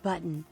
button.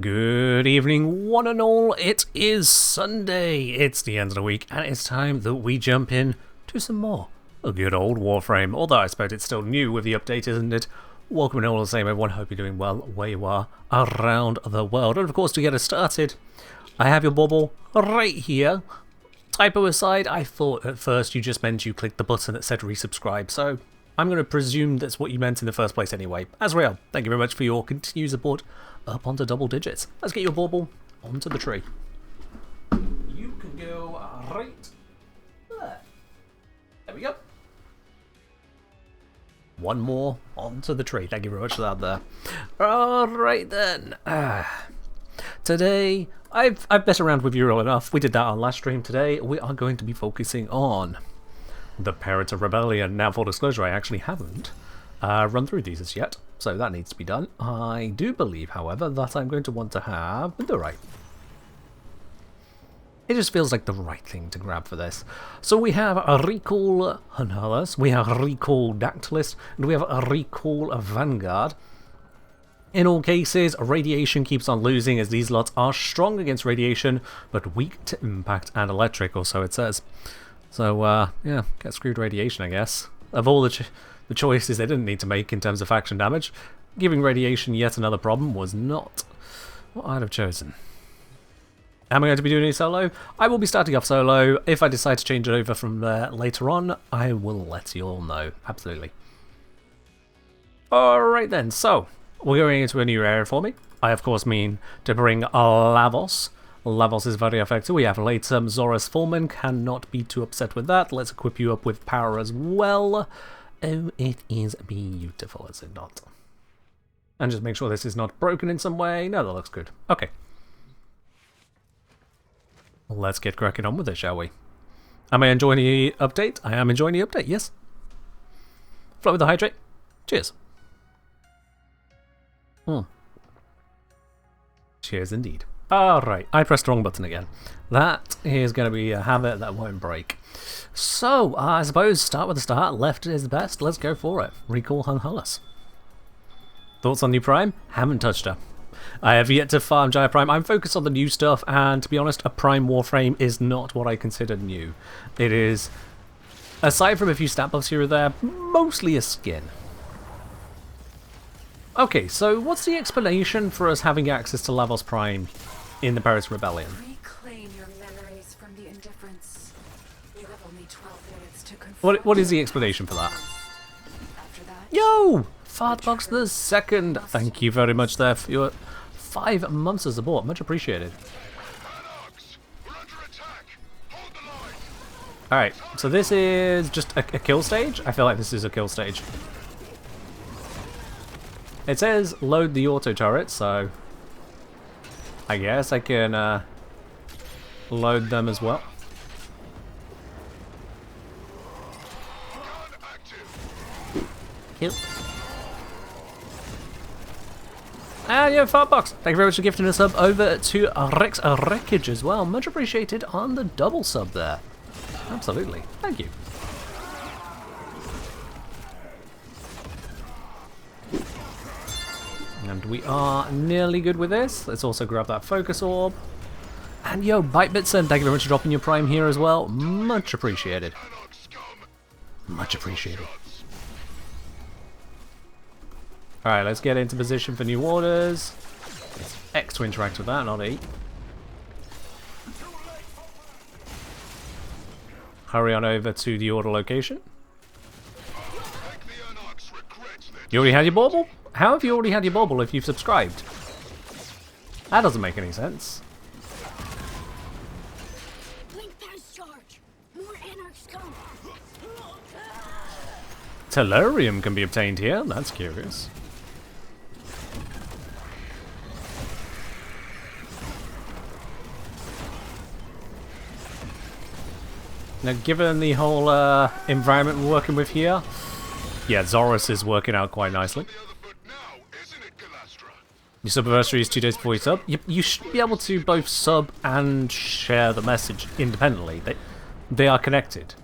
Good evening, one and all. It is Sunday. It's the end of the week, and it's time that we jump in to some more a good old Warframe. Although I suppose it's still new with the update, isn't it? Welcome in all the same, everyone. Hope you're doing well where you are around the world. And of course, to get us started, I have your bauble right here. Typo aside, I thought at first you just meant you clicked the button that said resubscribe, so I'm going to presume that's what you meant in the first place anyway. As real, thank you very much for your continued support up onto double digits. Let's get your bauble onto the tree. You can go right there. There we go. One more onto the tree. Thank you very much for that there. Alright then. Today, I've messed around with you all enough. We did that on last stream. Today, we are going to be focusing on the Perita Rebellion. Now, full disclosure, I actually haven't run through these as yet, so that needs to be done. I do believe, however, that I'm going to want to have the right. It just feels like the right thing to grab for this. So we have a Recall Hunhalas, we have a Recall Dactylist, and we have a Recall Vanguard. In all cases, radiation keeps on losing as these lots are strong against radiation, but weak to impact and electric, or so it says. So, yeah, get screwed radiation, I guess. Of all the choices they didn't need to make in terms of faction damage, giving radiation yet another problem was not what I'd have chosen. Am I going to be doing any solo? I will be starting off solo. If I decide to change it over from there later on, I will let you all know. Absolutely. Alright then, so we're going into a new area for me. I of course mean to bring Lavos. Lavos is very effective. We have late Zoras Fullman, cannot be too upset with that. Let's equip you up with power as well. Oh, it is beautiful, is it not? And just make sure this is not broken in some way. No, that looks good. Okay. Let's get cracking on with it, shall we? Am I enjoying the update? I am enjoying the update, yes. Float with the hydrate. Cheers. Cheers indeed. Alright, I pressed the wrong button again. That is going to be a habit that won't break. So, I suppose start with the start. Left is the best. Let's go for it. Recall Hunhalas. Thoughts on new Prime? Haven't touched her. I have yet to farm Giant Prime. I'm focused on the new stuff, and to be honest, a Prime Warframe is not what I consider new. It is, aside from a few stat buffs here or there, mostly a skin. Okay, so what's the explanation for us having access to Lavos Prime in the Perita Rebellion? Reclaim your memories from the indifference. What is the explanation for that? Yo! Fartbox the second. Thank you very much there for your 5 months of support. Much appreciated. Alright, so this is just a kill stage? I feel like this is a kill stage. It says load the auto turret, so I guess I can load them as well. Kill. And yeah, Fartbox, thank you very much for gifting a sub over to Rex Wreckage as well. Much appreciated on the double sub there. Absolutely. Thank you. And we are nearly good with this. Let's also grab that focus orb. And yo, BiteBitson, thank you very much for dropping your prime here as well. Much appreciated. Much appreciated. Alright, let's get into position for new orders. It's X to interact with that, not E. Hurry on over to the order location. You already had your bauble? How have you already had your bauble if you've subscribed? That doesn't make any sense. Tellurium can be obtained here. That's curious. Now, given the whole environment we're working with here, yeah, Zorus is working out quite nicely. Your subversary is 2 days before you sub. You should be able to both sub and share the message independently. They are connected.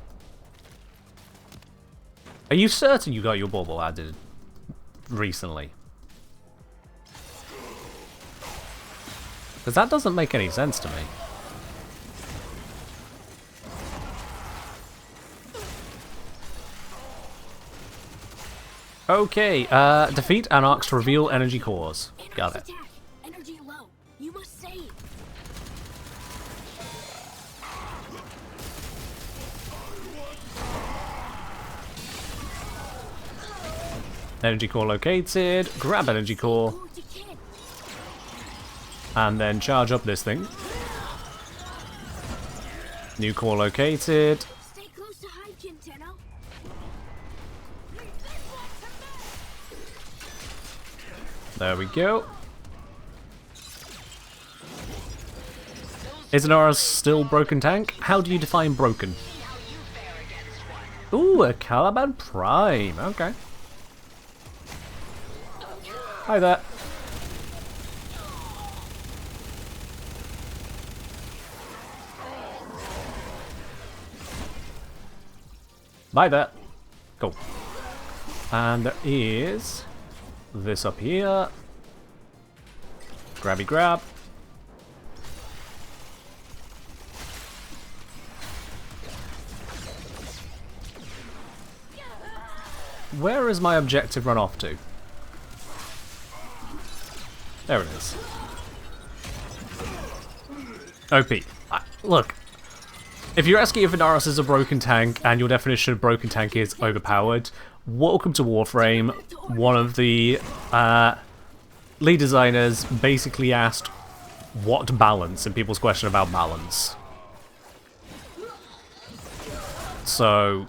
Are you certain you got your bauble added recently? Because that doesn't make any sense to me. Okay, defeat Anarchs to reveal energy cores. Got it. Energy low. You must save. Energy core located. Grab energy core. And then charge up this thing. New core located. Stay close to Hive, Tenno. There we go. Is Anara still broken tank? How do you define broken? Ooh, a Caliban Prime. Okay. Hi there. Bye there. Cool. And there is this up here. Grabby grab. Where is my objective run off to? There it is. OP. Look, if you're asking if Inaros is a broken tank and your definition of broken tank is overpowered, welcome to Warframe. One of the lead designers basically asked what balance in people's question about balance. So,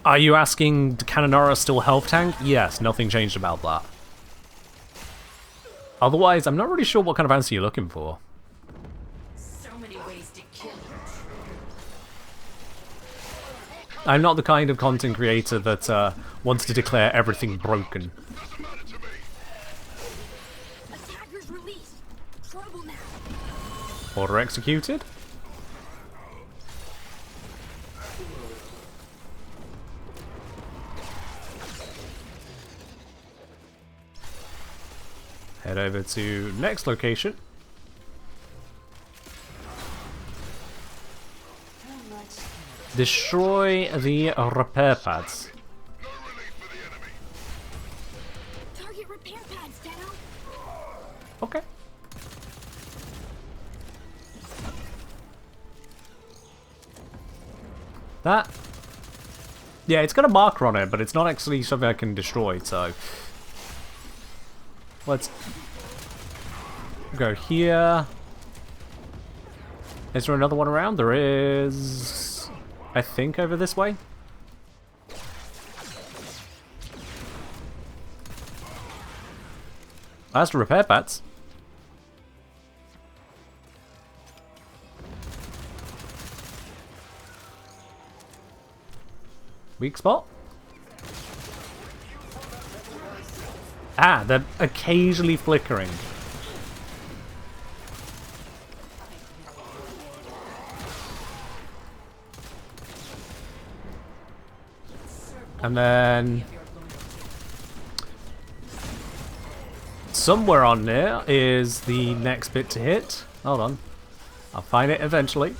are you asking, can Inara still health tank? Yes, nothing changed about that. Otherwise, I'm not really sure what kind of answer you're looking for. So many ways to kill it. I'm not the kind of content creator that wants to declare everything broken. Attackers released. Trouble now. Order executed. Head over to next location. Destroy the repair pads. Target repair pads, Tenno. Okay. That... Yeah, it's got a marker on it, but it's not actually something I can destroy, so... Let's... go here. Is there another one around? There is... I think over this way? That's the repair pads. Weak spot? Ah, they're occasionally flickering. And then... somewhere on there is the next bit to hit. Hold on. I'll find it eventually.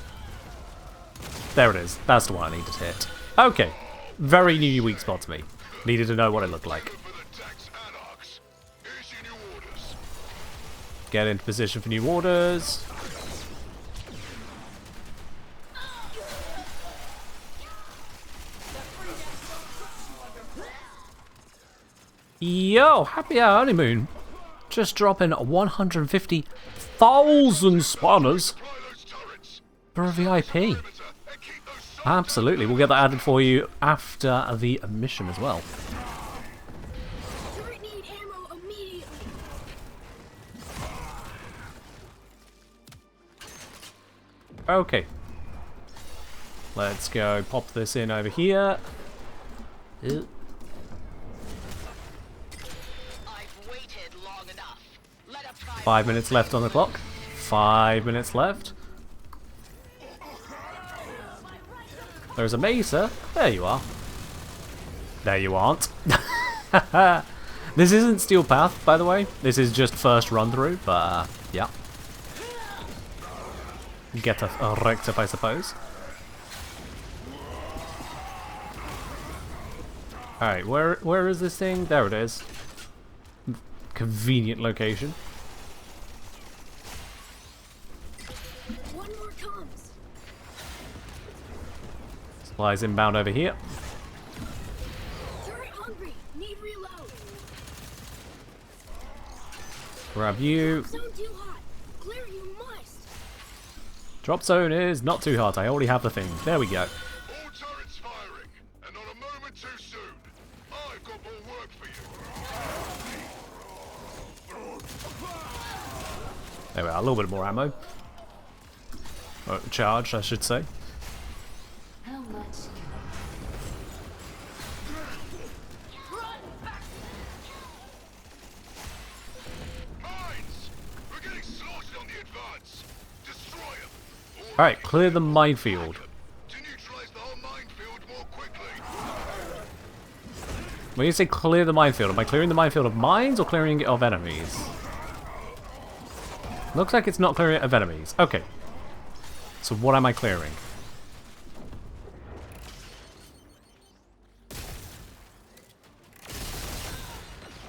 There it is. That's the one I needed to hit. Okay. Very new weak spot to me. Needed to know what it looked like. Get into position for new orders. Yo, happy hour honeymoon. Just dropping 150,000 spawners for a VIP. Absolutely, we'll get that added for you after the mission as well. Need ammo immediately. Okay. Let's go pop this in over here. Ew. 5 minutes left on the clock. 5 minutes left. There's a mesa. There you are. There you aren't. This isn't Steel Path, by the way. This is just first run through, but yeah. Get a wrecked up, I suppose. Alright, where is this thing? There it is. Convenient location. One more comes. Supplies inbound over here. Turret hungry. Need reload. Grab you. Zone too hot. Clear you must. Drop zone is not too hard. I already have the thing. There we go. All turrets firing, and not a moment too soon. I've got more work for you. There we are. A little bit more ammo. Charged, I should say. How much? Mines! We're getting slaughtered on the advance. Destroy them. Alright, clear the minefield. To neutralize the whole minefield more quickly. When you say clear the minefield, am I clearing the minefield of mines or clearing it of enemies? Looks like it's not clearing it of enemies. Okay. So what am I clearing?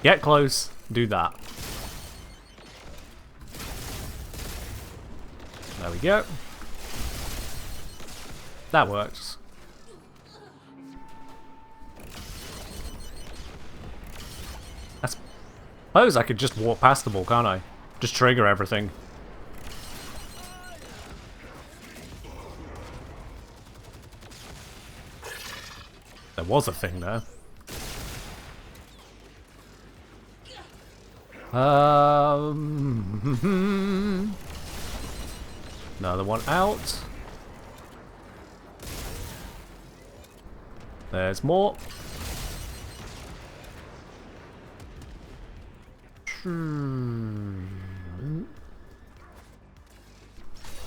Get close. Do that. There we go. That works. I suppose I could just walk past the ball, can't I? Just trigger everything. There was a thing there. Another one out. There's more.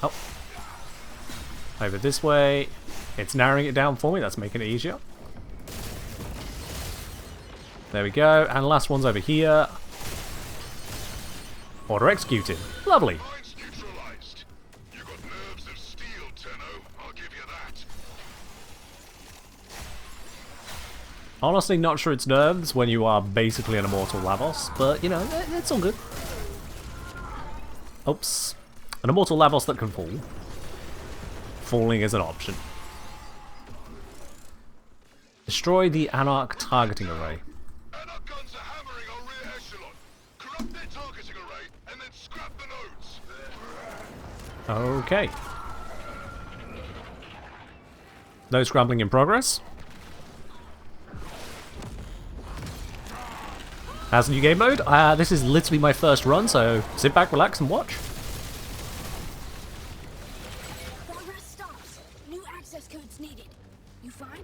Oh. Over this way. It's narrowing it down for me. That's making it easier. There we go. And the last one's over here. Order executed. Lovely. Mines neutralized. You got nerves of steel, Tenno. I'll give you that. Honestly, not sure it's nerves when you are basically an immortal Lavos, but you know, it's all good. Oops. An immortal Lavos that can fall. Falling is an option. Destroy the Anarch targeting array. Anarch guns are hammering our rear echelon. Corrupt their targeting array and then scrap the nodes. Okay. No scrambling in progress. As a new game mode, this is literally my first run, so sit back, relax, and watch. Progress stops. New access codes needed. You find?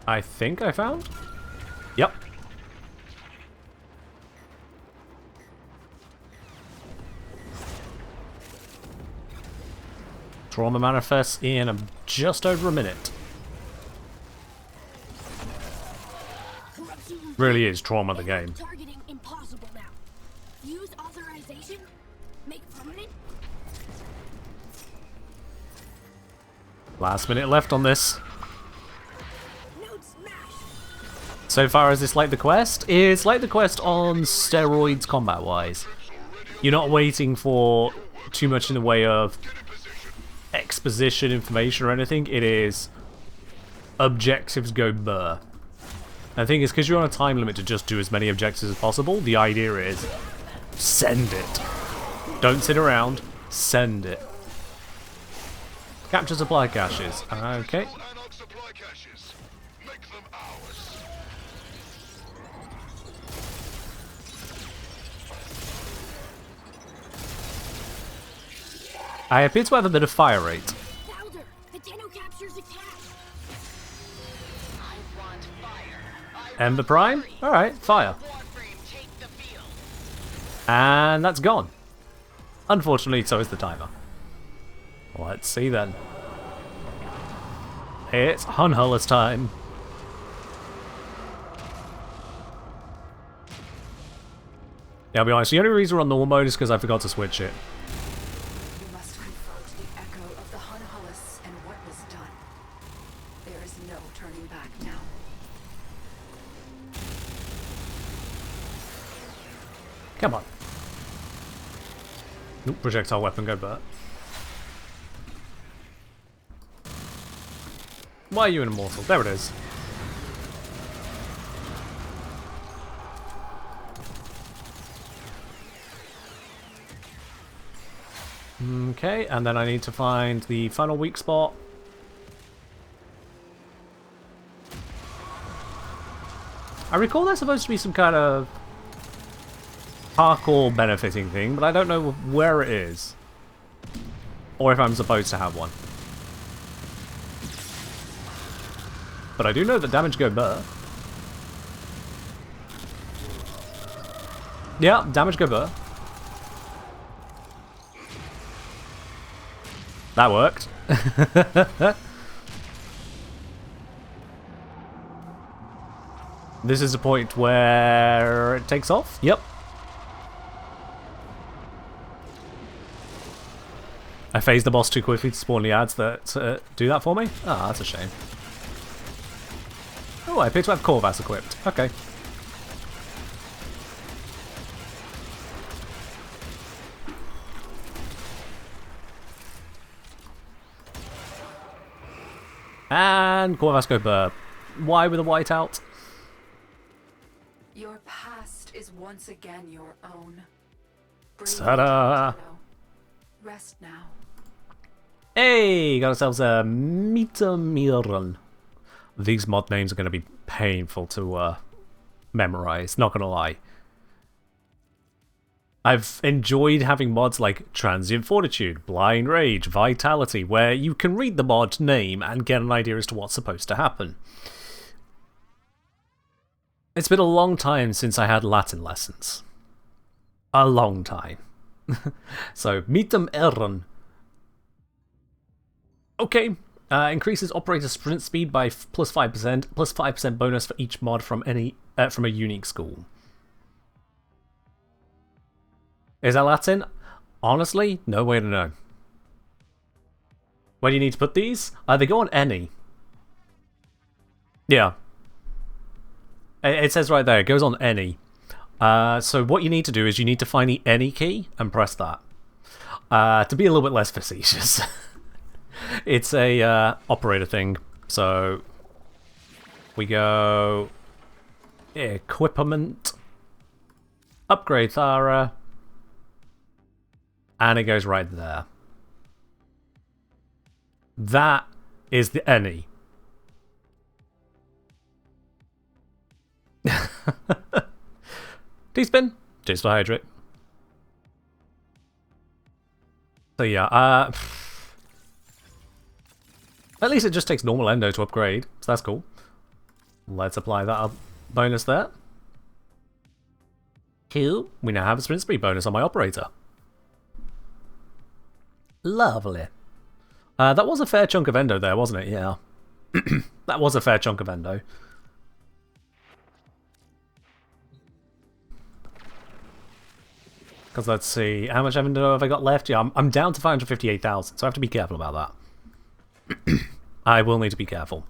I think I found? Yep. Trauma manifests in just over a minute. Really is trauma the game. Targeting impossible now. Use authorization? Make permanent? Last minute left on this. Node smash! So far as it's like the quest, it's like the quest on steroids combat-wise. You're not waiting for too much in the way of exposition information or anything. It is objectives go burr. And the thing is, because you're on a time limit to just do as many objectives as possible, the idea is send it. Don't sit around, send it. Capture supply caches. Okay. Anarch supply caches. Make them ours. I appear to have a bit of fire rate. Powder! The Tenno captures a cache! Ember Prime? Alright, fire. Warframe, take the field. And that's gone. Unfortunately, so is the timer. Let's see then. It's Hunhullers time. Yeah, I'll be honest, the only reason we're on normal mode is because I forgot to switch it. We must confront the echo of the Hunhullus and what was done. There is no turning back now. Come on. Nope, projectile weapon, go Bert. Why are you an immortal? There it is. Okay, and then I need to find the final weak spot. I recall there's supposed to be some kind of parkour benefiting thing, but I don't know where it is. Or if I'm supposed to have one. But I do know that damage go burr. Yeah, damage go burr. That worked. This is the point where it takes off? Yep. I phased the boss too quickly to spawn the ads that do that for me? Ah, that's a shame. Oh, I appear to have Corvus equipped. Okay. And Corvus go burr. Why with a whiteout? Your past is once again your own. Ta-da! Rest now. Hey, got ourselves a Mitamiran. These mod names are going to be painful to memorize, not going to lie. I've enjoyed having mods like Transient Fortitude, Blind Rage, Vitality, where you can read the mod name and get an idea as to what's supposed to happen. It's been a long time since I had Latin lessons. A long time. So, Mitam Erron. Okay. Increases operator sprint speed by plus 5%, plus 5% bonus for each mod from from a unique school. Is that Latin? Honestly, no way to know. Where do you need to put these? They go on any. Yeah. It says right there, it goes on any. So what you need to do is you need to find the any key and press that. To be a little bit less facetious. It's a operator thing, so We go equipment, upgrade Thara, and it goes right there. That is the any. T-spin, just for hydrate. So yeah, at least it just takes normal endo to upgrade, so that's cool. Let's apply that bonus there. Cool. We now have a sprint speed bonus on my operator. Lovely. That was a fair chunk of endo there, wasn't it? Yeah. That was a fair chunk of endo. Because let's see, how much endo have I got left? Yeah, I'm down to 558,000, so I have to be careful about that. I will need to be careful.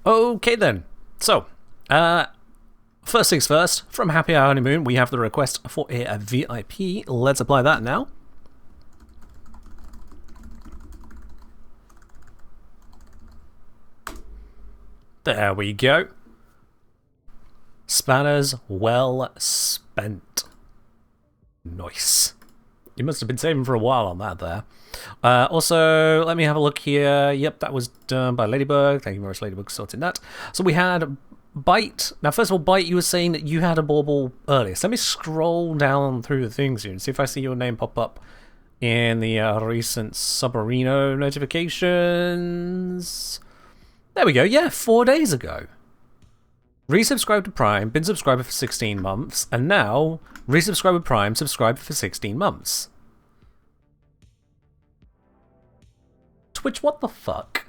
Okay then, so, first things first, from Happy Hour Honeymoon, we have the request for a VIP. Let's apply that now. There we go. Spanners well spent. Nice. You must have been saving for a while on that there. Also, let me have a look here. Yep, that was done by Ladybug. Thank you very much, Ladybug, for sorting that. So we had Bite. Now, first of all, Bite, you were saying that you had a bauble earlier. So let me scroll down through the things here and see if I see your name pop up in the recent Submarino notifications. There we go. Yeah, 4 days ago. Resubscribed to Prime, been subscriber for 16 months, and now resubscribe with Prime, subscribe for 16 months. Twitch, what the fuck?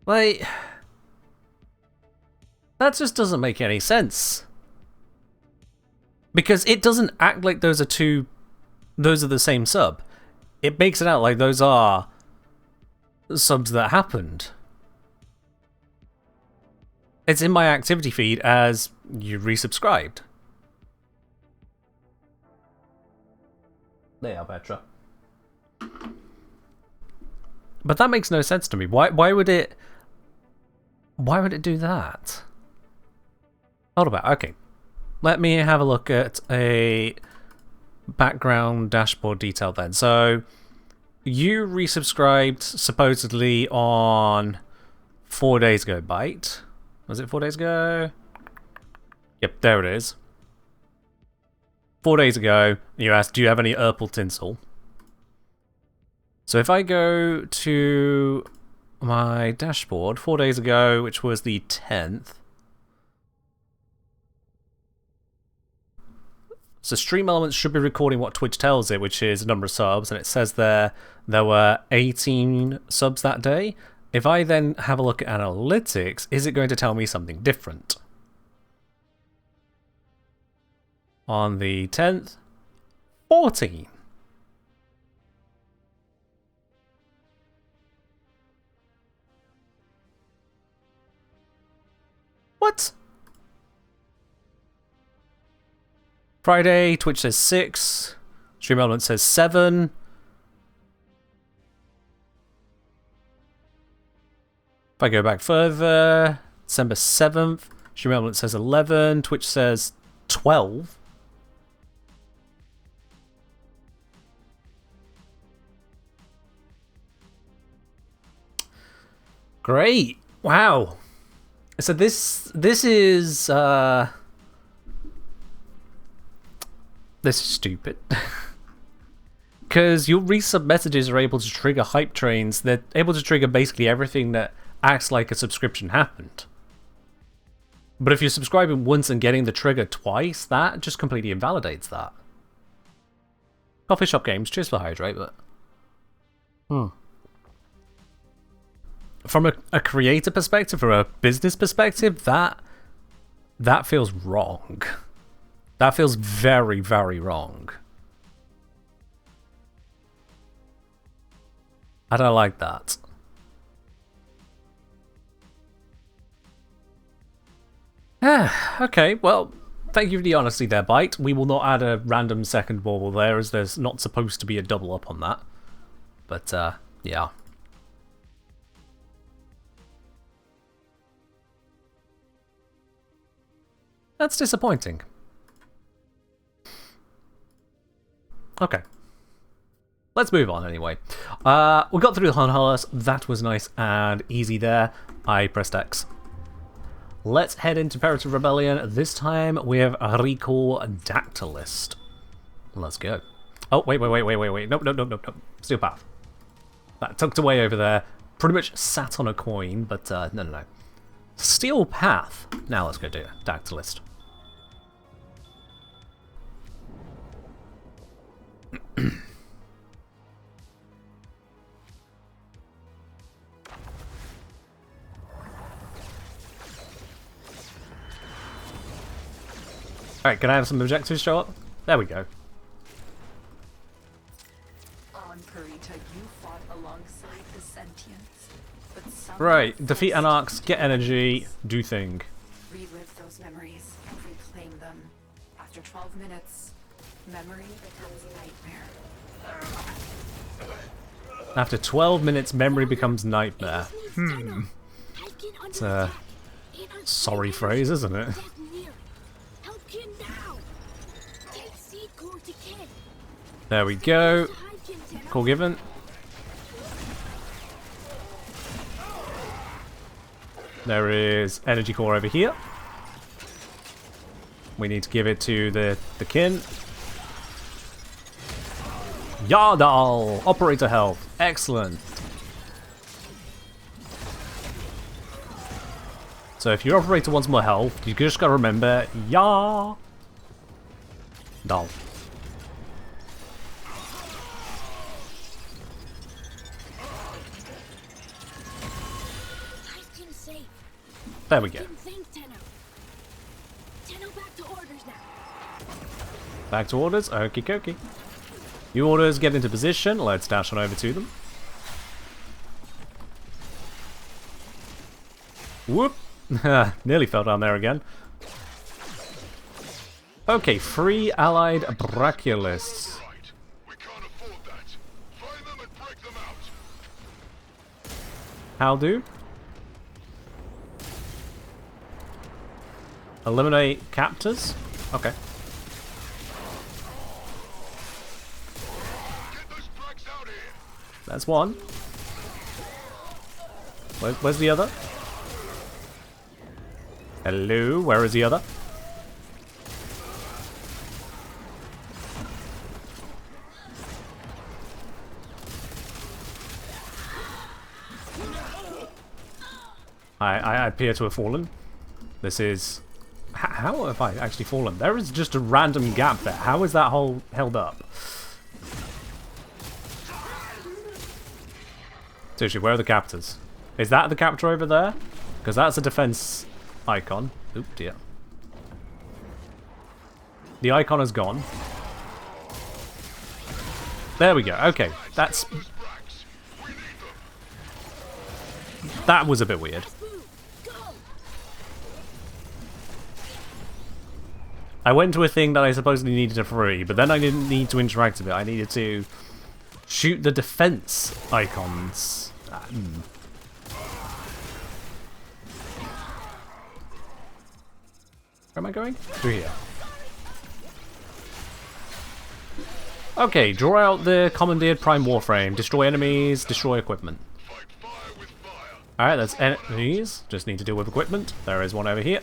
Like, that just doesn't make any sense. Because it doesn't act like those are the same sub. It makes it out like those are subs that happened. It's in my activity feed as you resubscribed. There you are, Petra. But that makes no sense to me. Why would it do that? Hold about. Okay. Let me have a look at a background dashboard detail then. So you resubscribed supposedly on 4 days ago, Byte. Was it 4 days ago? Yep, there it is. 4 days ago, you asked, do you have any Urple tinsel? So if I go to my dashboard 4 days ago, which was the 10th. So Stream Elements should be recording what Twitch tells it, which is a number of subs, and it says there were 18 subs that day. If I then have a look at analytics, is it going to tell me something different? On the 10th, 14. What? Friday, Twitch says 6. Stream Element says 7. If I go back further, December 7th, Stream Element says 11. Twitch says 12. Great. Wow. So this is this is stupid. Because your resub messages are able to trigger hype trains. They're able to trigger basically everything that acts like a subscription happened. But if you're subscribing once and getting the trigger twice, that just completely invalidates that. Coffee Shop Games, cheers for hydrate, but from a creator perspective or a business perspective, that feels wrong. That feels very, very wrong. I don't like that. Okay, well, thank you for the honesty there, Bite. We will not add a random second bauble there, as there's not supposed to be a double up on that. But, yeah. That's disappointing. Okay. Let's move on anyway. We got through the Hunhullus. That was nice and easy there. I pressed X. Let's head into Perita Rebellion. This time we have a Recall Dactylist. Let's go. Oh, wait. Nope. Steel Path. That tucked away over there. Pretty much sat on a coin, but no. Steel Path. Now let's go do Dactylist. Alright, can I have some objectives show up? There we go. On Perita, you fought alongside the sentients, but some Right, defeat Anarchs, get energy, do thing. relive those memories, reclaim them. After 12 minutes, memory becomes nightmare. After 12 minutes, memory becomes nightmare. It's a sorry phrase, isn't it? There we go. Call given. There is energy core over here. We need to give it to the kin. Yardal! Operator health. Excellent. So if your operator wants more health, you just gotta remember Yardal. There we go. Back to orders? Okie dokie. New orders, get into position. Let's dash on over to them. Whoop! Nearly fell down there again. Okay, free allied Brachialists. Right. We can't afford that. Find them and break them out. How do? Eliminate captors? Okay. Get those blacks out here. That's one. Where's the other? Hello, where is the other? I appear to have fallen. This is... How have I actually fallen? There is just a random gap there. How is that hole held up? Seriously, where are the captors? Is that the captor over there? Because that's a defense icon. Oop, dear. The icon is gone. There we go. Okay, that's... Those blacks. We need them. That was a bit weird. I went to a thing that I supposedly needed to free, but then I didn't need to interact with it. I needed to shoot the defense icons. Where am I going? Through here. Okay, draw out the commandeered prime warframe. Destroy enemies, destroy equipment. Fight fire with fire. Alright, that's enemies. Just need to deal with equipment. There is one over here.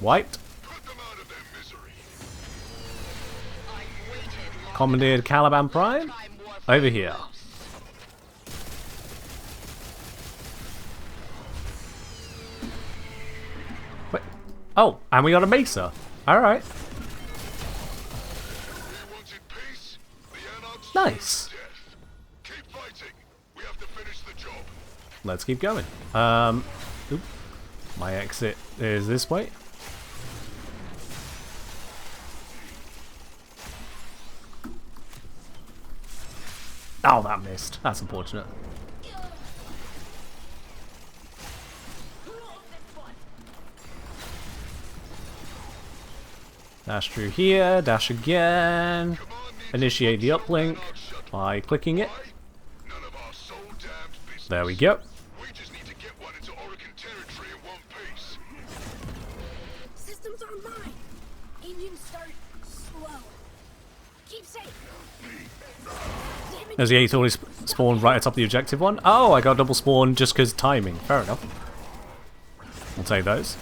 Wiped. Put them out of their misery. Commandeered Caliban Prime. Over here. Wait. Oh, and we got a Mesa. Alright. We wanted peace. The Anarchs Nice. chose death. Keep fighting. We have to finish the job. Let's keep going. Oop. My exit is this way. Oh, that missed. That's unfortunate. Dash through here, dash again. Initiate the uplink by clicking it. None of our soul damned business. There we go. We just need to get one into Oregon territory in one piece. Systems online. Engine start slow. Keep safe. Damage. As the 8th always spawned right atop the objective one. Oh, I got double spawn just because timing. Fair enough. We'll take those.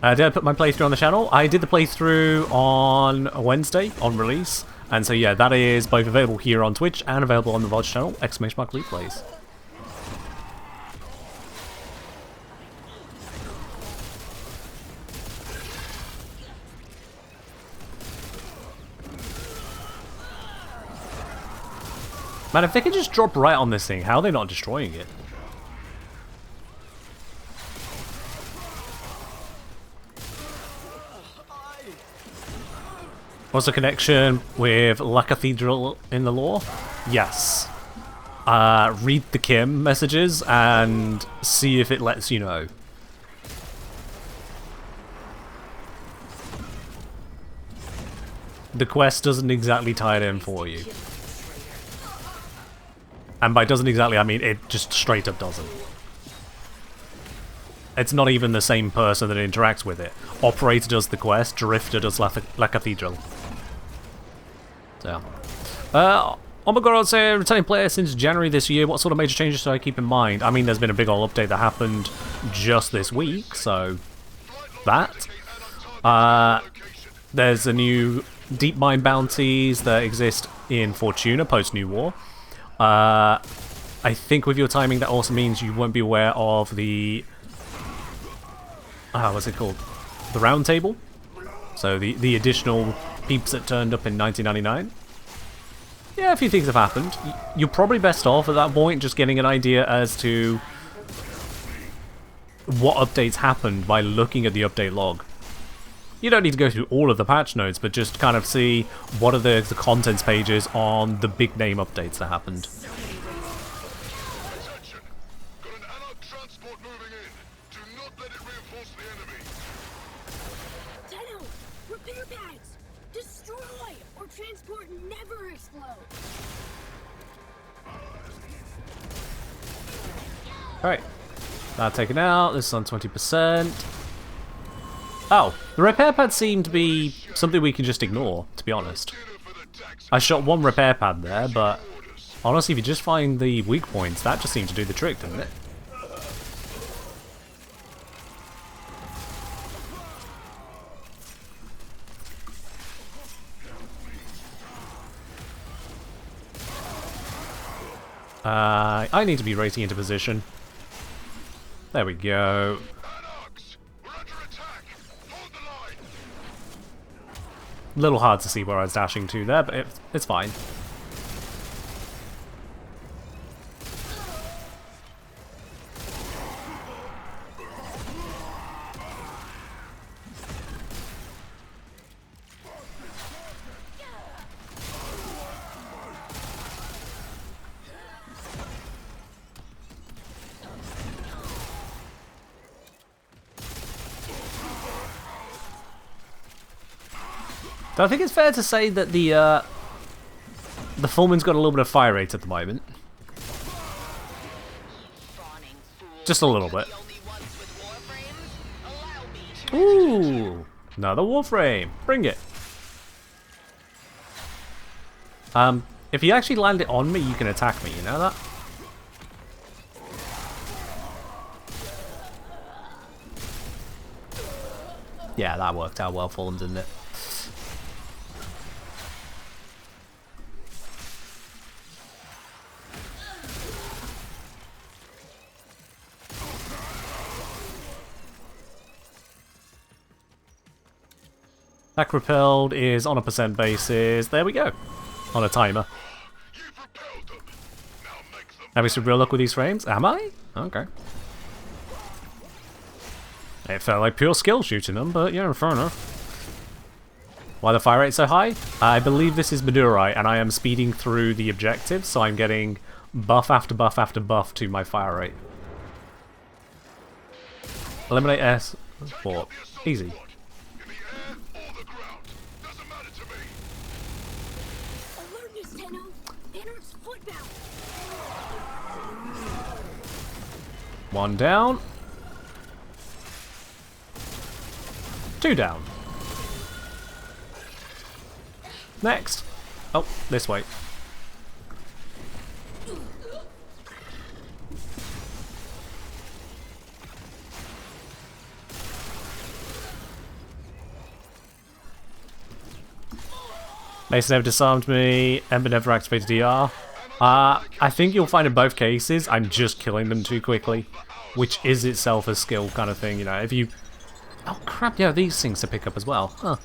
Did I put my playthrough on the channel? I did the playthrough on a Wednesday, on release. And so yeah, that is both available here on Twitch and available on the VOD channel, !replays. Man, if they could just drop right on this thing, how are they not destroying it? What's the connection with La Cathedral in the lore? Yes. Read the Kim messages and see if it lets you know. The quest doesn't exactly tie it in for you. And by doesn't exactly, I mean it just straight up doesn't. It's not even the same person that interacts with it. Operator does the quest, Drifter does La Cathedral. So, oh my god, I'd say returning player since January this year. What sort of major changes should I keep in mind? I mean, there's been a big old update that happened just this week, so that. There's a new deep mine bounties that exist in Fortuna post New War. I think with your timing that also means you won't be aware of the what's it called? The round table. So the additional peeps that turned up in 1999. Yeah, a few things have happened. You're probably best off at that point just getting an idea as to what updates happened by looking at the update log. You don't need to go through all of the patch notes, but just kind of see what are the contents pages on the big name updates that happened. Attention! Got an allied transport moving in. Do not let it reinforce the enemy. Tenno, repair pads. Destroy or transport never explode. Alright. That taken out. This is on 20%. Oh, the repair pad seemed to be something we can just ignore, to be honest. I shot one repair pad there, but honestly, if you just find the weak points, that just seemed to do the trick, didn't it? I need to be racing into position. There we go. Anarchs! We're under attack! Hold the line! A little hard to see where I was dashing to there, but it's fine. I think it's fair to say that the Fullman's got a little bit of fire rate at the moment. Just a little bit. Ooh, another Warframe. Bring it. If you actually land it on me, you can attack me. You know that? Yeah, that worked out well for them, didn't it? Attack repelled is on a % basis. There we go. On a timer. You've repelled them. Now make them. Having some real luck with these frames? Am I? Okay. It felt like pure skill shooting them, but yeah, fair enough. Why the fire rate so high? I believe this is Madurite, and I am speeding through the objectives, so I'm getting buff after buff after buff to my fire rate. Eliminate S. 4. Easy. In the One down. Two down. Next. Oh, this way. Mason never disarmed me, Ember never activated DR. I think you'll find in both cases, I'm just killing them too quickly. Which is itself a skill kind of thing, you know, if you... Oh crap, yeah, these things to pick up as well, huh.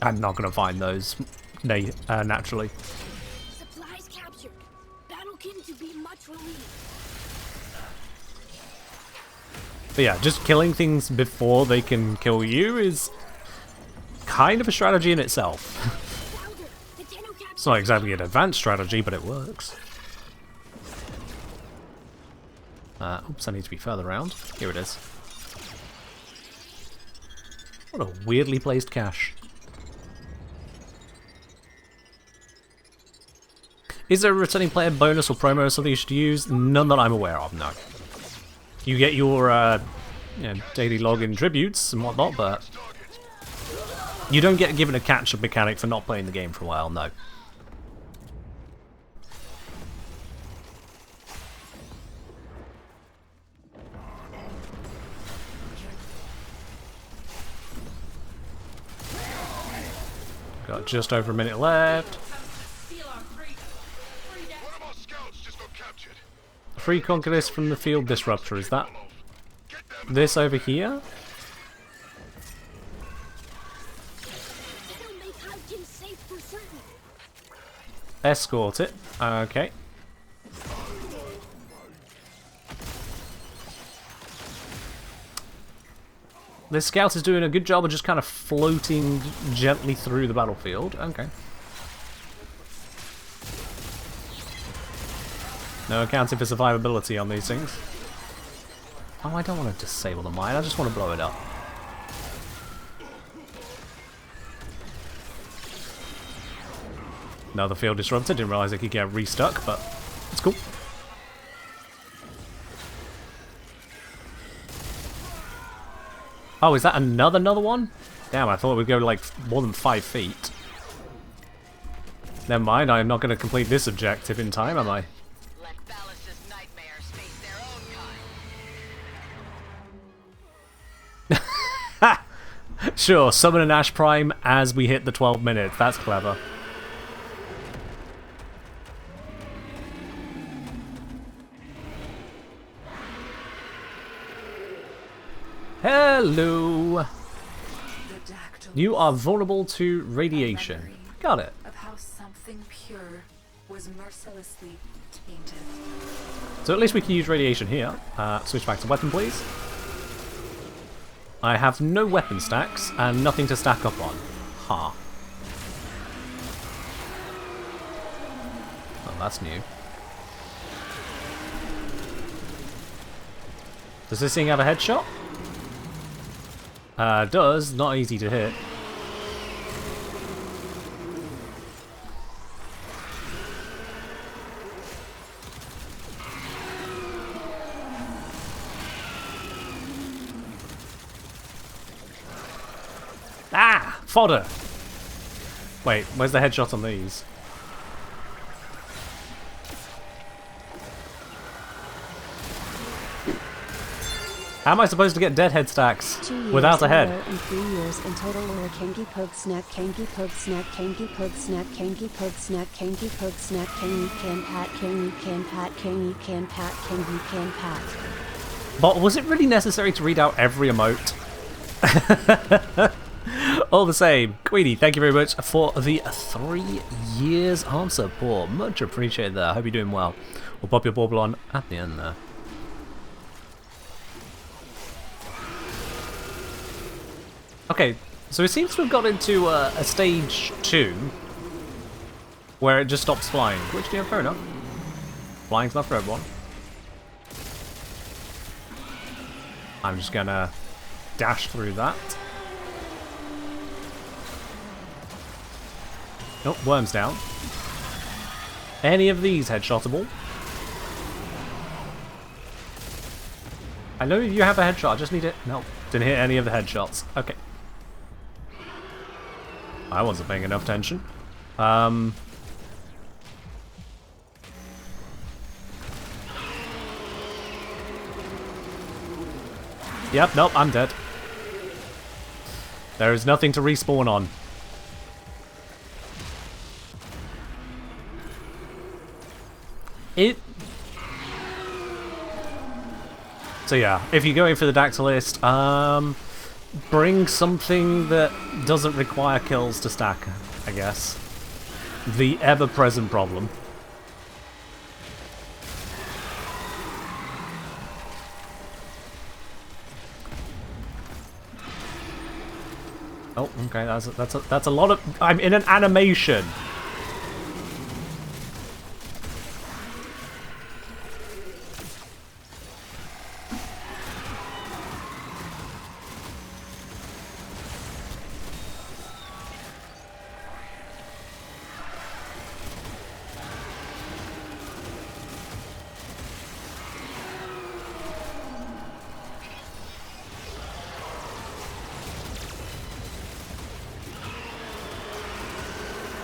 I'm not gonna find those, naturally. Supplies captured. Battlekin to be much relieved. But yeah, just killing things before they can kill you is kind of a strategy in itself. It's not exactly an advanced strategy, but it works. Oops, I need to be further around. Here it is. What a weirdly placed cache. Is there a returning player bonus or promo or something you should use? None that I'm aware of, no. You get your daily login tributes and whatnot, but you don't get given a catch-up mechanic for not playing the game for a while, no. Got just over a minute left. Free conquest from the field disruptor, is that this over here? Escort it. Okay. This scout is doing a good job of just kind of floating gently through the battlefield. Okay. No accounting for survivability on these things. Oh, I don't want to disable the mine, I just want to blow it up. Another field disruptor, didn't realise it could get restuck, but it's cool. Oh, is that another one? Damn, I thought it would go like more than 5 feet. Never mind, I'm not going to complete this objective in time, am I? Sure, summon an Ash Prime as we hit the 12 minutes. That's clever. Hello. You are vulnerable to radiation. Got it. Of how something pure was mercilessly tainted. So at least we can use radiation here. Switch back to weapon, please. I have no weapon stacks and nothing to stack up on. Ha. Oh, that's new. Does this thing have a headshot? Does. Not easy to hit. Ah! Fodder! Wait, where's the headshot on these? How am I supposed to get dead head stacks without a head? In 3 years in total, or kangi poke snack, kangi poke snack, kangi poke snack, kangi poke snack, kangi poke snack, kangi can pat, kangi can pat, kangi can pat, kangi can pat. But was it really necessary to read out every emote? All the same, Queenie, thank you very much for the 3 years of support. Much appreciated there. I hope you're doing well. We'll pop your bauble on at the end there. Okay, so it seems to have got into a stage 2 where it just stops flying, which, yeah, fair enough. Flying's not for everyone. I'm just gonna dash through that. Oh, worm's down. Any of these headshotable? I know you have a headshot, I just need it. No, didn't hit any of the headshots. Okay. I wasn't paying enough attention. Yep, nope, I'm dead. There is nothing to respawn on. So yeah, if you're going for the Dactylist, bring something that doesn't require kills to stack, I guess. The ever-present problem. Oh, okay, that's a lot of... I'm in an animation!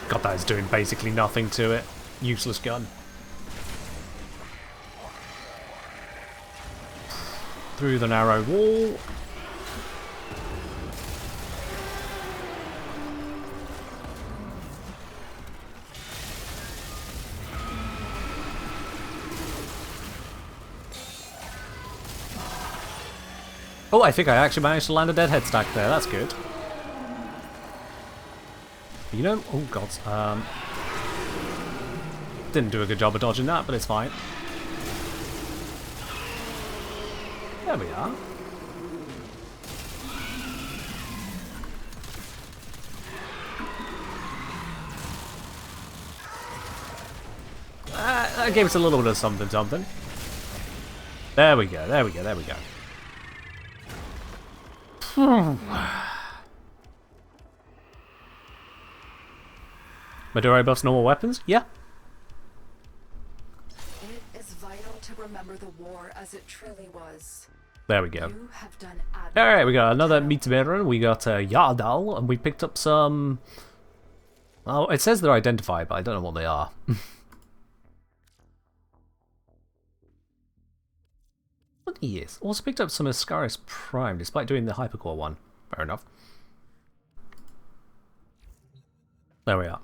God, that is doing basically nothing to it. Useless gun. Through the narrow wall. Oh, I think I actually managed to land a deadhead stack there. That's good. You know, oh god, didn't do a good job of dodging that, but it's fine. There we are. That gave us a little bit of something, something. There we go, there we go, there we go. Maduro buffs normal weapons? Yeah. It is vital to remember the war as it truly was. There we go. You have done Alright, we got another meat veteran. We got Yardal, and we picked up some... Oh, it says they're identified, but I don't know what they are. What is? Also picked up some Ascaris Prime, despite doing the Hypercore one. Fair enough. There we are.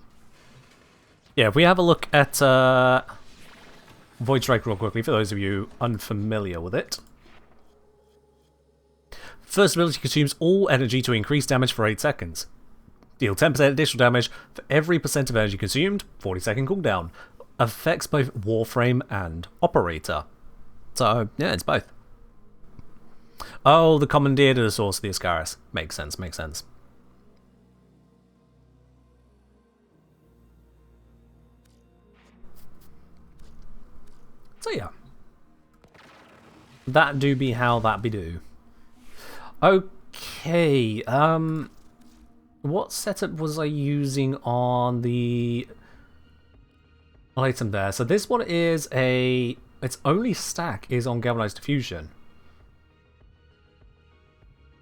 Yeah, if we have a look at Void Strike real quickly, for those of you unfamiliar with it. First ability consumes all energy to increase damage for 8 seconds. Deal 10% additional damage for every percent of energy consumed, 40-second cooldown. Affects both Warframe and Operator. So, yeah, it's both. Oh, the Commandeer to the source of the Ascaris. Makes sense, makes sense. So yeah, that do be how that be do. Okay, what setup was I using on the item there? So this one is its only stack is on Galvanized Diffusion.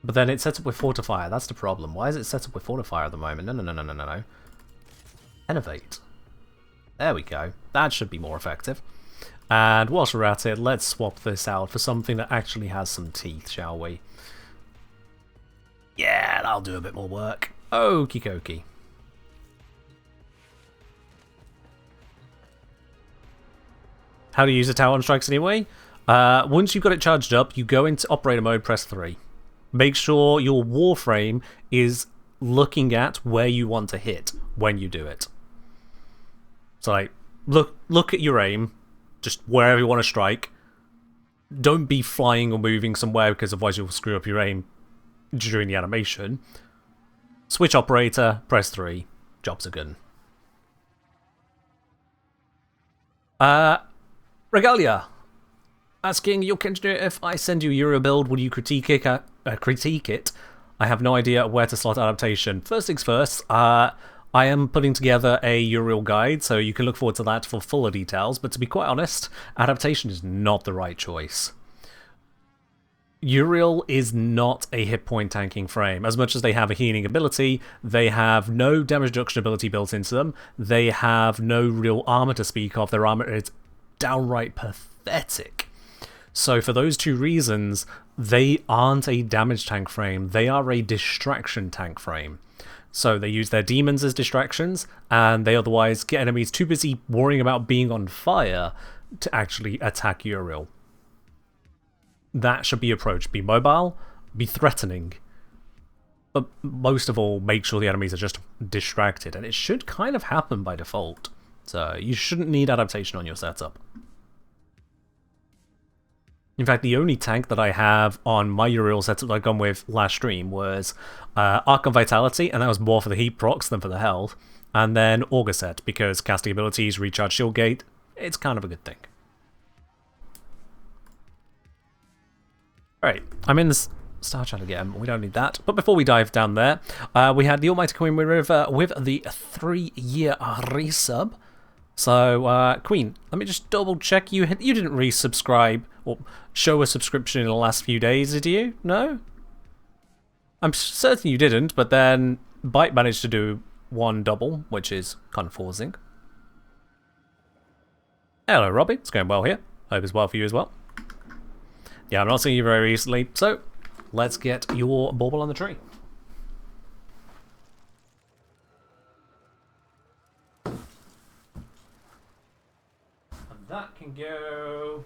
But then it's set up with Fortifier, that's the problem. Why is it set up with Fortifier at the moment? No. Innovate. There we go, that should be more effective. And whilst we're at it, let's swap this out for something that actually has some teeth, shall we? Yeah, that'll do a bit more work. Okie dokie. How to use a Talon Strikes anyway? Once you've got it charged up, you go into operator mode, press 3. Make sure your Warframe is looking at where you want to hit when you do it. So like, look at your aim. Just wherever you want to strike. Don't be flying or moving somewhere because otherwise you'll screw up your aim during the animation. Switch operator, press 3. Jobs are good. Regalia. Asking, your engineer, if I send you Euro build, will you critique it? I have no idea where to slot adaptation. First things first, I am putting together a Uriel guide, so you can look forward to that for fuller details, but to be quite honest, adaptation is not the right choice. Uriel is not a hit point tanking frame. As much as they have a healing ability, they have no damage reduction ability built into them. They have no real armor to speak of. Their armor is downright pathetic. So for those two reasons, they aren't a damage tank frame. They are a distraction tank frame. So they use their demons as distractions, and they otherwise get enemies too busy worrying about being on fire to actually attack Uriel. That should be approached. Be mobile, be threatening, but most of all, make sure the enemies are just distracted, and it should kind of happen by default. So you shouldn't need adaptation on your setup. In fact, the only tank that I have on my Uriel setup that I've gone with last stream was Archon Vitality, and that was more for the heat procs than for the health. And then Augur Set, because casting abilities, recharge shield gate, it's kind of a good thing. Alright, I'm in the Star Chat again, we don't need that. But before we dive down there, we had the Almighty Queen River with the 3-year resub. So, Queen, let me just double check. You didn't resubscribe or show a subscription in the last few days, did you? No? I'm certain you didn't, but then Byte managed to do one double, which is kind of forcing. Hello, Robbie. It's going well here. Hope it's well for you as well. Yeah, I'm not seeing you very recently, so let's get your bauble on the tree. And that can go.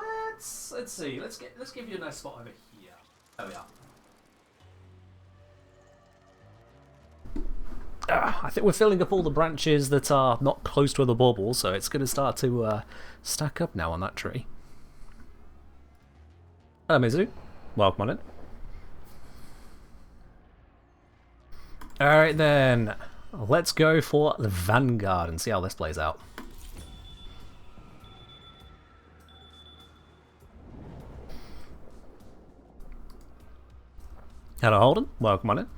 Let's see. Let's give you a nice spot over here. There we are. I think we're filling up all the branches that are not close to other baubles, so it's going to start to stack up now on that tree. Hello, Mizu. Welcome on in. Alright then, let's go for the Vanguard and see how this plays out. Hello, Holden. Welcome on in.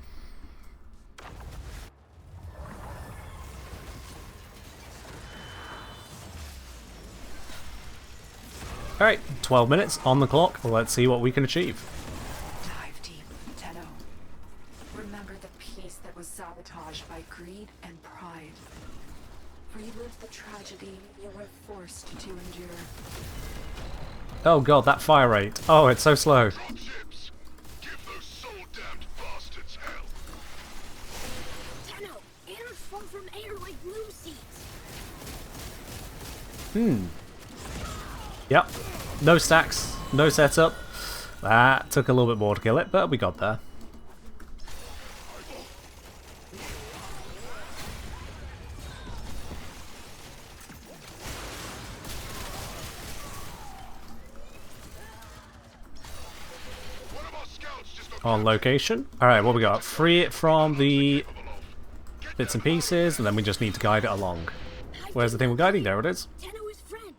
Alright, 12 minutes on the clock. Let's see what we can achieve. Dive deep, Tenno. Remember the peace that was sabotaged by greed and pride. Relive the tragedy you were forced to endure. Oh god, that fire rate. Oh, it's so slow. Dropships! Give those soul-damned bastards hell! Tenno, airs fall from air like blue seeds. Yep. No stacks, no setup. That took a little bit more to kill it, but we got there. On location. Alright, what we got? Free it from the bits and pieces, and then we just need to guide it along. Where's the thing we're guiding? There it is. Tenno is friend.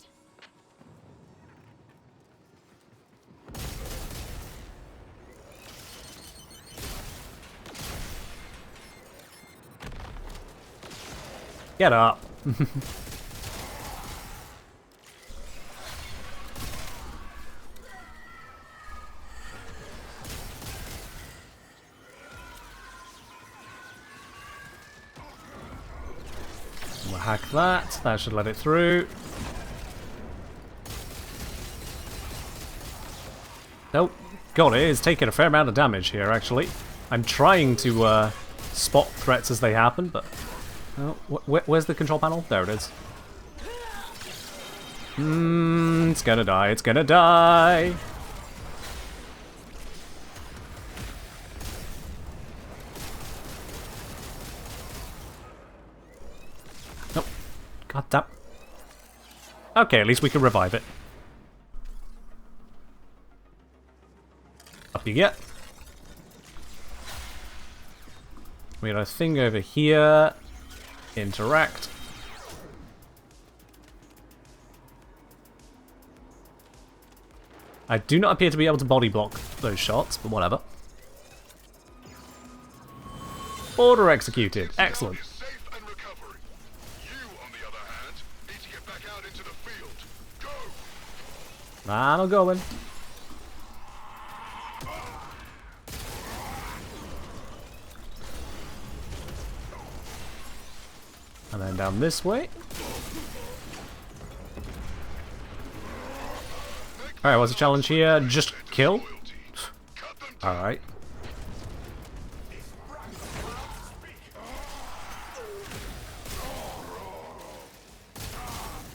Get up. We'll hack that. That should let it through. Nope. God, it is taking a fair amount of damage here, actually. I'm trying to spot threats as they happen, but... Oh, where's the control panel? There it is. It's gonna die. It's gonna die. Nope. God damn. Okay, at least we can revive it. Up you get. We got a thing over here. Interact. I do not appear to be able to body block those shots, but whatever. Order executed. Excellent. You're safe and recovering. You, on the other hand, need to get back out into the field. Go! And I'm going. down this way. Alright, what's the challenge here? Just kill? Alright.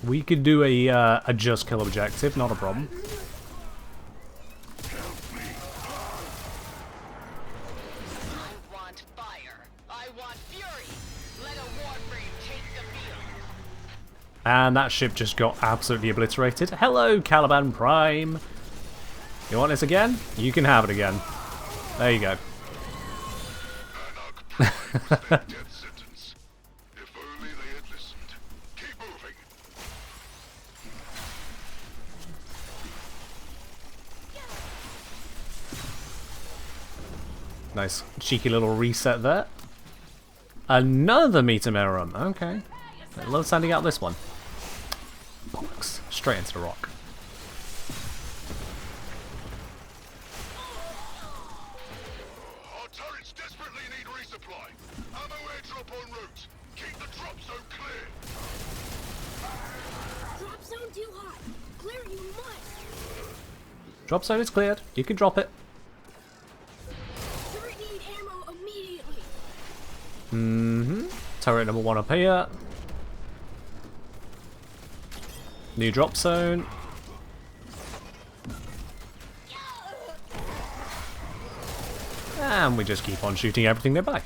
We could do a just kill objective, not a problem. I want fire. I want fury. Let a Warframe take the field. And that ship just got absolutely obliterated. Hello, Caliban Prime. You want this again? You can have it again. There you go. Death sentence. If only they had listened. Keep moving. Nice cheeky little reset there. Another Metamirum. Okay. I love sending out this one. Bollocks. Straight into the rock. Our turrets desperately need resupply. Ammo airdrop en route. Keep the drop zone clear. Drop zone too hot. Clear you must. Drop zone is cleared. You can drop it. Turret need ammo immediately. Mm-hmm. Turret number 1 up here. New drop zone. And we just keep on shooting everything nearby.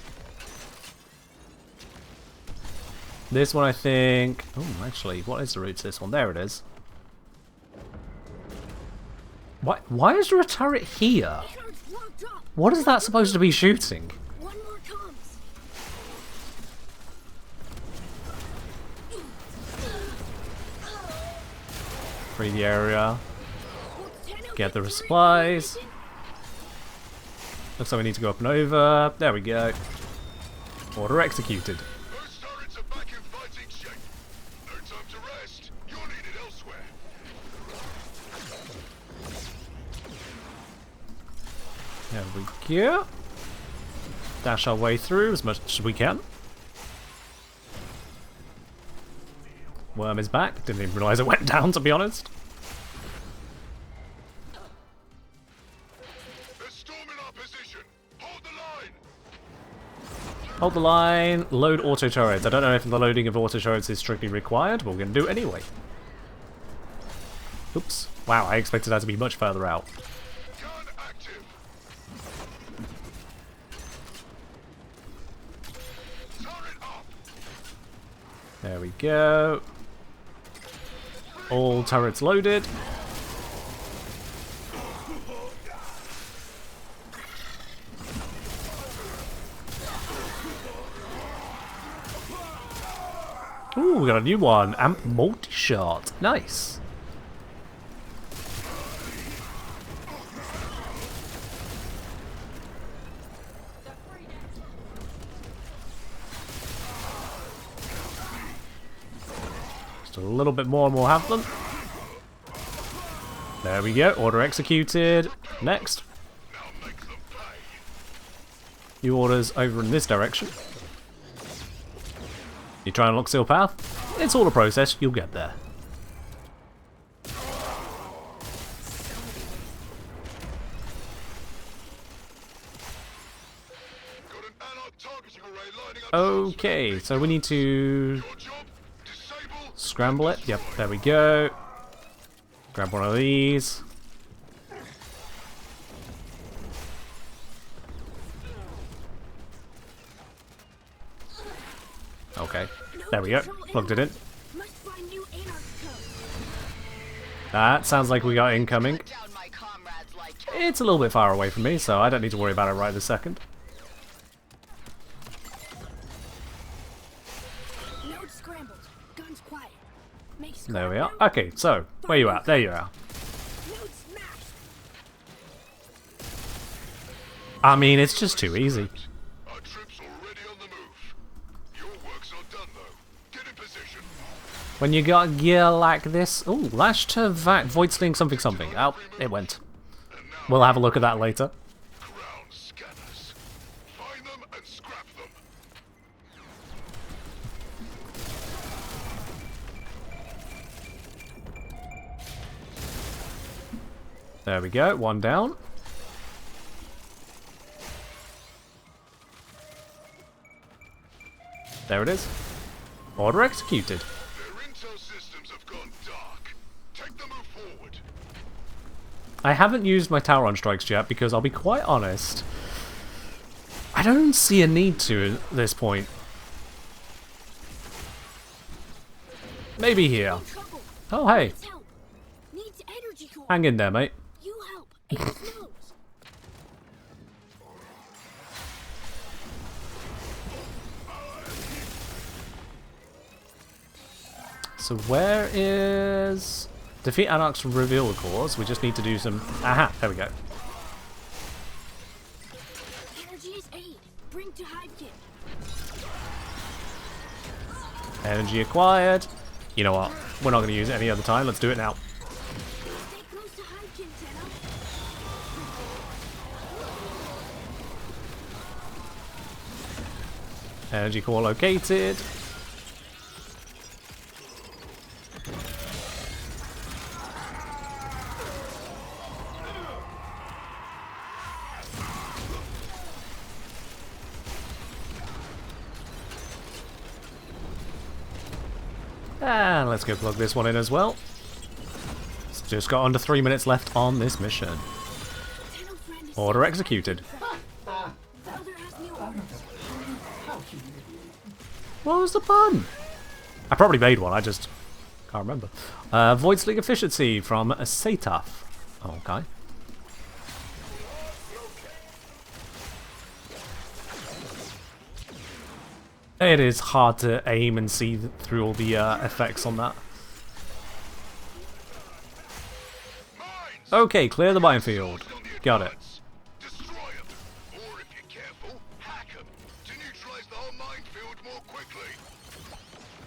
This one I think... Oh, actually, what is the route to this one? There it is. Why is there a turret here? Turret's locked up. What is that supposed to be shooting? One more comes. Free the area. What's 10 Get the turret supplies. activation? Looks like we need to go up and over. There we go. Order executed. Those turrets are back in fighting shape. No time to rest. You're needed elsewhere. There we go. Dash our way through as much as we can. Worm is back. Didn't even realise it went down, to be honest. They're storming our position. Hold the line. Hold the line. Load auto turrets. I don't know if the loading of auto turrets is strictly required, but we're going to do it anyway. Oops. Wow, I expected that to be much further out. Gun active. Turret up. There we go. All turrets loaded. Ooh, we got a new one. Amp multi-shot. Nice. Just a little bit more and we'll have them. There we go. Order executed. Next. Now make them pay. New orders over in this direction. You try and lock seal path. It's all a process. You'll get there. Got an allied targeting array lining up. Okay, so we need to Your job, disable. scramble it. Yep, there we go. Grab one of these. Okay, there we go. Plugged it in. Must find new anarch code. That sounds like we got incoming. Down my comrades like It's a little bit far away from me, so I don't need to worry about it right this second. Node scrambled. Guns quiet. Make There we are. scramble. Okay, so, where you at? There you are. Node smashed. I mean, it's just too easy. Our troops already on the move. Your work's not done though. Get in position. When you got gear like this... Ooh, lash to void sling something something. Oh, it went. And now We'll have a look at that later. ground scanners. Find them and scrap them. There we go, one down. There it is. Order executed. Their intel systems have gone dark. Take the move forward. I haven't used my tower on strikes yet because I'll be quite honest, I don't see a need to at this point. Maybe here. Trouble. Oh hey, Needs help. Needs energy core. hang in there, mate. You help. Ace knows. So where is... Defeat Anarchs to reveal the cause. We just need to do some... Aha, there we go. Energy is aid. Bring to Hivekin. Energy acquired. You know what? We're not going to use it any other time. Let's do it now. Stay close to Hivekin, Tenno. Energy core located. And let's go plug this one in as well. It's just got under 3 minutes left on this mission. Tenno friend is Order executed. Father has new orders. What was the pun? I probably made one, I just can't remember. Void Sling Efficiency from Sataf. Okay. It is hard to aim and see through all the effects on that. Mines! Okay, clear the minefield. On the Got it. advance. Destroy them. Or if you're careful, hack them to neutralize the whole minefield more quickly.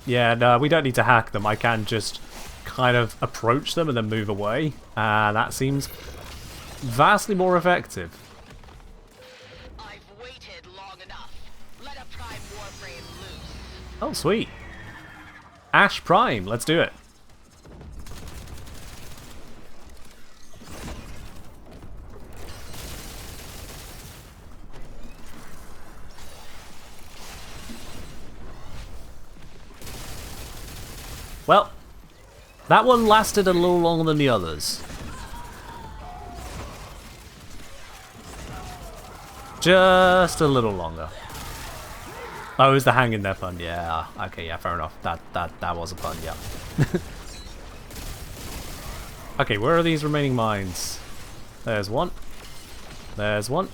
Yeah, no, we don't need to hack them. I can just kind of approach them and then move away. That seems vastly more effective. I've waited long enough. Let a prime warframe loose. Oh, sweet. Ash Prime, let's do it. Well, that one lasted a little longer than the others. Just a little longer. Oh, it was the hang in there pun. Yeah. Okay. Yeah. Fair enough. That was a pun. Yeah. Okay. Where are these remaining mines? There's one. There's one.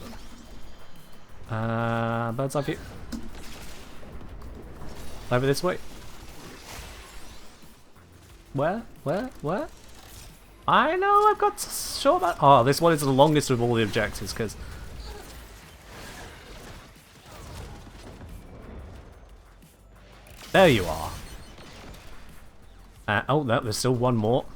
Bird's eye view. Over this way. Where? Where? I know. I've got short about. Oh, this one is the longest of all the objectives because. There you are. Oh, no, there's still one more.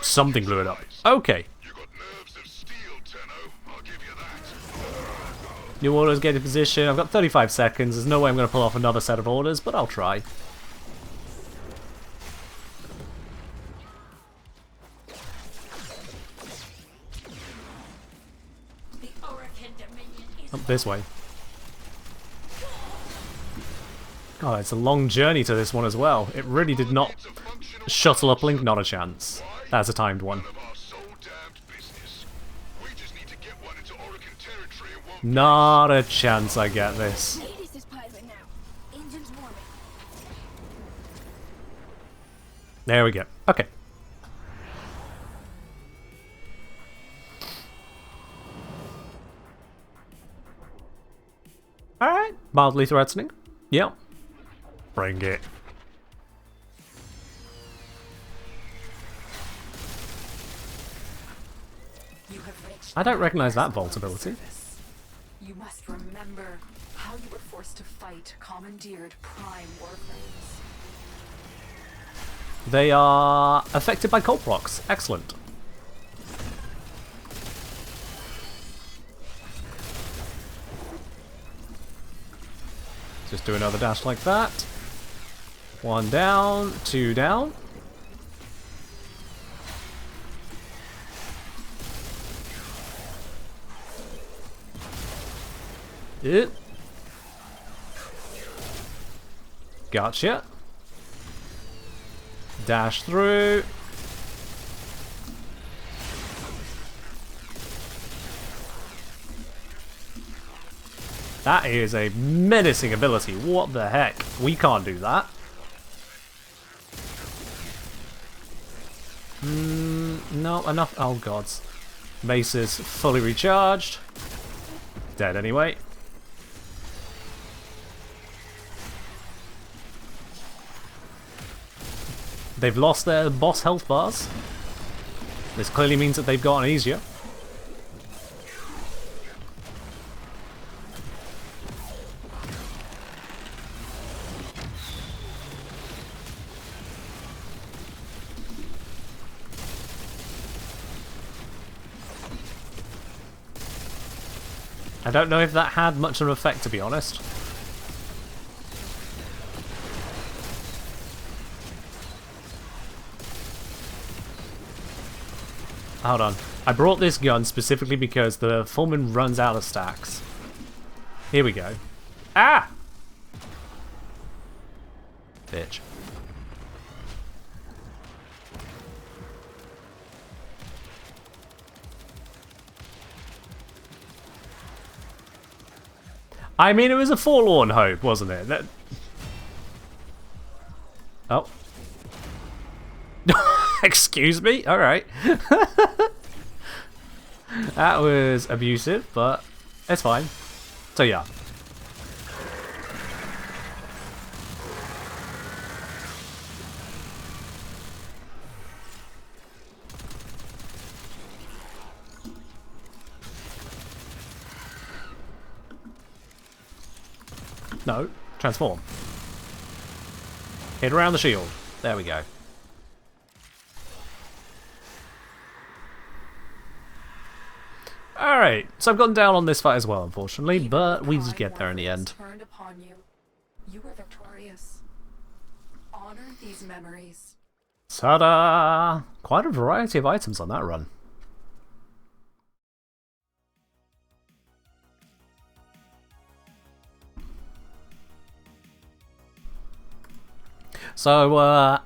Something blew it up. Okay. You got nerves of steel, Tenno. I'll give you that. New orders get in position. I've got 35 seconds. There's no way I'm going to pull off another set of orders, but I'll try. Up this way. Oh, it's a long journey to this one as well. It really did not shuttle uplink, not a chance. That's a timed one. None of our soul-damned business. We just need to get one into Orokin territory and won't. Not a chance I get this. Hades is piling now. Engines warming. There we go. Okay. Alright. Mildly threatening. Yep. Bring it. You have reached I don't recognize that the vulnerability. surface. You must remember how you were forced to fight commandeered prime warframes. They are affected by cold blocks. Excellent. Just do another dash like that. One down, two down. Gotcha. Dash through. That is a menacing ability. What the heck? We can't do that. No, enough. Oh, gods. Mace is fully recharged. Dead anyway. They've lost their boss health bars. This clearly means that they've gotten easier. I don't know if that had much of an effect, to be honest. Hold on. I brought this gun specifically because the Fullman runs out of stacks. Here we go. Ah! Bitch. I mean, it was a forlorn hope, wasn't it? That... Oh. Excuse me? Alright. That was abusive, but it's fine. So yeah. No, transform. Hit around the shield. There we go. Alright, so I've gotten down on this fight as well, unfortunately, but we just get there in the end. Turned upon you. You were victorious. Honor these memories. Ta-da! Quite a variety of items on that run. So,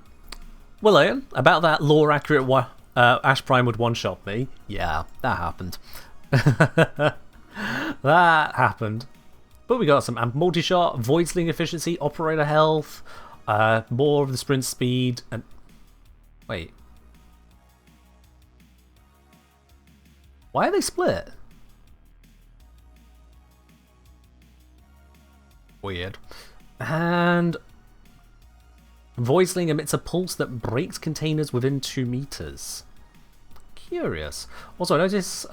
William, about that lore-accurate Ash Prime would one-shot me. Yeah, that happened. That happened. But we got some amp multi-shot, void sling efficiency, operator health, more of the sprint speed, and... Wait. Why are they split? Weird. And... Void Sling emits a pulse that breaks containers within 2 meters. Curious. Also, I notice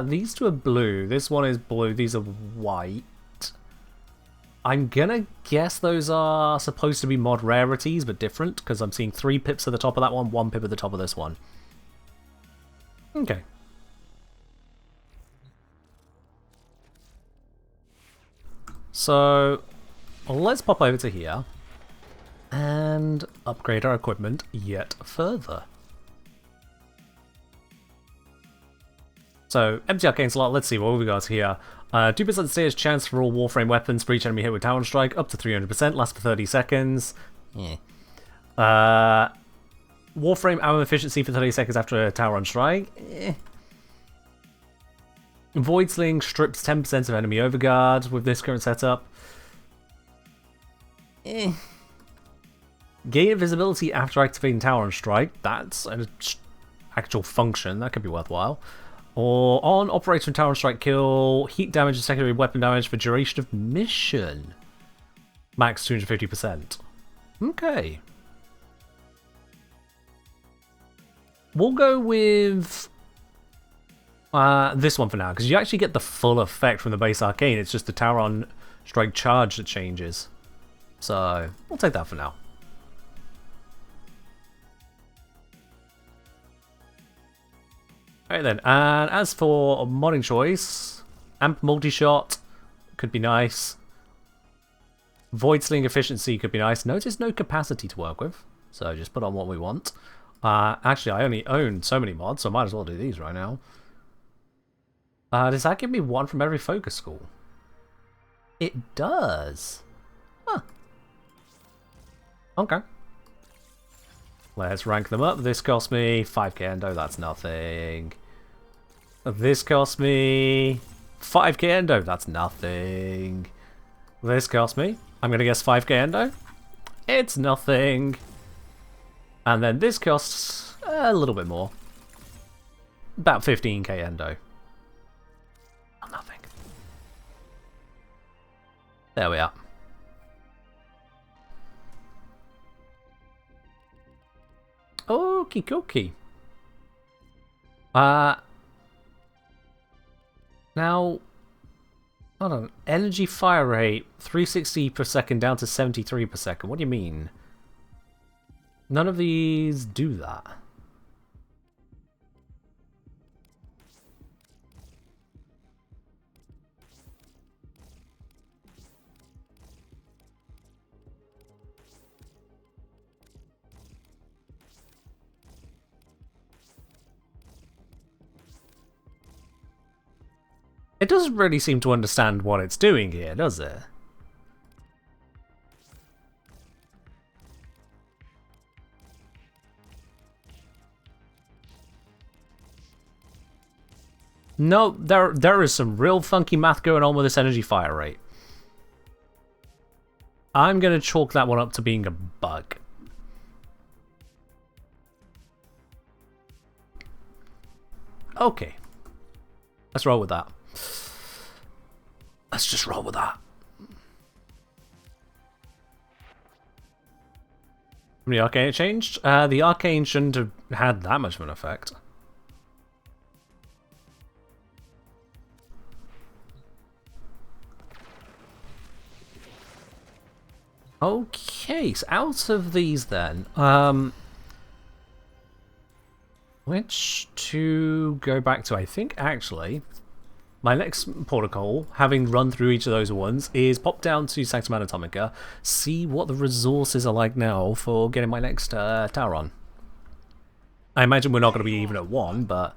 these two are blue. This one is blue. These are white. I'm gonna guess those are supposed to be mod rarities, but different, because I'm seeing 3 pips at the top of that one, 1 pip at the top of this one. Okay. So, let's pop over to here and upgrade our equipment yet further. So, empty arcane slot, let's see what we got here. 2% stage chance for all Warframe weapons for each enemy hit with Tower and Strike, up to 300%, lasts for 30 seconds. Yeah. Warframe ammo efficiency for 30 seconds after a Tower on Strike. Void Sling strips 10% of enemy overguard with this current setup. Gain invisibility after activating Tower and Strike. That's an actual function. That could be worthwhile. Or on Operation Tower and Strike kill, heat damage and secondary weapon damage for duration of mission. Max 250%. Okay. We'll go with this one for now, because you actually get the full effect from the base arcane. It's just the Tower on Strike charge that changes. So, we'll take that for now. Alright then, and as for modding choice, amp multi-shot could be nice. Void Sling efficiency could be nice. Notice no capacity to work with, so just put on what we want. Actually, I only own so many mods, so I might as well do these right now. Does that give me 1 from every focus school? It does. Huh. Okay. Let's rank them up. This cost me 5k endo, that's nothing. This cost me 5k endo, that's nothing. This cost me, I'm gonna guess 5k endo. It's nothing. And then this costs a little bit more. About 15k endo. Oh, nothing. There we are. Okie dokie. Now, hold on. Energy fire rate 360 per second down to 73 per second. What do you mean? None of these do that. It doesn't really seem to understand what it's doing here, does it? No, there is some real funky math going on with this energy fire rate. I'm gonna chalk that one up to being a bug. Okay. Let's roll with that. Let's just roll with that. How many arcane it changed? The arcane shouldn't have had that much of an effect. Okay, so out of these then, which to go back to, I think actually, my next protocol, having run through each of those ones, is pop down to Sanctum Anatomica, see what the resources are like now for getting my next tower on. I imagine we're not going to be even at 1, but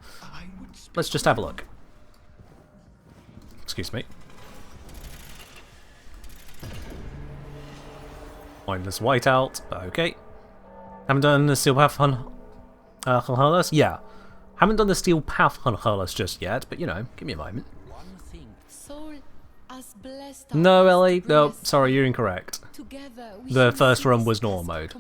let's just have a look. Excuse me. Mindless whiteout, but okay. Haven't done the Steel Path on Hurlers? Yeah. Haven't done the Steel Path on Hurlers just yet, but you know, give me a moment. No, Ellie, no, sorry, you're incorrect. The first run was normal mode.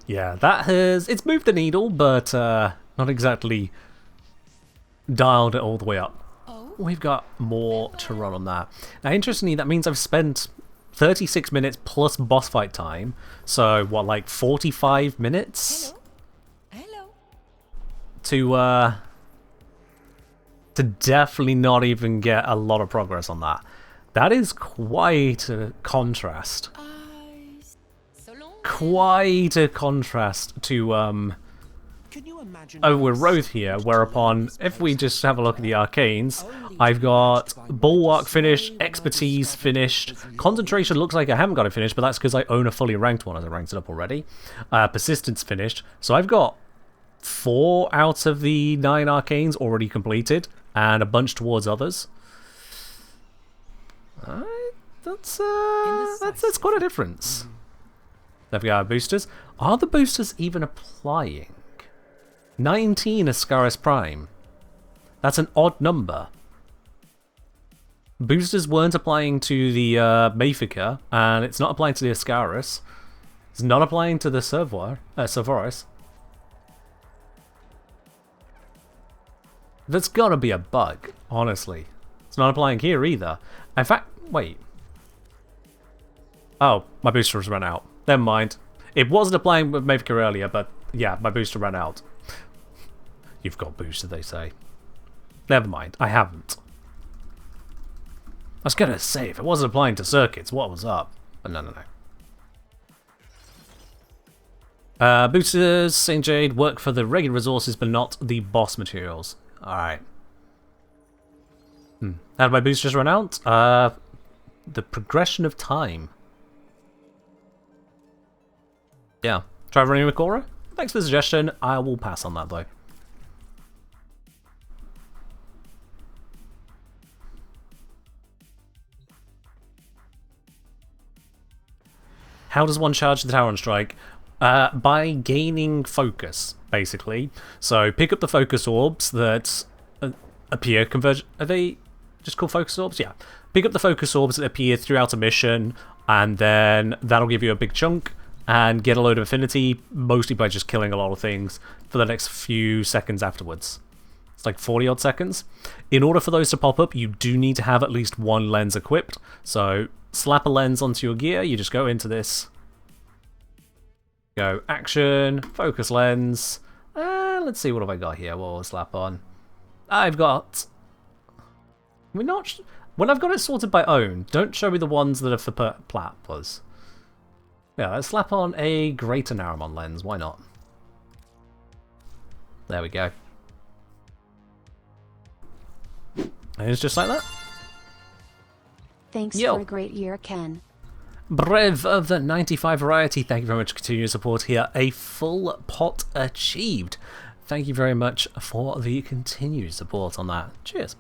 Yeah, that has... it's moved the needle, but not exactly dialed it all the way up. We've got more to run on that. Now, interestingly, that means I've spent 36 minutes plus boss fight time. So, what, like 45 minutes? Hello. To definitely not even get a lot of progress on that. That is quite a contrast. Quite a contrast to Overgrowth here, whereupon if we just have a look at the arcanes, I've got Bulwark finished, Expertise finished, Concentration looks like I haven't got it finished, but that's because I own a fully ranked one as I ranked it up already. Persistence finished, so I've got 4 out of the 9 arcanes already completed, and a bunch towards others. That's quite a difference. There we go, our boosters. Are the boosters even applying? 19 Ascaris Prime. That's an odd number. Boosters weren't applying to the Mayfica, and it's not applying to the Ascaris. It's not applying to the Cerberus. That's gotta be a bug, honestly. It's not applying here either. In fact, wait. Oh, my boosters ran out. Never mind. It wasn't applying with Mayfica earlier, but yeah, my booster ran out. You've got booster, they say. Never mind, I haven't. I was gonna say, if it wasn't applying to circuits, what was up? But no. Boosters, St. Jade, work for the regular resources, but not the boss materials. Alright. How did my boosters run out? The progression of time. Yeah. Try running with Cora? Thanks for the suggestion. I will pass on that, though. How does one charge the tower on strike? By gaining focus, basically. So pick up the focus orbs that appear converge. Are they just called focus orbs? Yeah. Pick up the focus orbs that appear throughout a mission, and then that'll give you a big chunk, and get a load of affinity, mostly by just killing a lot of things for the next few seconds afterwards. It's like 40 odd seconds. In order for those to pop up, you do need to have at least one lens equipped. So slap a lens onto your gear, you just go into this. Go action, focus lens. Let's see, what have I got here? What will I slap on? I've got... We're not... When I've got it sorted by own, don't show me the ones that are for Platypus. Yeah, let's slap on a Greater Naramon lens, why not? There we go. And it's just like that. Thanks Yo. for a great year, Ken. Brev of the 95 variety, thank you very much for continued support here. A full pot achieved. Thank you very much for the continued support on that. Cheers.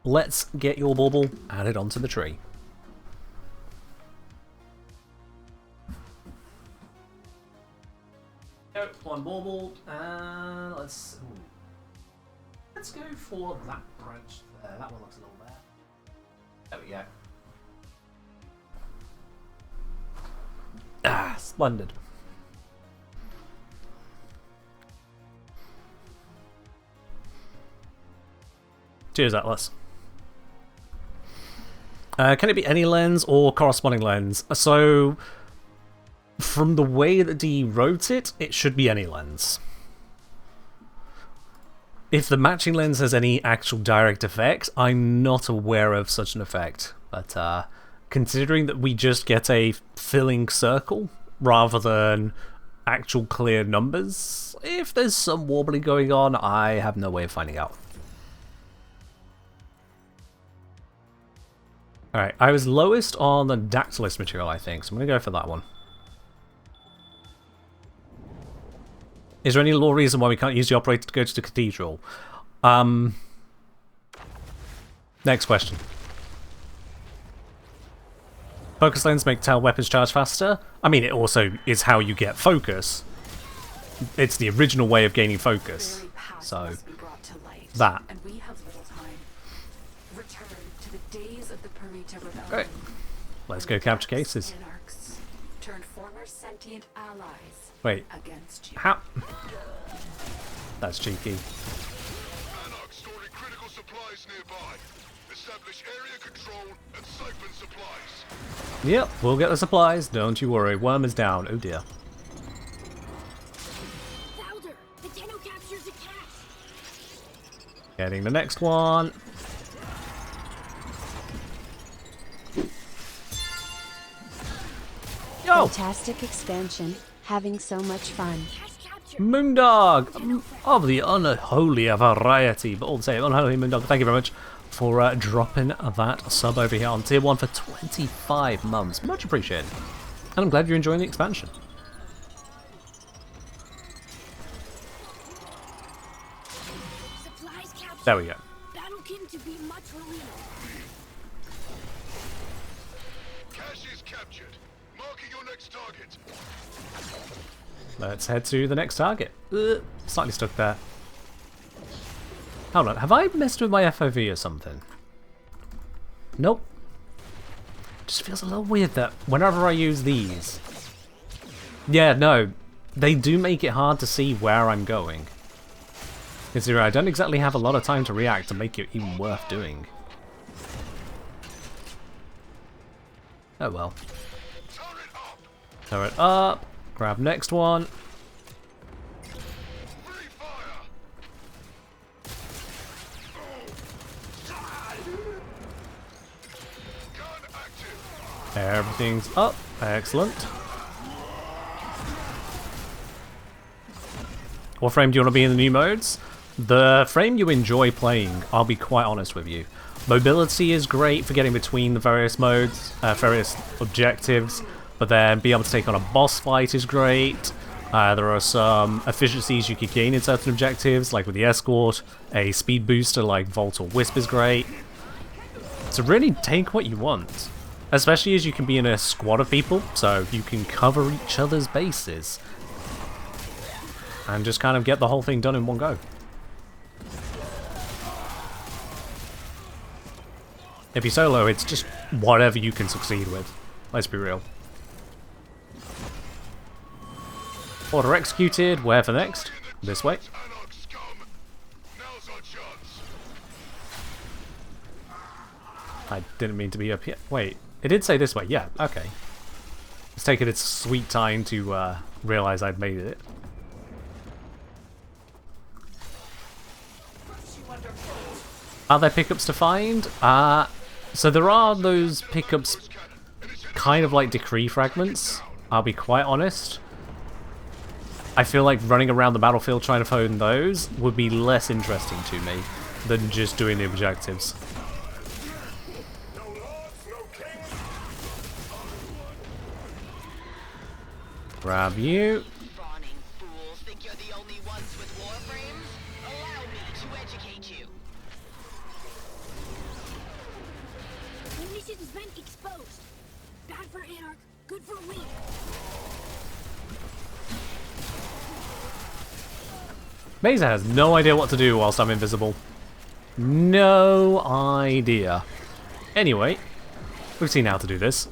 Let's get your bauble added onto the tree. One bauble, and let's go for that branch there. That one looks a little bare. There we go. Ah, splendid. Cheers, Atlas. Can it be any lens or corresponding lens? So, from the way that Dee wrote it, it should be any lens. If the matching lens has any actual direct effect, I'm not aware of such an effect. But considering that we just get a filling circle rather than actual clear numbers, if there's some warbling going on, I have no way of finding out. Alright, I was lowest on the Dactylus material, I think, so I'm going to go for that one. Is there any law reason why we can't use the operator to go to the cathedral? Next question. Focus lens make tail weapons charge faster? I mean, it also is how you get focus. It's the original way of gaining focus. So, that. And we have little time. Return to the days of the Perita rebellion. Great. Let's go capture cases. Anarchs turned former sentient allies Wait. against you. How? That's cheeky. Anarch storing critical supplies nearby. Establish area control and siphon supplies. Yep, we'll get the supplies, don't you worry. Worm is down. Oh dear. Louder! The Tenno captures a cache! Getting the next one. Yo! Fantastic expansion. Having so much fun. Cache capture! Moondog of the unholy variety, but all the same, unholy Moondog, thank you very much for dropping that sub over here on tier 1 for 25 months. Much appreciated. And I'm glad you're enjoying the expansion. Supplies captured! There we go. Battlekin to be much relieved. Cache is captured. Marking your next target. Let's head to the next target. Slightly stuck there. Hold on, have I messed with my FOV or something? Nope. Just feels a little weird that whenever I use these... Yeah, no. They do make it hard to see where I'm going. Considering I don't exactly have a lot of time to react to make it even worth doing. Oh well. Turret up. Turret up. Grab next one. Free fire. Gun active. Everything's up. Excellent. What frame do you want to be in the new modes? The frame you enjoy playing, I'll be quite honest with you. Mobility is great for getting between the various modes, various objectives, but then being able to take on a boss fight is great. There are some efficiencies you could gain in certain objectives, like with the escort. A speed booster like Volt or Wisp is great. So really take what you want. Especially as you can be in a squad of people, so you can cover each other's bases. And just kind of get the whole thing done in one go. If you're solo, it's just whatever you can succeed with. Let's be real. Order executed. Where for next? This way. Anarch scum. Now's our chance. I didn't mean to be up here. Wait, it did say this way. Yeah, okay. It's taken its sweet time to realise I'd made it. Are there pickups to find? So there are those pickups, kind of like decree fragments, I'll be quite honest. I feel like running around the battlefield trying to find those would be less interesting to me than just doing the objectives. Grab you. Fawning fools think you're the only ones with Warframes? Allow me to educate you. Munitions vent exposed. Bad for Anarch, good for we. Mesa has no idea what to do whilst I'm invisible. No idea. Anyway, we've seen how to do this.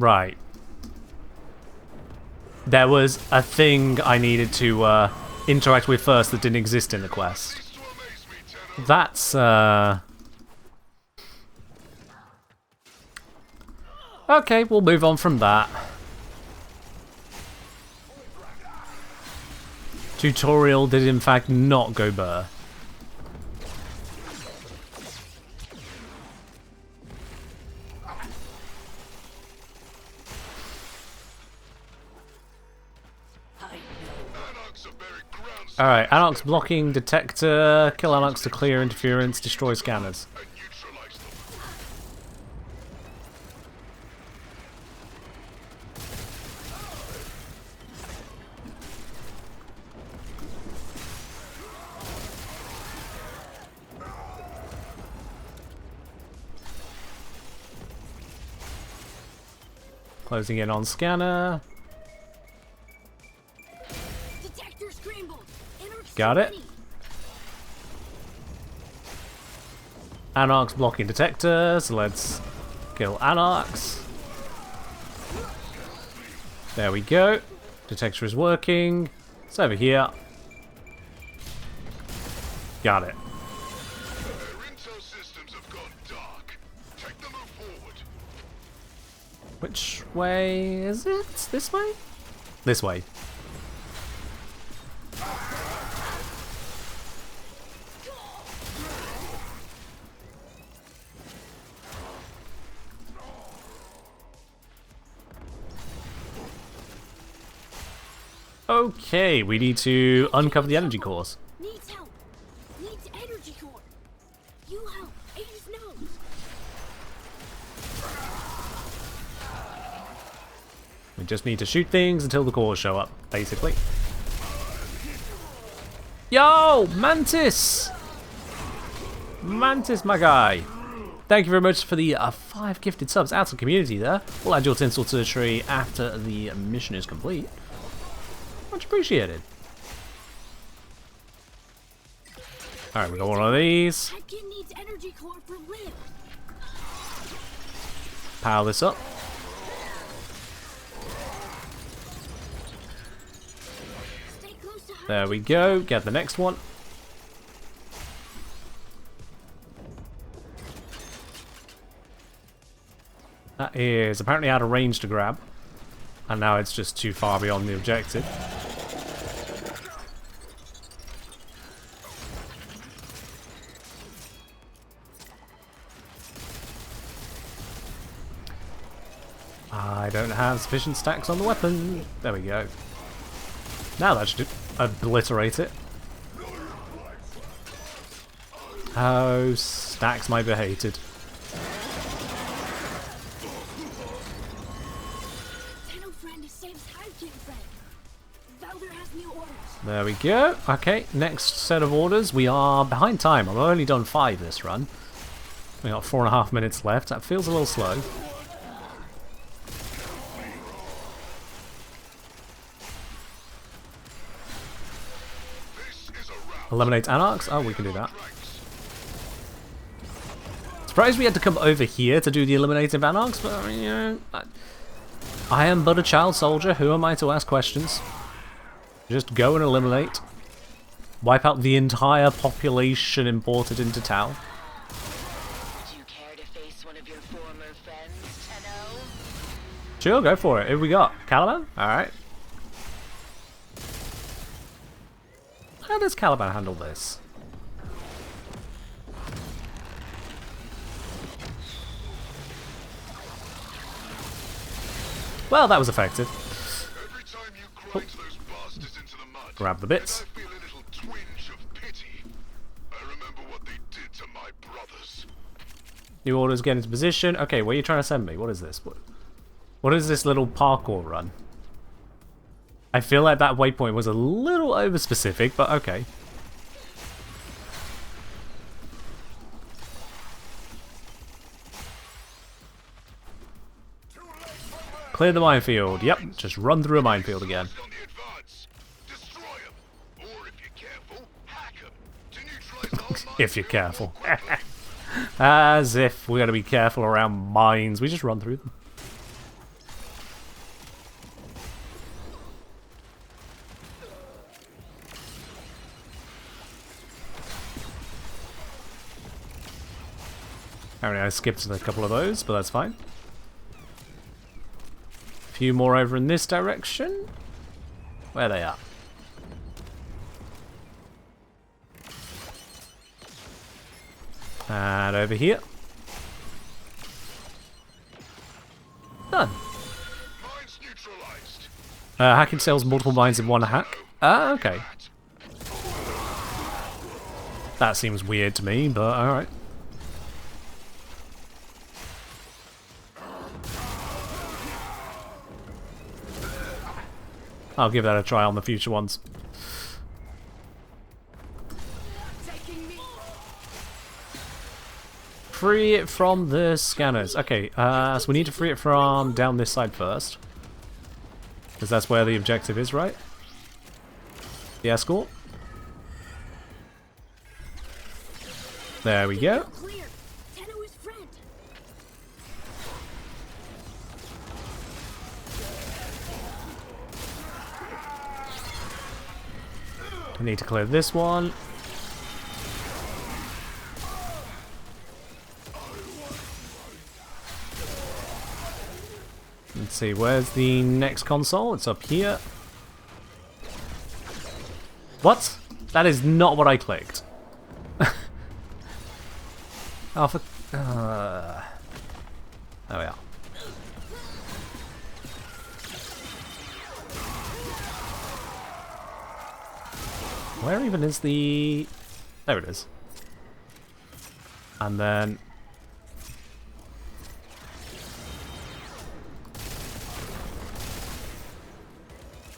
Right. There was a thing I needed to interact with first that didn't exist in the quest. That's, okay, we'll move on from that. Tutorial did in fact not go burr. Alright, Anarch's blocking detector, kill Anarchs to clear interference, destroy scanners. Closing in on scanner. Detector scrambled. Anarch's Got it. ready. Anarch's blocking detector, so let's kill Anarchs. There we go. Detector is working. It's over here. Got it. Their intel systems have gone dark. Take the move forward. Which way is it? This way? This way. Okay, we need to uncover the energy cores. Needs help. Needs energy core. You help. Ace knows. We just need to shoot things until the cores show up, basically. Yo, Mantis! Mantis, my guy. Thank you very much for the 5 gifted subs out to the community there. We'll add your tinsel to the tree after the mission is complete. Much appreciated. Alright, we got one of these. That kid needs energy core for live. Power this up. Stay close to There we go. Get the next one. That is apparently out of range to grab. And now it's just too far beyond the objective. I don't have sufficient stacks on the weapon. There we go. Now that should obliterate it. Oh, stacks might be hated. There we go. Okay, next set of orders. We are behind time. I've only done 5 this run. We got 4.5 minutes left. That feels a little slow. Eliminate Anarchs? Oh, we can do that. Surprised we had to come over here to do the eliminating Anarchs, but I mean, you know, I am but a child soldier. Who am I to ask questions? Just go and eliminate. Wipe out the entire population imported into town. Would you care to face one of your former friends, Tenno? Sure, go for it. Who we got? Caliban? Alright. How does Caliban handle this? Well, that was effective. Every time you grind those bastards into the mud, Grab the bits. I feel a little twinge of pity. I remember what they did to my brothers. New orders get into position. Okay, where are you trying to send me? What is this? What is this little parkour run? I feel like that waypoint was a little over-specific, but okay. Clear the minefield. Yep, just run through a minefield again. On the advance, destroy 'em. Or if you're careful, hack 'em to neutralize the whole If you're careful. As if we're going to be careful around mines. We just run through them. Apparently I skipped a couple of those, but that's fine. A few more over in this direction. Where they are. And over here. Done. mines neutralized. Hacking sells multiple mines in one hack. Ah, okay. That seems weird to me, but alright. I'll give that a try on the future ones. Free it from the scanners. Okay, so we need to free it from down this side first. Because that's where the objective is, right? The escort. There we go. Clear. Tenno is friend. I need to clear this one. Let's see, where's the next console? It's up here. What? That is not what I clicked. Oh, for... there we are. Where even is the... There it is. And then...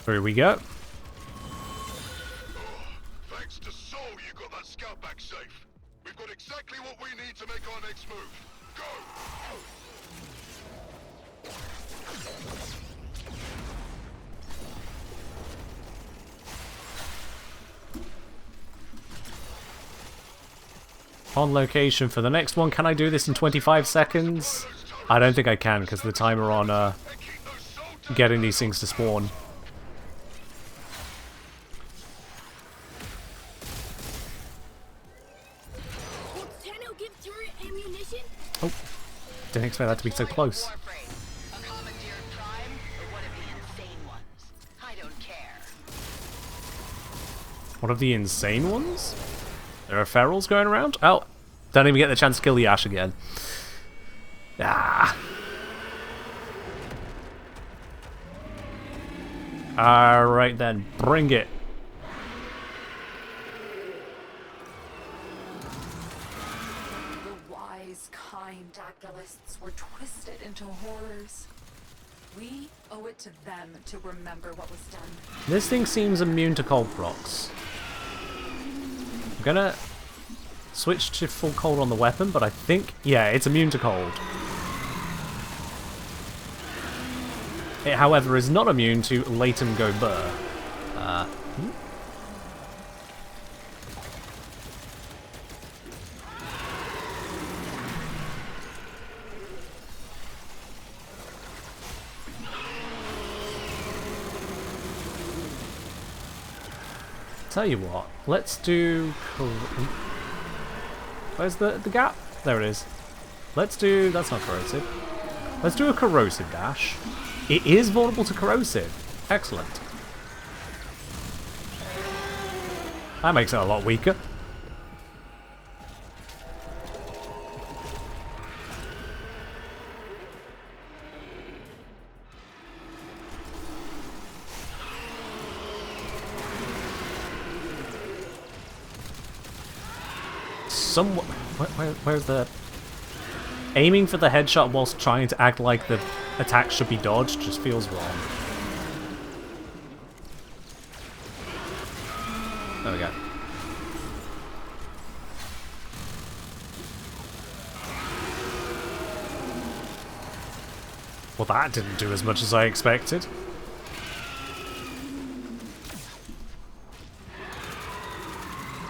Here we go. Thanks to Soul, you got that scout back safe. We've got exactly what we need to make our next move. Go! On location for the next one. Can I do this in 25 seconds? I don't think I can because the timer on getting these things to spawn. Will Tenno give turret ammunition? Oh, didn't expect that to be so close. Warframe, a commandeered prime, or one of the insane ones? I don't care. One of the insane ones? There are ferals going around? Oh, don't even get the chance to kill the Ash again. Ah. Alright then, bring it. The wise, kind activists were twisted into horrors. We owe it to them to remember what was done. This thing seems immune to cold procs. I'm gonna switch to full cold on the weapon, but I think, yeah, it's immune to cold. It, however, is not immune to Let 'em go burr. Tell you what, let's do... Where's the gap? There it is. Let's do... That's not corrosive. Let's do a corrosive dash. It is vulnerable to corrosive. Excellent. That makes it a lot weaker. Somewhat. Where's the... Aiming for the headshot whilst trying to act like the attack should be dodged just feels wrong. There we go. Well, that didn't do as much as I expected.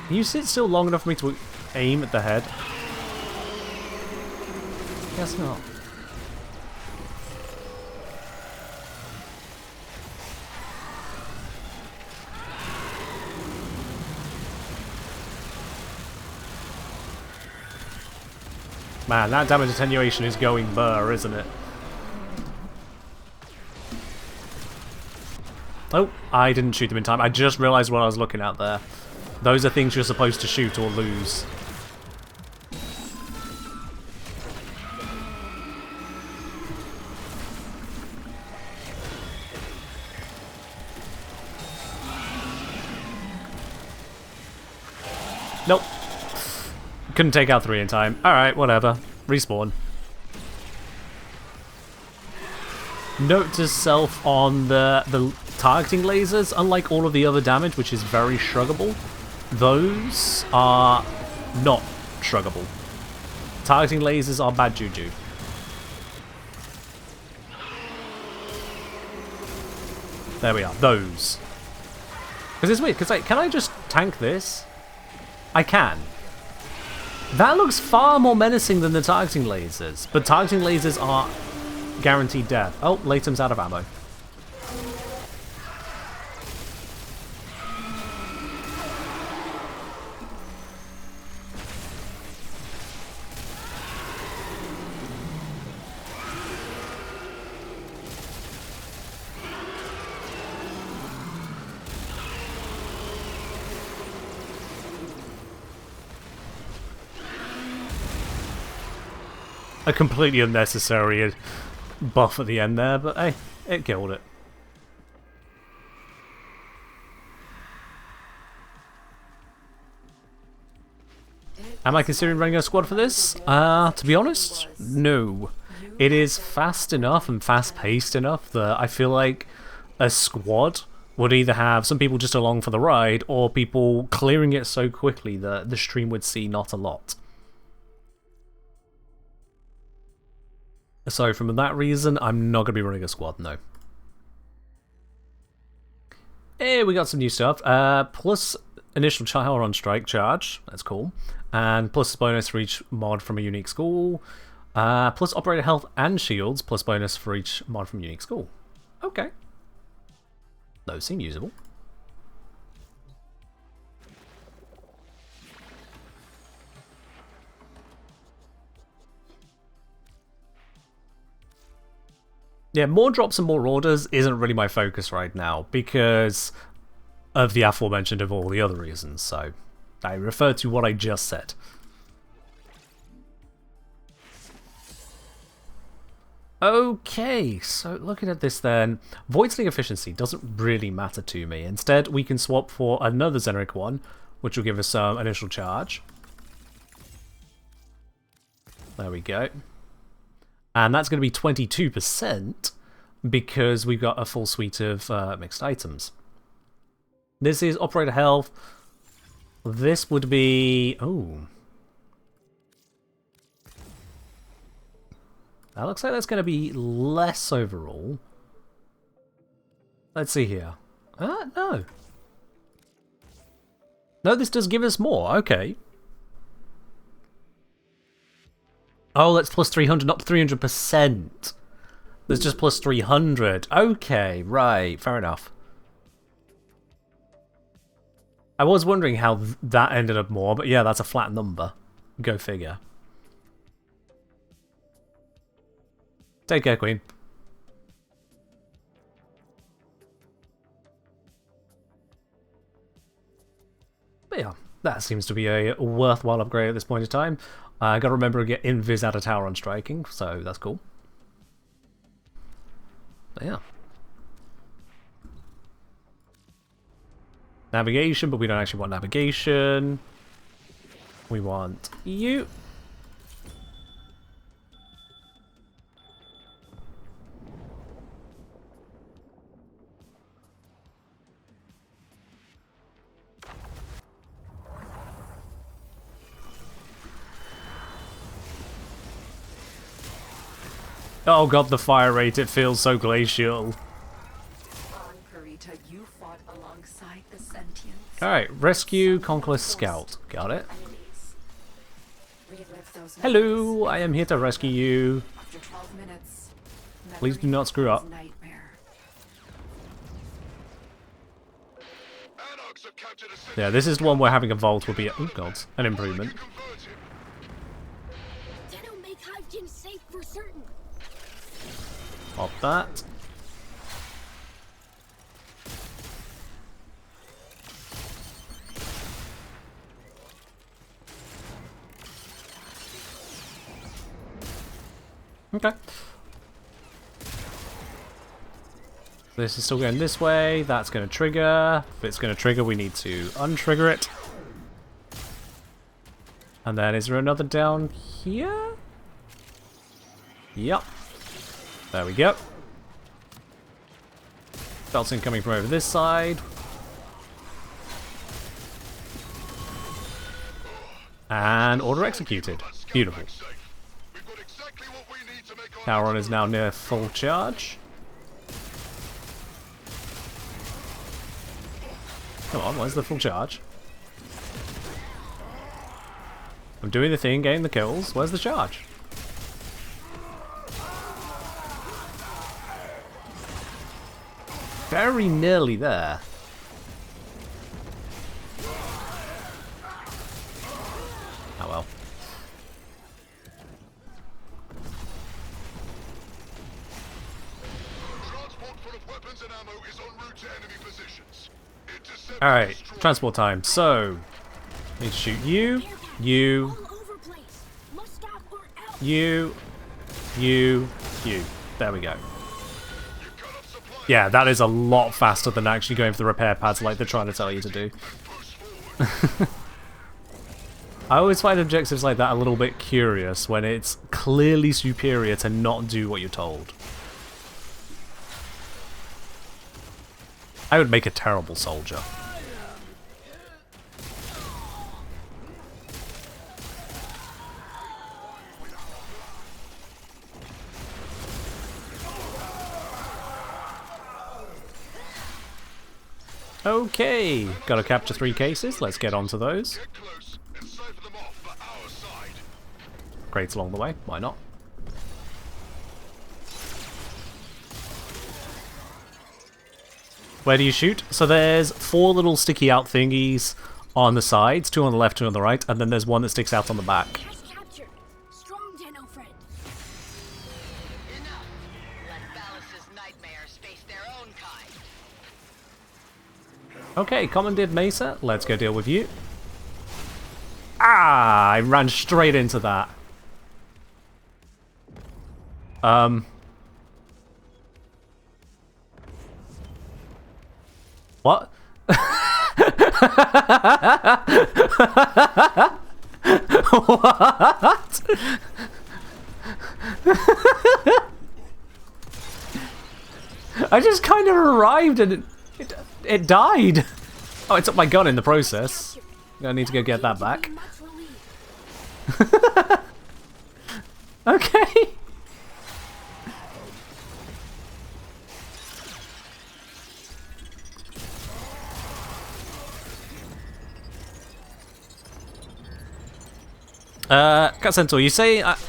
Can you sit still long enough for me to aim at the head? Guess not. Man, that damage attenuation is going burr, isn't it? Oh, I didn't shoot them in time. I just realised what I was looking at there. Those are things you're supposed to shoot or lose. Nope. Couldn't take out 3 in time. Alright, whatever. Respawn. Note to self on the targeting lasers, unlike all of the other damage, which is very shruggable, those are not shruggable. Targeting lasers are bad juju. There we are. Those. Because it's weird, because like, can I just tank this? I can. That looks far more menacing than the targeting lasers, but targeting lasers are guaranteed death. Oh, Latem's out of ammo. A completely unnecessary buff at the end there, but hey, it killed it. Am I considering running a squad for this? To be honest, no. It is fast enough and fast-paced enough that I feel like a squad would either have some people just along for the ride, or people clearing it so quickly that the stream would see not a lot. So from that reason, I'm not going to be running a squad, no. Hey, we got some new stuff. Plus initial power on strike charge, that's cool. And plus bonus for each mod from a unique school. Plus operator health and shields, plus bonus for each mod from a unique school. Okay. Those seem usable. Yeah, more drops and more orders isn't really my focus right now because of the aforementioned of all the other reasons, so I refer to what I just said. Okay, so looking at this then, Void Sling efficiency doesn't really matter to me. Instead, we can swap for another Xeneric one, which will give us some initial charge. There we go. And that's going to be 22%, because we've got a full suite of mixed items. This is operator health. This would be... Oh. That looks like that's going to be less overall. Let's see here. No. No, this does give us more. Okay. Oh, that's plus 300, not 300%. There's just plus 300. Okay, right. Fair enough. I was wondering how that ended up more, but yeah, that's a flat number. Go figure. Take care, Queen. But yeah, that seems to be a worthwhile upgrade at this point in time. I gotta remember to get invis out of tower on striking, so that's cool. But yeah. Navigation, but we don't actually want navigation. We want you. Oh god, the fire rate, it feels so glacial. On Perita, you fought alongside the sentients. Alright, rescue Conquest Scout. Got it. Enemies. Relive those Hello, memories. I am here to rescue you. After 12 minutes, Please do memory not screw up. becomes nightmare. Anarchs have captured a city. Yeah, this is the one where having a vault would be, oh god, an improvement. Convert him. Tenno make Hive Gym safe for certain. Pop that. Okay. This is still going this way. That's going to trigger. If it's going to trigger, we need to untrigger it. And then is there another down here? Yep. There we go. Belts incoming from over this side. And order executed. Beautiful. We've got exactly what we need to make our Power is now near full charge. Come on, where's the full charge? I'm doing the thing, getting the kills. Where's the charge? Very nearly there. Oh well. transport full of weapons and ammo is en route to enemy positions. Intercept Alright, and destroy. transport time. So, need to shoot you, you, All over place. Must stop or else. you, you. There we go. You cut off supply. Yeah, that is a lot faster than actually going for the repair pads like they're trying to tell you to do. Push forward. I always find objectives like that a little bit curious when it's clearly superior to not do what you're told. I would make a terrible soldier. Okay, gotta capture 3 cases. Let's get on to those. Get close and cipher them off for our side. Crates along the way, why not? Where do you shoot? So there's 4 little sticky out thingies on the sides, 2 on the left, 2 on the right, and then there's one that sticks out on the back. Cash captured. Strong Tenno friend. Enough. Let Ballas's nightmares face their own kind. Okay, commandeered Mesa, let's go deal with you. Ah, I ran straight into that. What? What? I just kind of arrived and it died. Oh, it took my gun in the process. I need to go get that back. Okay. Cat Centaur, you say that's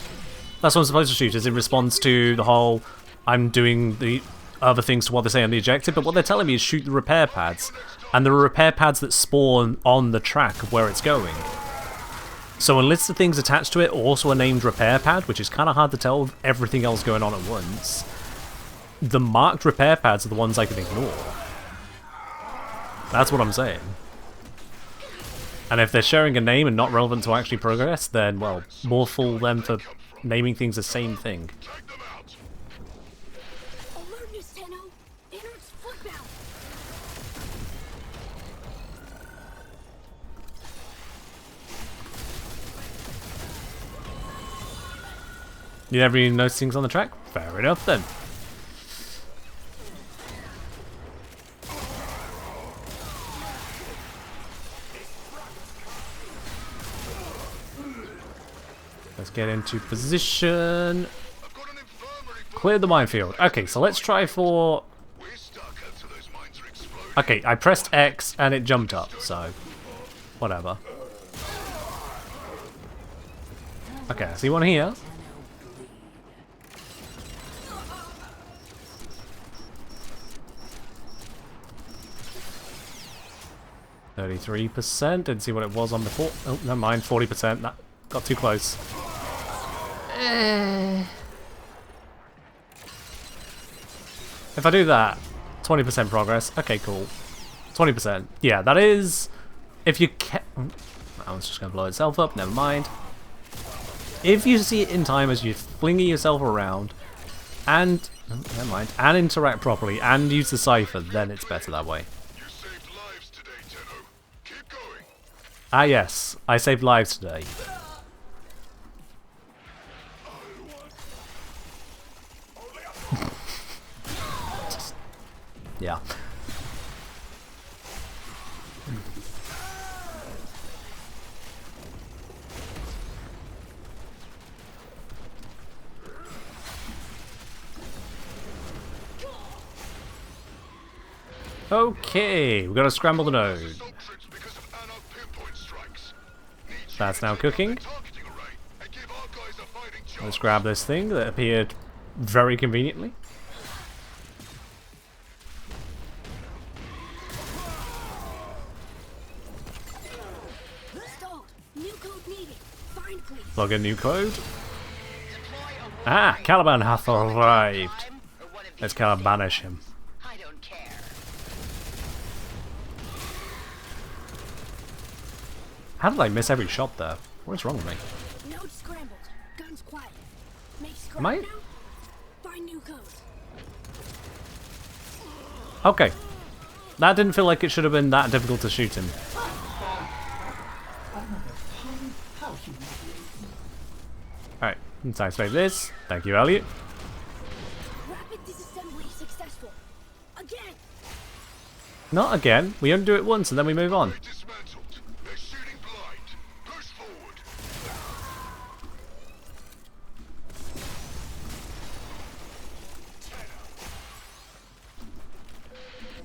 what I'm supposed to shoot is in response to the whole I'm doing the other things to what they say on the objective, but what they're telling me is shoot the repair pads, and there are repair pads that spawn on the track of where it's going. So unless the things attached to it also are named repair pad, which is kind of hard to tell with everything else going on at once, the marked repair pads are the ones I can ignore. That's what I'm saying. And if they're sharing a name and not relevant to actually progress, then, well, more fool them for naming things the same thing. Take them out. Alertness, Tenno. Innards flip out. You never even notice things on the track? Fair enough then. Let's get into position. I've got an infirmary for Clear the minefield. Okay, so let's try for... We're stuck until those mines are exploding. Okay, I pressed X and it jumped up, so... whatever. Okay, I see one here. %. Didn't see what it was on before. Oh, never mind. 40%. That got too close. If I do that, 20% progress. Okay, cool. 20%. Yeah, that is... If you can... I was just going to blow itself up. Never mind. If you see it in time as you're flinging yourself around, and... oh, never mind. And interact properly, and use the cipher, then it's better that way. You saved lives today, Tenno. Keep going. Ah yes, I saved lives today. Yeah. Okay, we've got to scramble the node. Assault trips because of anarch pinpoint strikes. Need you That's to now get cooking. the targeting array and give our guys a fighting chance. Let's grab this thing that appeared very conveniently. Stalled. New code needed. Find please. Plug in new code. Deploy a Ah, Caliban hath arrived. time, or one of Let's these Calibanish him. I don't care. How did I miss every shot there? What's wrong with me? Node scrambled. Guns quiet. Make scrap Am I- now. Find new code. Okay. That didn't feel like it should have been that difficult to shoot him. Alright, let's activate this. Thank you, Elliot. Rapid disassembly successful. Again. Not again. We only do it once and then we move on. Dismantled. They're shooting blind. Push forward.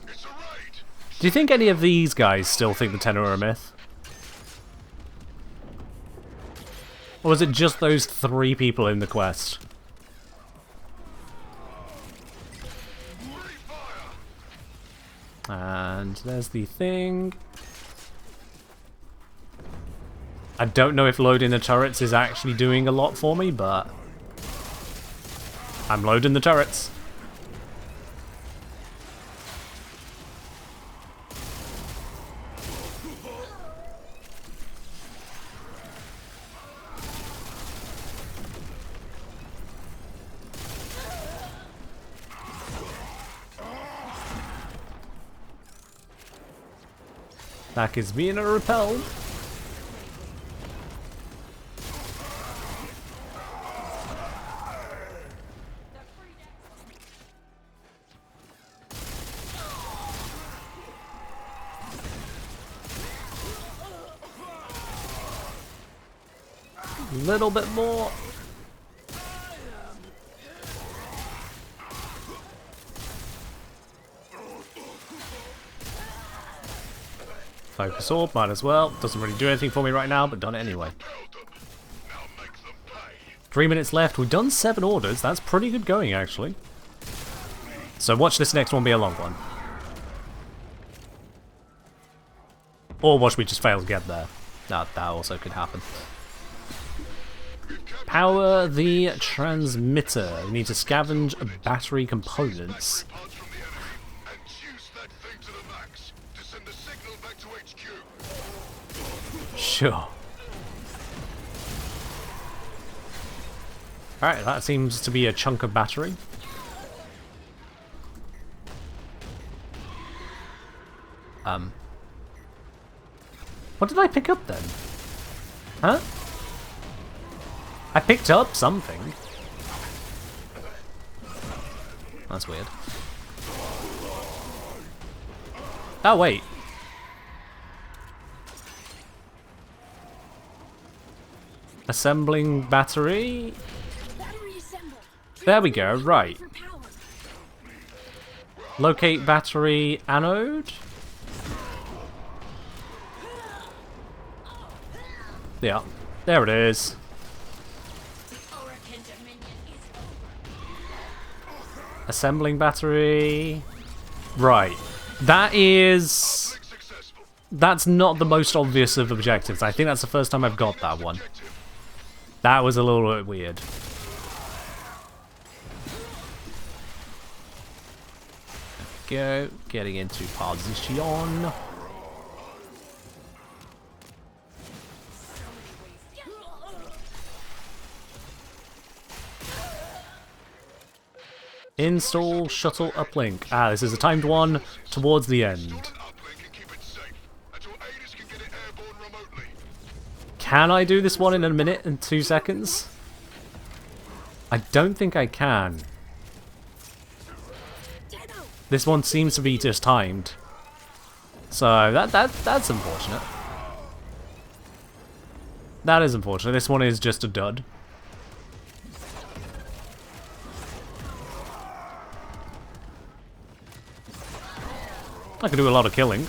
It's a raid. Do you think any of these guys still think the Tenor are a myth? Or was it just those 3 people in the quest? And there's the thing. I don't know if loading the turrets is actually doing a lot for me, but I'm loading the turrets. That is being a repel. little bit more. Focus orb, might as well. Doesn't really do anything for me right now, but done it anyway. 3 minutes left. We've done 7 orders. That's pretty good going, actually. So watch this next one be a long one. Or watch me just fail to get there. That also could happen. Power the transmitter. We need to scavenge battery components. Sure. Alright, that seems to be a chunk of battery. What did I pick up then? Huh? I picked up something. That's weird. Oh, wait. Assembling battery. Battery assembled. There we go, right. For power. Locate battery anode. Yeah, there it is. Assembling battery. Right. That's not the most obvious of objectives. I think that's the first time I've got that one. That was a little bit weird. There we go. Getting into position. Install shuttle uplink. Ah, this is a timed one towards the end. Can I do this one in a minute and 2 seconds? I don't think I can. This one seems to be just timed. So that's unfortunate. That is unfortunate. This one is just a dud. I can do a lot of killing.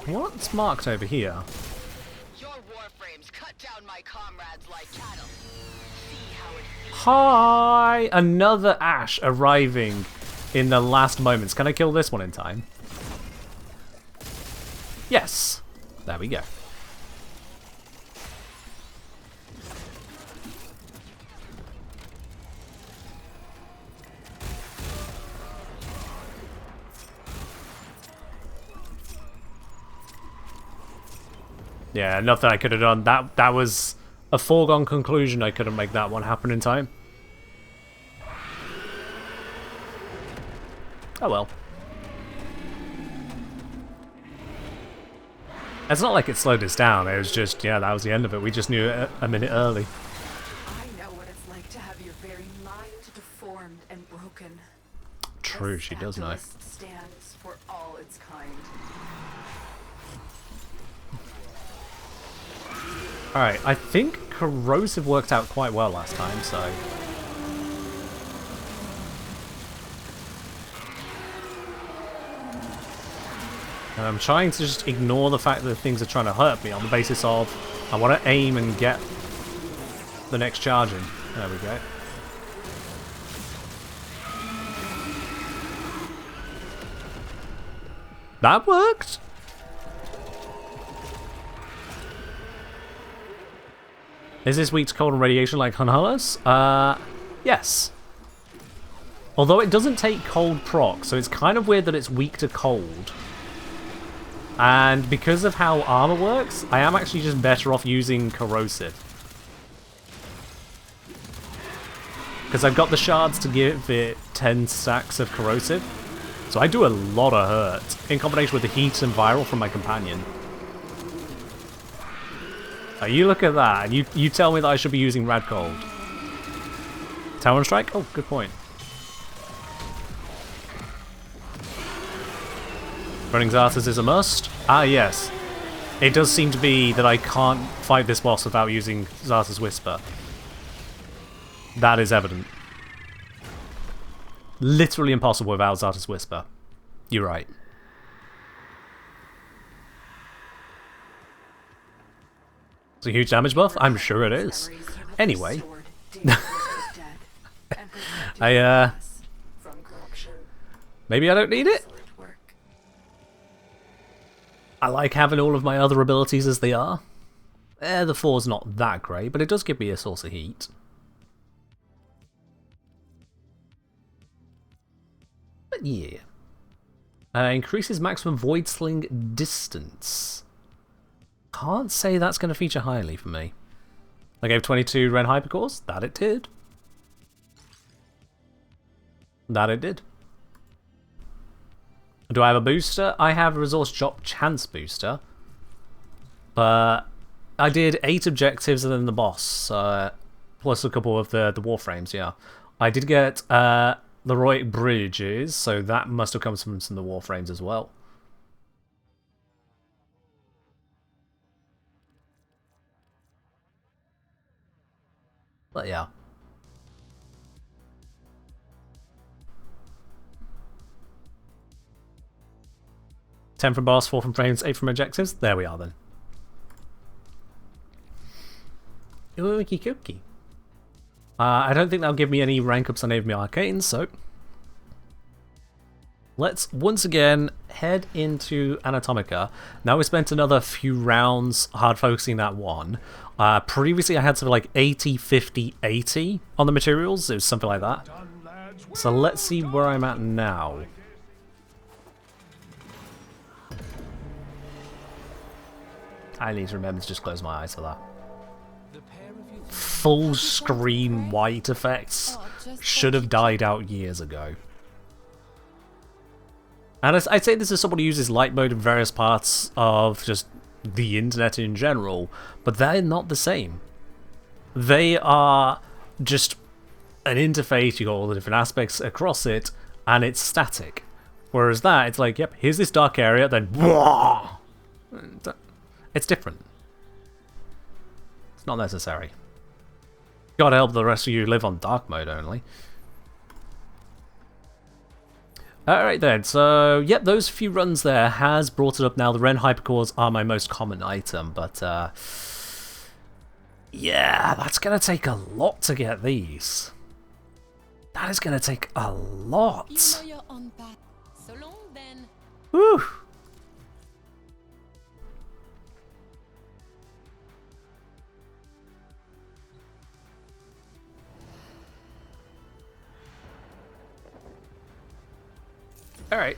What's marked over here? Your warframes cut down my comrades like cattle. See how it feels. Hi! Another Ash arriving in the last moments. Can I kill this one in time? Yes! There we go. Yeah, nothing I could have done. That was a foregone conclusion. I couldn't make that one happen in time. Oh well. It's not like it slowed us down. It was just, yeah, that was the end of it. We just knew it a minute early. I know what it's like to have your very mind deformed and broken. True, she does know. This stands for all its kind. Alright, I think corrosive worked out quite well last time, so... And I'm trying to just ignore the fact that things are trying to hurt me on the basis of I want to aim and get the next charge in. There we go. That worked? Is this weak to cold and radiation like Hunhullus? Yes. Although it doesn't take cold proc, so it's kind of weird that it's weak to cold. And because of how armor works, I am actually just better off using corrosive. Because I've got the shards to give it 10 stacks of corrosive. So I do a lot of hurt, in combination with the heat and viral from my companion. Oh, you look at that, and you tell me that I should be using Rad Cold. Talon Strike? Oh, good point. Running Zartas is a must. Ah, yes. It does seem to be that I can't fight this boss without using Zarta's Whisper. That is evident. Literally impossible without Zarta's Whisper. You're right. It's a huge damage buff? I'm sure it is. Anyway. Maybe I don't need it? I like having all of my other abilities as they are. The 4's not that great, but it does give me a source of heat. But yeah. Increases maximum void sling distance. Can't say that's going to feature highly for me. I gave 22 Ren Hypercores. That it did. That it did. Do I have a booster? I have a resource drop chance booster. But I did 8 objectives and then the boss. Plus a couple of the Warframes, yeah. I did get the Heroic Bridges, so that must have come from some of the Warframes as well. But yeah. 10 from boss, 4 from frames, 8 from objectives. There we are then. Okie dokie. I don't think that'll give me any rank ups on any of my arcanes, so let's once again head into Anatomica. Now we spent another few rounds hard focusing that one. Previously I had something like 80, 50, 80 on the materials. It was something like that. So let's see where I'm at now. I need to remember to just close my eyes for that. Full screen white effects should have died out years ago. And I'd say this is someone who uses light mode in various parts of just the internet in general, but they're not the same. They are just an interface, you got all the different aspects across it, and it's static. Whereas that, it's like, yep, here's this dark area, then whoa! It's different. It's not necessary. Gotta help the rest of you live on dark mode only. Alright then, so yep, those few runs there has brought it up now. The Ren Hypercores are my most common item, but yeah, that's gonna take a lot to get these. That is gonna take a lot. You know you're on path. So long then. Whew. Alright.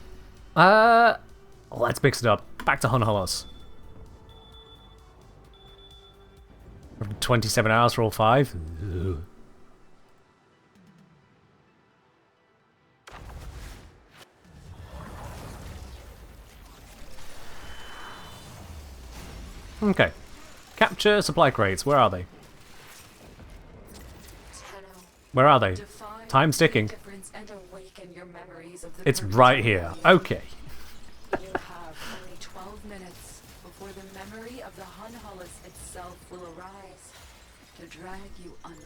Let's mix it up. Back to Hunholos. 27 hours for all 5. Ugh. Okay. Capture supply crates. Where are they? Where are they? Time's ticking. It's right here. Okay. You have only 12 minutes before the memory of the Hunholos itself will arise to drag you under.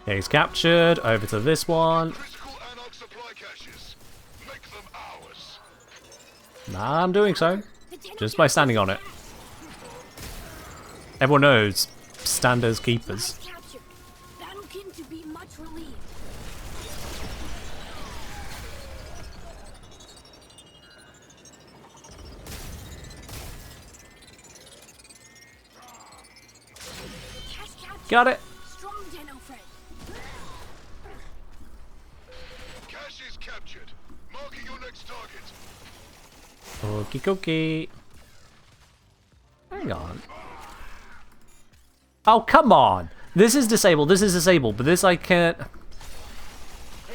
Okay, he's captured. Over to this one. Critical analog supply caches. Make them ours. Nah, I'm doing so. Just by standing on it. Everyone knows. Standers keepers. Captured. Battlekin to be much relieved. Cache captured. Got it. Strong Deno friend. Cache is captured. Marking your next target. Okie dokie. Hang on. Oh, come on. This is disabled. This is disabled. But this I can't.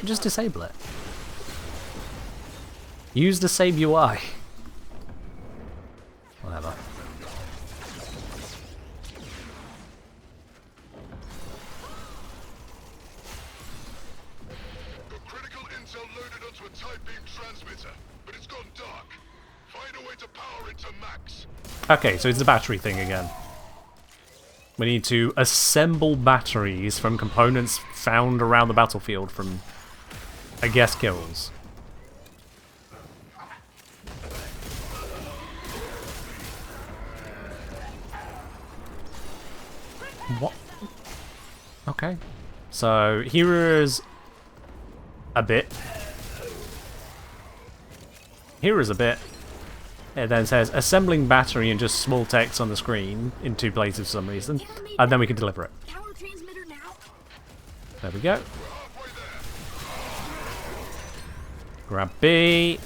Just disable it. Use the same UI. Whatever. Got critical intel loaded onto a Type beam transmitter, but it's gone dark. Find a way to power it to max. Okay, so it's the battery thing again. We need to assemble batteries from components found around the battlefield from, I guess, kills. What? Okay. So, here is a bit. Here is a bit. It then says assembling battery and just small text on the screen in 2 places for some reason. And then we can deliver it. Power transmitter now. There we go. Grab B.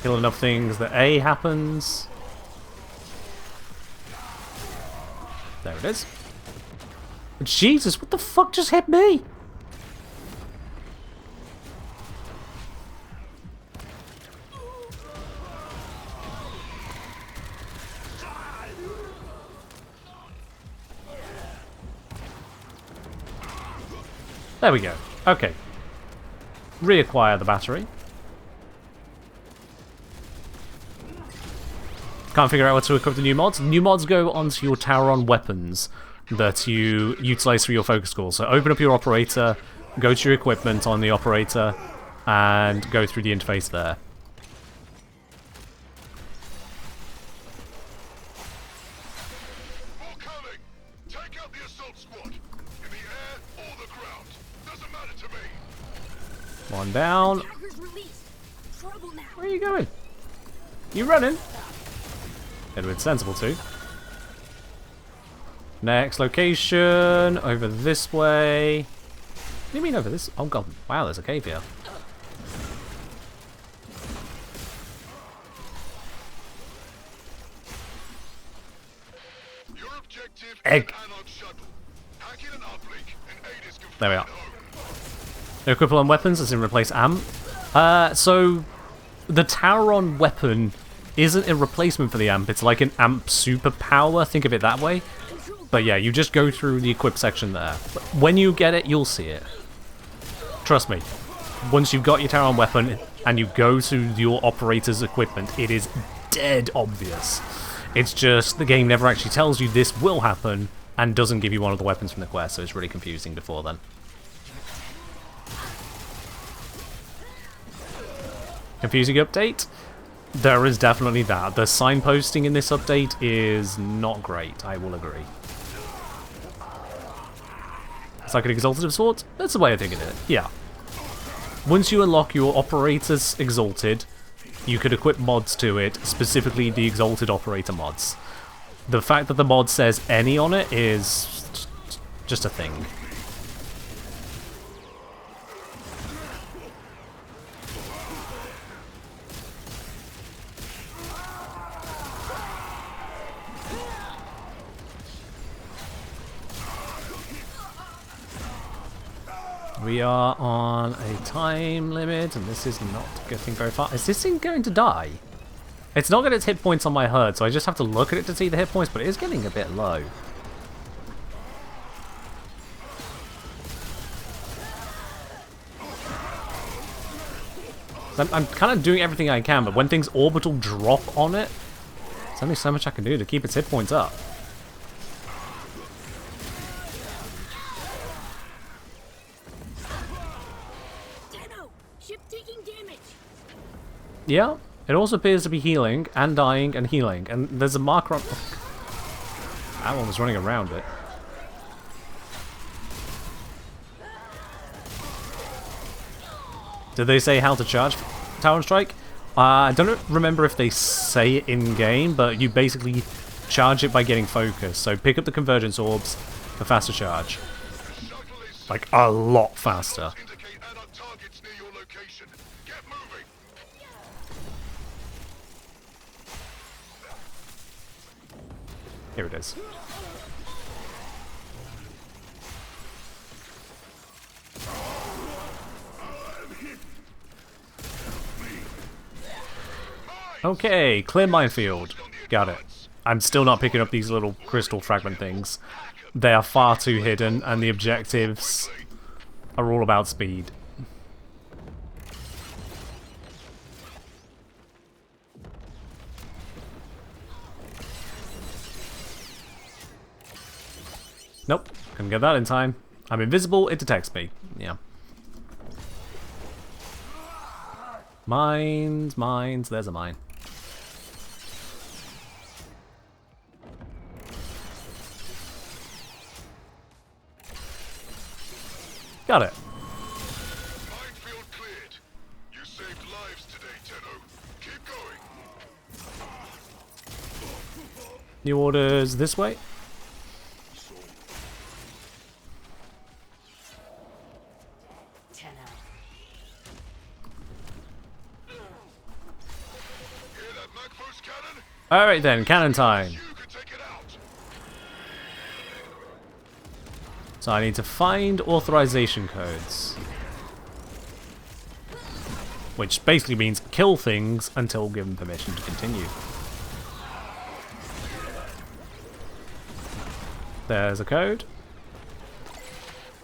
Kill enough things that A happens. There it is. Jesus, what the fuck just hit me? There we go. Okay. Reacquire the battery. Can't figure out what to equip the new mods. New mods go onto your Tauron weapons that you utilize for your focus call. So open up your operator, go to your equipment on the operator, and go through the interface there. More coming. Take out the assault squad. In the air or the ground. Doesn't matter to me. One down. Attackers released. Trouble now. Where are you going? You running? It'd been sensible too. Next location, over this way. What do you mean over this? Oh god, wow, there's a cave here. Your objective Egg. is analog shuttle. Hack in an uplink and aid is confined There we are. home. Equip on weapons as in replace amp. So the Tauron weapon isn't a replacement for the amp, it's like an amp superpower, think of it that way. But yeah, you just go through the equip section there. But when you get it, you'll see it. Trust me. Once you've got your Tauron weapon and you go to your operator's equipment, it is dead obvious. It's just the game never actually tells you this will happen and doesn't give you one of the weapons from the quest, so it's really confusing before then. Confusing update? There is definitely that. The signposting in this update is not great, I will agree. It's like an Exalted of sorts? That's the way of thinking of it, yeah. Once you unlock your Operator's Exalted, you could equip mods to it, specifically the Exalted Operator mods. The fact that the mod says any on it is just a thing. We are on a time limit, and this is not getting very far. Is this thing going to die? It's not got its hit points on my HUD, so I just have to look at it to see the hit points, but it is getting a bit low. I'm kind of doing everything I can, but when things orbital drop on it, there's only so much I can do to keep its hit points up. Yeah, it also appears to be healing, and dying, and healing, and there's a marker on... That one was running around it. Did they say how to charge Tower Strike? I don't remember if they say it in-game, but you basically charge it by getting focus. So pick up the convergence orbs for faster charge. Like, a lot faster. Indicate adult targets near your location. Get moving. Here it is. Okay, clear minefield. Got it. I'm still not picking up these little crystal fragment things. They are far too hidden, and the objectives are all about speed. Nope, couldn't get that in time. I'm invisible, it detects me. Yeah. Mines, mines, there's a mine. Got it. Minefield cleared. You saved lives today, Tenno. Keep going. New orders this way. Hear that Magfo's cannon? Alright then, cannon time. You can take it out. So I need to find authorization codes. Which basically means kill things until given permission to continue. There's a code.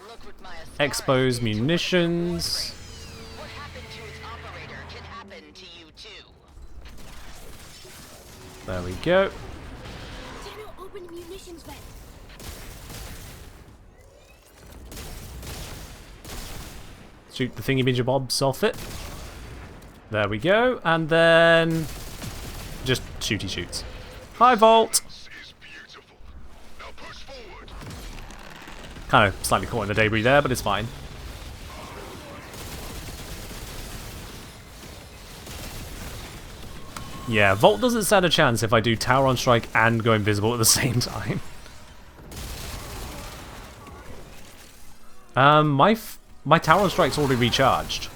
Look what my Expose Ascaris did to munitions. What happened to its operator can happen to you too. There we go. Tenno opened munitions vent. Shoot the thingy-bidgy-bobs off it. There we go. And then just shooty shoots. Hi, Vault! This is beautiful. Now push forward. Kind of slightly caught in the debris there, but it's fine. Yeah, Vault doesn't stand a chance if I do Tower on Strike and go invisible at the same time. My Tower on Strike's already recharged.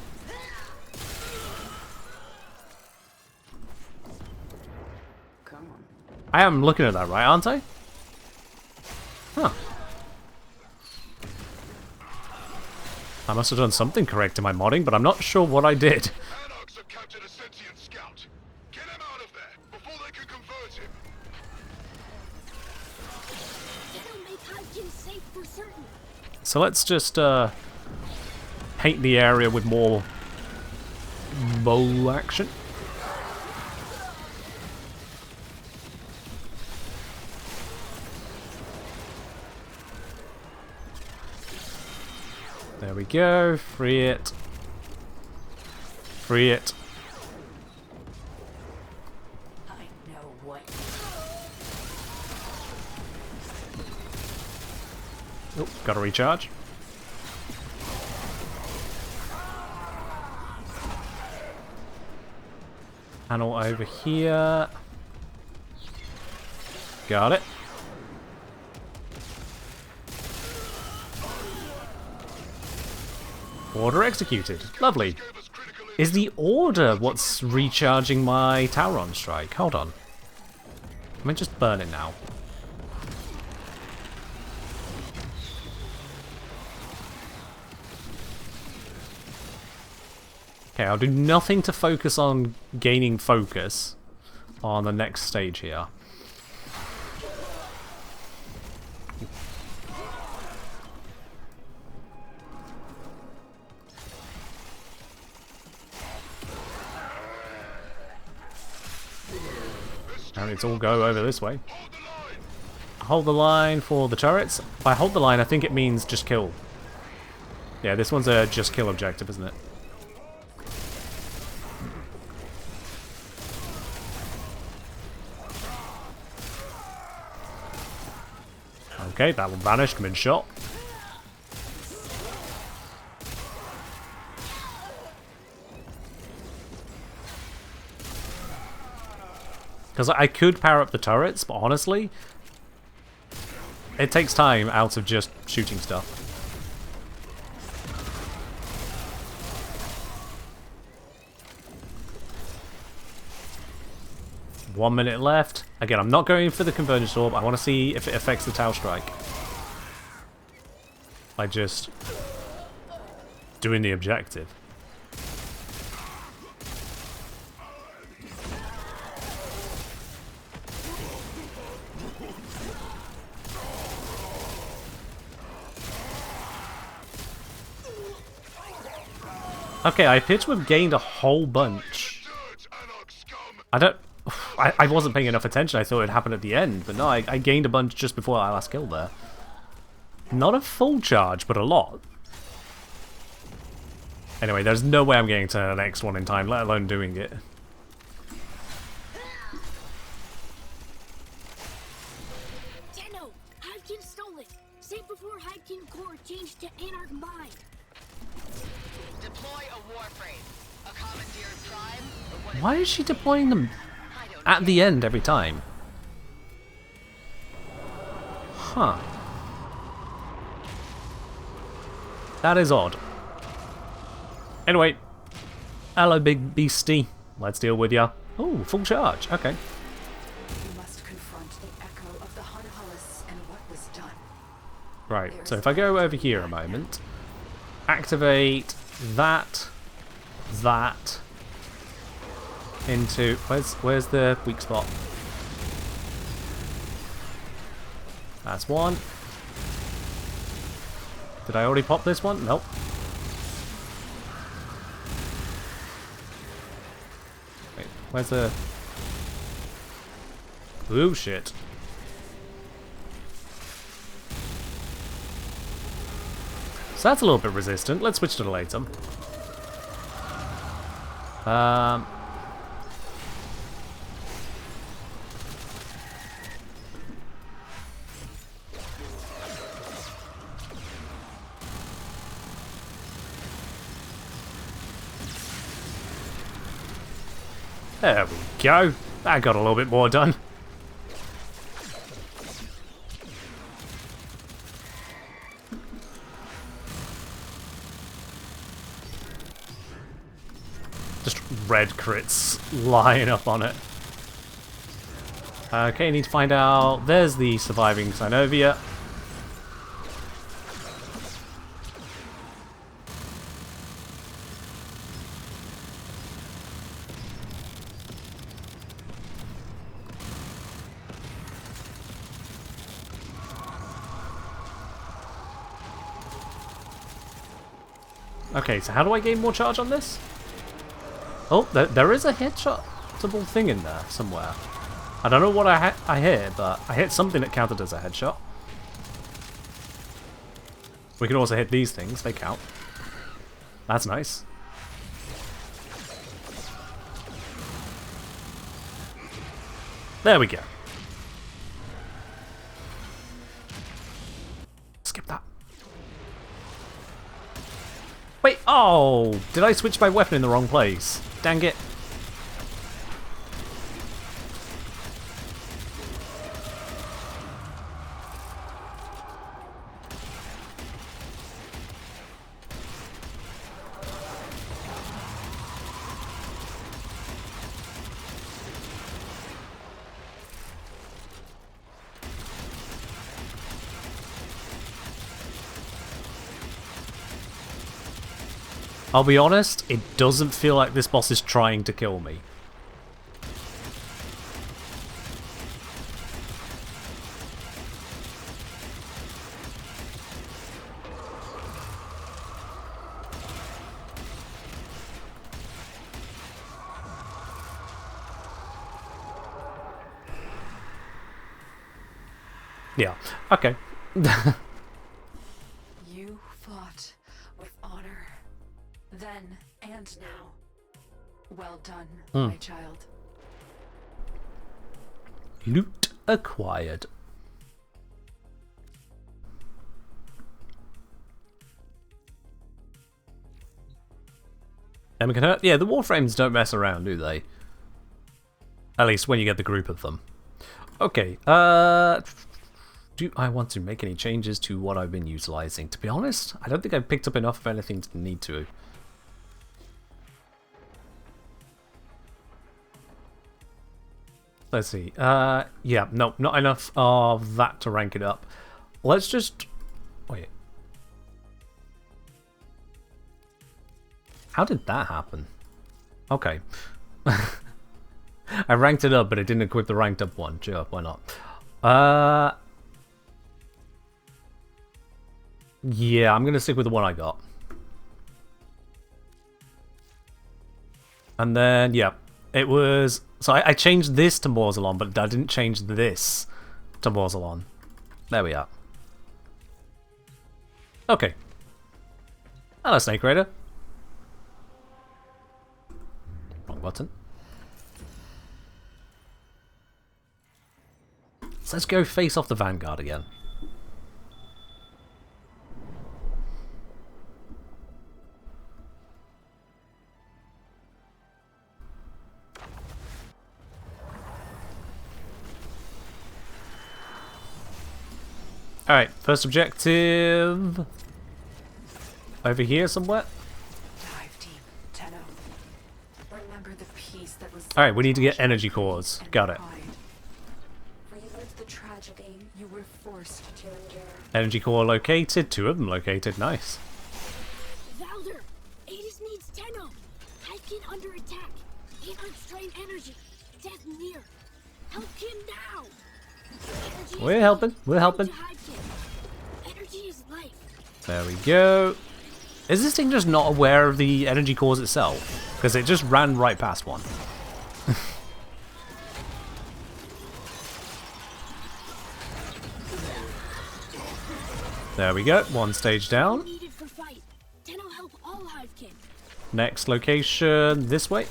I am looking at that right, aren't I? Huh. I must have done something correct in my modding, but I'm not sure what I did. Anarchs have captured a sentient scout. Get him out of there before they can convert him. Tenno make Highkin safe for certain. So let's just paint the area with more bow action. There we go. Free it. Free it. I know what. Oh, gotta recharge. Panel over here. Got it. Order executed. Lovely. Gave us critical Is the order what's recharging my Tower on Strike? Hold on. Let me just burn it now. Okay, I'll do nothing to focus on gaining focus on the next stage here. And it's all go over this way. Hold the line. Hold the line for the turrets. By hold the line, I think it means just kill. Yeah, this one's a just kill objective, isn't it? Okay, that one vanished mid-shot. Because I could power up the turrets, but honestly, it takes time out of just shooting stuff. One minute left. Again, I'm not going for the convergence orb. I want to see if it affects the Tau Strike. By just doing the objective. Okay, I appear to have gained a whole bunch. Dirt, Anarch scum. I don't... I wasn't paying enough attention. I thought it happened at the end. But no, I gained a bunch just before I last killed there. Not a full charge, but a lot. Anyway, there's no way I'm getting to the next one in time, let alone doing it. Tenno, Hydekin stole it. Save before Hydekin core changed to Anarch Mind. Deploy a Warframe. A commandeered prime. Or whatever. Why is she deploying them I don't at the end every time? Huh. That is odd. Anyway, hello big beastie. Let's deal with ya. Oh, full charge. Okay. You must confront the echo of the Hunhulus and what was done. Right, so if I go over here a moment, activate that into where's the weak spot? That's one. Did I already pop this one? Nope. Wait, where's the... Ooh, shit. So that's a little bit resistant. Let's switch to the latum. There we go. That got a little bit more done. Just red crits lying up on it. Okay, need to find out. There's the surviving Synovia. Okay, so how do I gain more charge on this? Oh, there is a headshotable thing in there somewhere. I don't know what I hit, but I hit something that counted as a headshot. We can also hit these things, they count. That's nice. There we go. Skip that. Wait, oh! Did I switch my weapon in the wrong place? Dang it. I'll be honest, it doesn't feel like this boss is trying to kill me. Yeah, okay. You fought with honor, then and now. Well done, my child. Loot acquired. Emma can hurt? Yeah, the Warframes don't mess around, do they? At least when you get the group of them. Okay, do I want to make any changes to what I've been utilizing? To be honest, I don't think I've picked up enough of anything to need to. Let's see. Yeah, no, not enough of that to rank it up. Let's just... Wait. How did that happen? Okay. I ranked it up, but it didn't equip the ranked up one. Sure, why not? Yeah, I'm going to stick with the one I got. And then, yeah, it was... So I changed this to Morzalon, but I didn't change this to Morzalon. There we are. Okay. Hello, Snake Raider. Wrong button. So let's go face off the Vanguard again. Alright, first objective. Over here somewhere. Dive team, Tenno. Remember the piece that was. Alright, we need to get energy cores. Got it. Relive the tragedy you were forced to endure. Energy core located. 2 of them located. Nice. Valder, Adis needs Tenno. Hypkin under attack. Anarch's drain energy. Death near. Help him now. Energy is We're helping. We're helping. to Hypkin. Energy is life. There we go. Is this thing just not aware of the energy cores itself? Because it just ran right past one. There we go. 1 stage down. Needed for fight. Tenno help all Hypkin. Next location this way.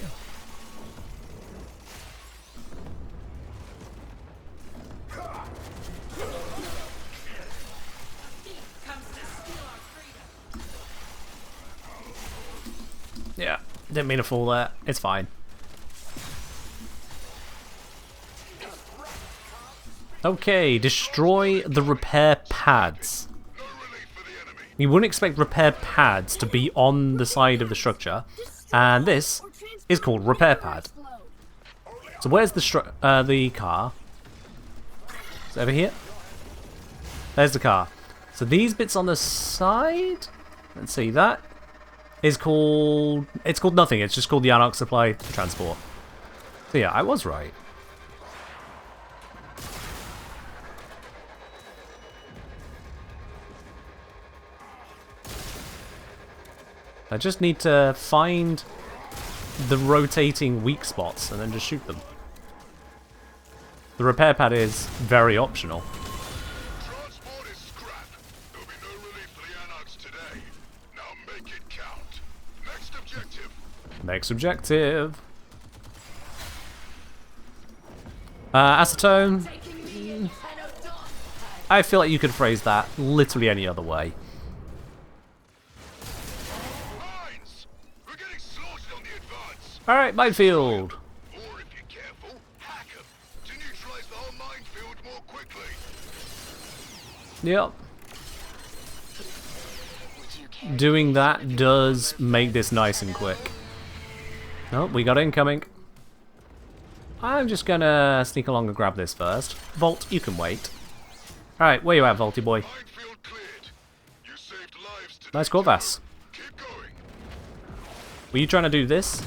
Yeah, didn't mean to fall there. It's fine. Okay, destroy the repair pads. You wouldn't expect repair pads to be on the side of the structure, and this is called repair pad. So where's the car? It's over here. There's the car. So these bits on the side. Let's see, that is called. It's called nothing. It's just called the Anarch Supply Transport. So yeah, I was right. I just need to find the rotating weak spots and then just shoot them. The repair pad is very optional. Transport is scrap. There'll be no relief for the Anarchs today. Now make it count. Next objective. Next objective. Acetone. I feel like you could phrase that literally any other way. Mines! We're getting slaughtered on the advance. Alright, minefield. Or if you're careful, hack 'em to neutralize the whole minefield more quickly. Yep. Doing that does make this nice and quick. Oh, we got incoming. I'm just gonna sneak along and grab this first. Volt, you can wait. Alright, where you at, Volty boy? Minefield cleared. You saved lives today. Nice Corvus. Keep going. Were you trying to do this?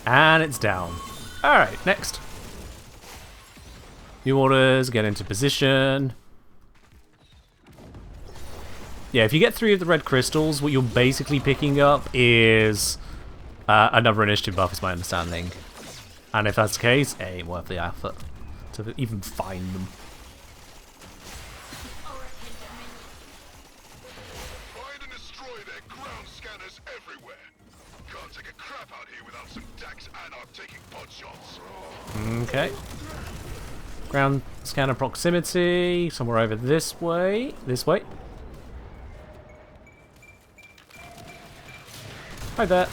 And it's down. Alright, next. New orders, get into position. Yeah, if you get 3 of the red crystals, what you're basically picking up is another initiative buff, is my understanding. And if that's the case, it ain't worth the effort to even find them. Find and destroy their ground scanners everywhere. Can't take a crap out here without some Dax Anarch taking pot shots. Okay. Ground scanner proximity, somewhere over this way. This way. Hi there.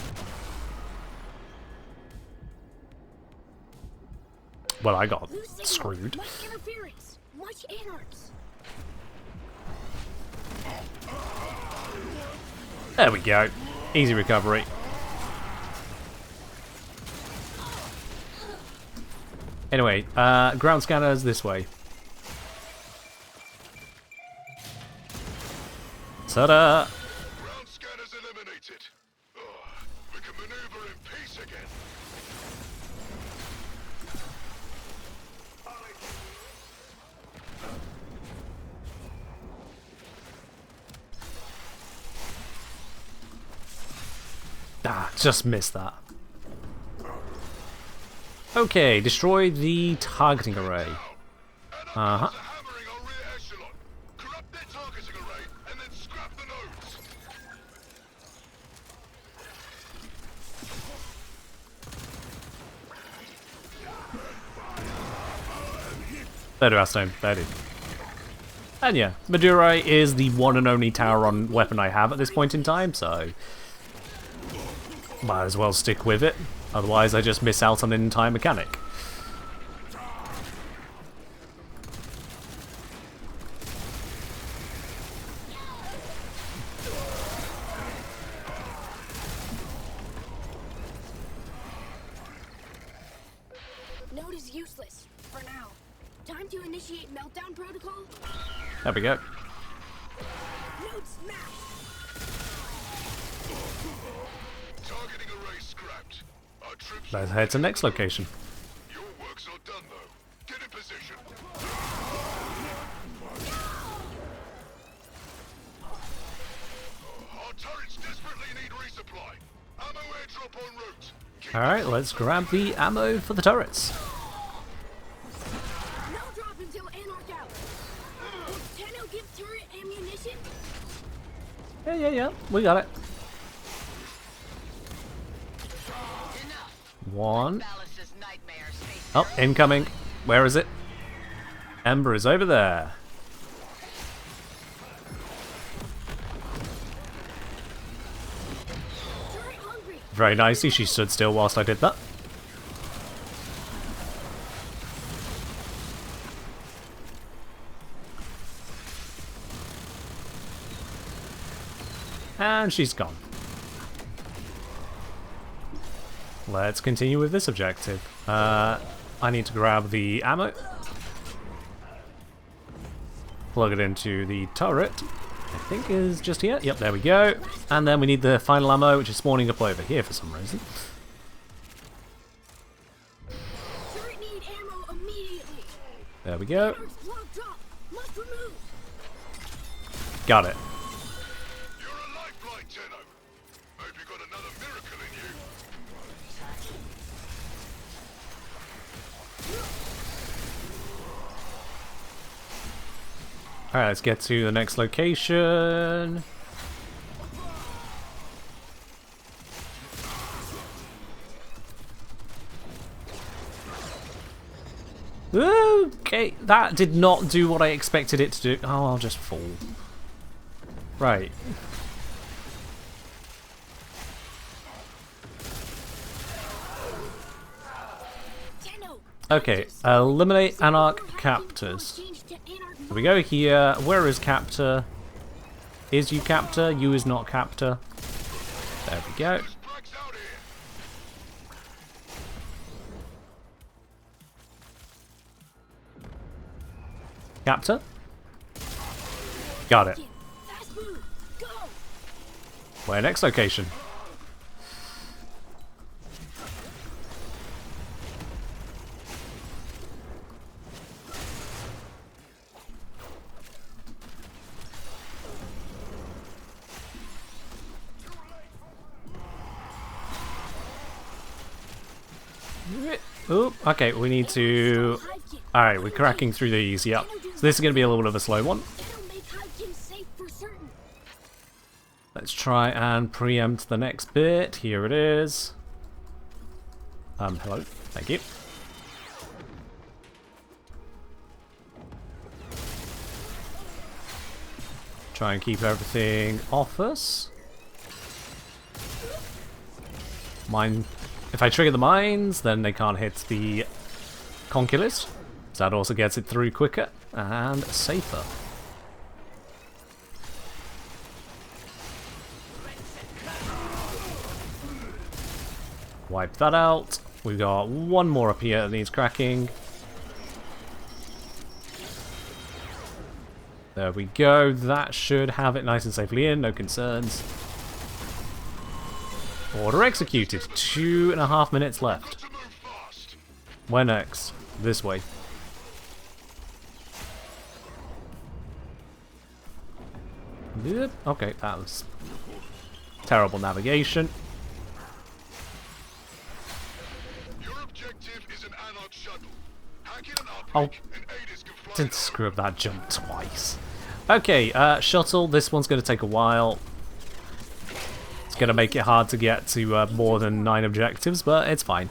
Well, I got screwed. Much interference. Much anarchs. There we go. Easy recovery. Anyway, ground scanners this way. Ta-da! Ground scanners eliminated. Ugh, we can maneuver in peace again. Ah, just missed that. Okay, destroy the targeting array. Uh-huh. Hammering our rear echelon. Corrupt their targeting array and then scrap the nodes. There do Astone, there do. And yeah, Madurai is the one and only tower on weapon I have at this point in time, so might as well stick with it. Otherwise I just miss out on an entire mechanic. Node is useless for now. Time to initiate meltdown protocol. There we go. Node smash. Targeting array scrapped. Our troops. Let's head to the next location. Your work's not done though. Get in position. Our turrets desperately need resupply. Ammo airdrop en route. Keep Alright, let's grab the ammo for the turrets. No drop until Anarch out. Will Tenno give turret ammunition? Yeah, we got it. Enough. One. Ballas's nightmares face Oh, incoming. Where is it? Ember is over there. Turret hungry. Very nicely, she stood still whilst I did that. And she's gone. Let's continue with this objective. I need to grab the ammo. Plug it into the turret. I think is just here. Yep, there we go. And then we need the final ammo, which is spawning up over here for some reason. Turret need ammo immediately. There we go. Anarch's block drop. Must remove. Got it. You're a lifeline, Tenno. Hope you got another miracle in you. Alright, let's get to the next location. Okay, that did not do what I expected it to do. Oh, I'll just fall. Right. Tenno. Okay, eliminate Anarch captors. Change to Anarch. Here we go here. Where is captor? Is you captor? You is not captor. There we go. Brax out here. Captor? Got it. Fast move. Go. Where next location? Oop, okay, we need to... Alright, we're cracking through these, yep. So this is going to be a little bit of a slow one. That'll make Hivekins safe for certain. Let's try and preempt the next bit. Here it is. Hello. Thank you. Try and keep everything off us. Mine. If I trigger the mines, then they can't hit the conculus. So that also gets it through quicker and safer. Wipe that out. We've got one more up here that needs cracking. There we go. That should have it nice and safely in. No concerns. Order executed. 2.5 minutes left. To move fast. Where next? This way. Yep. Okay, that was terrible navigation. Oh, and Aegis can fly didn't screw up that jump twice. Okay, shuttle. This one's going to take a while. It's going to make it hard to get to more than 9 objectives, but it's fine.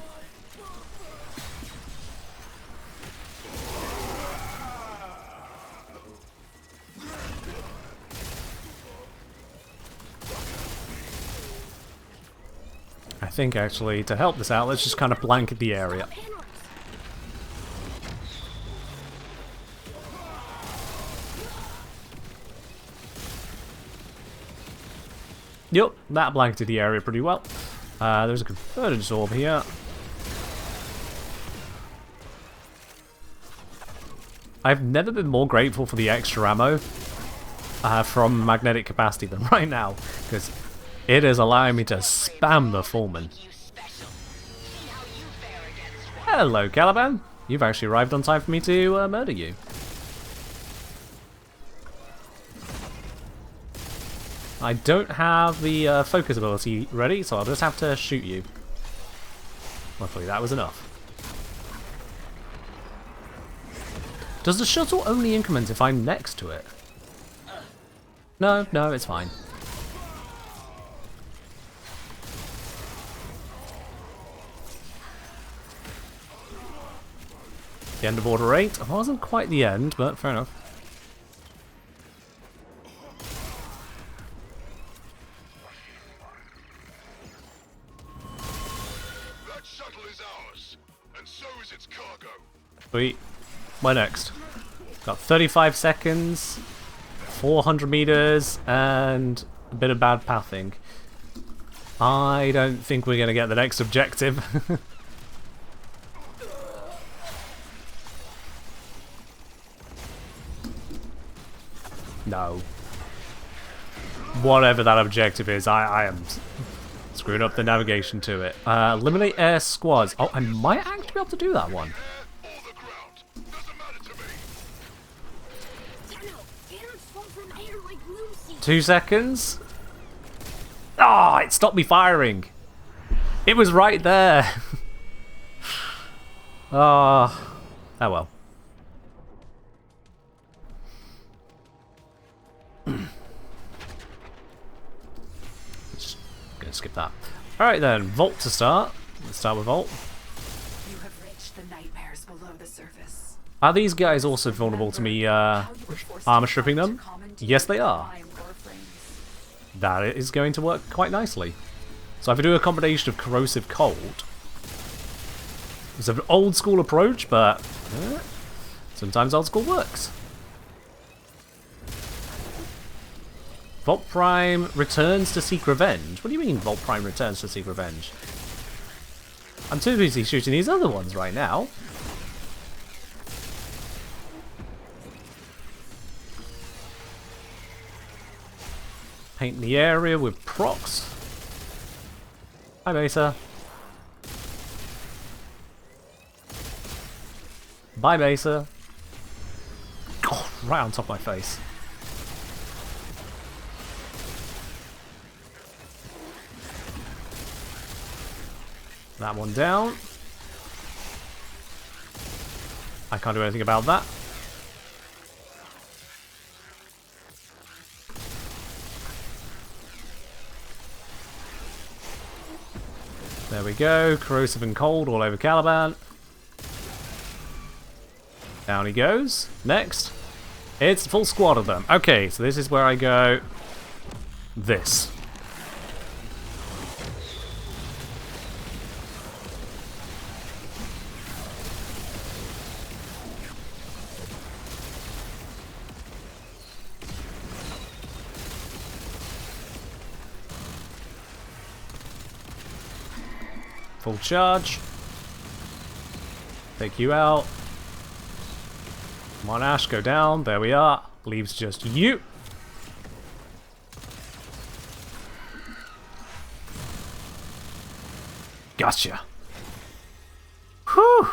I think actually to help this out, let's just kind of blanket the area. Yup, that blanketed the area pretty well. There's a convergence orb here. I've never been more grateful for the extra ammo from magnetic capacity than right now, because it is allowing me to spam the Foreman. Hello, Caliban. You've actually arrived on time for me to murder you. I don't have the focus ability ready, so I'll just have to shoot you. Luckily, that was enough. Does the shuttle only increment if I'm next to it? No, it's fine. The end of Order 8. It wasn't quite the end, but fair enough. That shuttle is ours, and so is its cargo. Sweet. Where next? Got 35 seconds, 400 meters, and a bit of bad pathing. I don't think we're going to get the next objective. No. Whatever that objective is, I am screwing up the navigation to it. Eliminate air squads. Oh, I might actually be able to do that one. Air or the ground, doesn't matter to me. Tenno, cannons fall from air like Lucy. 2 seconds. Ah, it stopped me firing. It was right there. Ah, oh well. Just gonna skip that. Alright then, Vault to start. Let's start with Vault. You have reached the nightmares below the surface. Are these guys also vulnerable to me armor stripping them? Yes, they are. That is going to work quite nicely. So if I do a combination of corrosive cold, it's an old school approach, but sometimes old school works. Volt Prime returns to seek revenge. What do you mean Volt Prime returns to seek revenge? I'm too busy shooting these other ones right now. Paint the area with procs. Hi, Mesa. Bye, Mesa. Oh, right on top of my face. That one down. I can't do anything about that. There we go. Corrosive and cold all over Caliban. Down he goes. Next. It's a full squad of them. Okay, so this is where I go. This. Full charge. Take you out. Come on, Ash, go down. There we are. Leaves just you. Gotcha. Whew.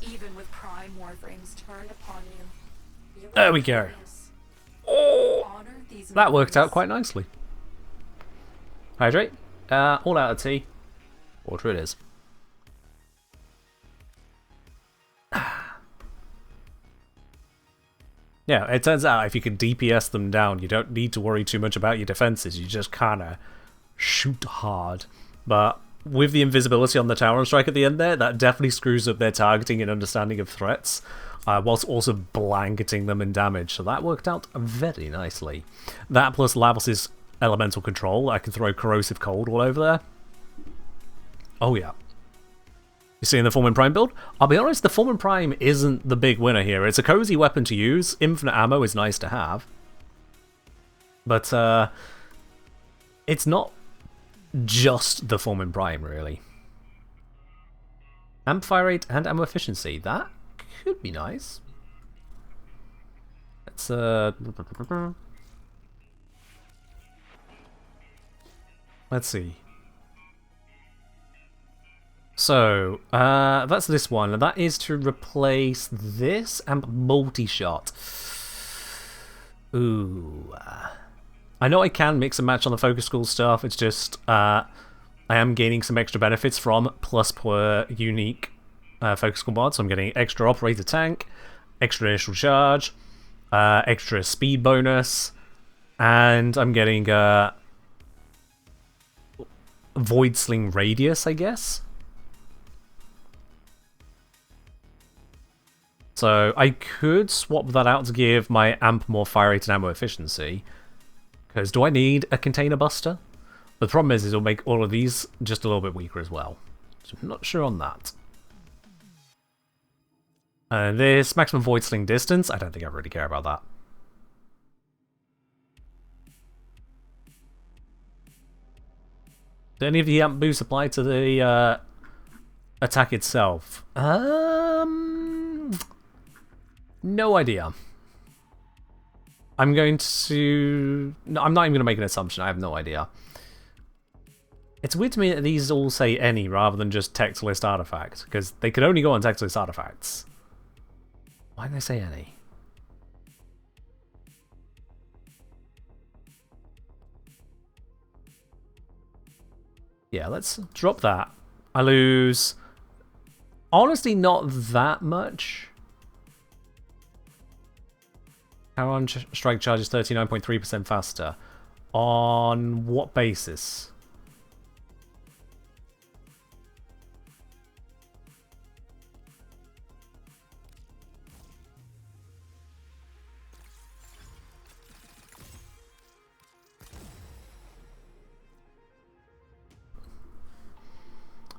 Even with prime warframes turned upon you. There we go. Oh, that worked out quite nicely. Hydrate. All out of tea. Water it is. Yeah, it turns out if you can DPS them down, you don't need to worry too much about your defenses. You just kind of shoot hard. But with the invisibility on the tower and strike at the end there, that definitely screws up their targeting and understanding of threats, whilst also blanketing them in damage. So that worked out very nicely. That plus Lavos' elemental control, I can throw corrosive cold all over there. Oh yeah. You seeing the Foreman Prime build? I'll be honest, the Foreman Prime isn't the big winner here. It's a cozy weapon to use. Infinite ammo is nice to have. But it's not just the Foreman Prime, really. Amp fire rate and ammo efficiency. That could be nice. Let's see. So, that's this one, and that is to replace this and multi-shot. Ooh. I know I can mix and match on the focus school stuff, it's just, I am gaining some extra benefits from plus per unique focus school mod, so I'm getting extra operator tank, extra initial charge, extra speed bonus, and I'm getting void sling radius, I guess. So I could swap that out to give my amp more fire rate and ammo efficiency. Because do I need a container buster? But the problem is it'll make all of these just a little bit weaker as well. So I'm not sure on that. And this maximum void sling distance, I don't think I really care about that. Do any of the amp boosts apply to the attack itself? No idea. I'm going to... No, I'm not even going to make an assumption. I have no idea. It's weird to me that these all say any rather than just text list artifact, because they could only go on text list artifacts. Why do they say any? Yeah, let's drop that. I lose... Honestly, not that much. Power on strike charge is 39.3% faster. On what basis?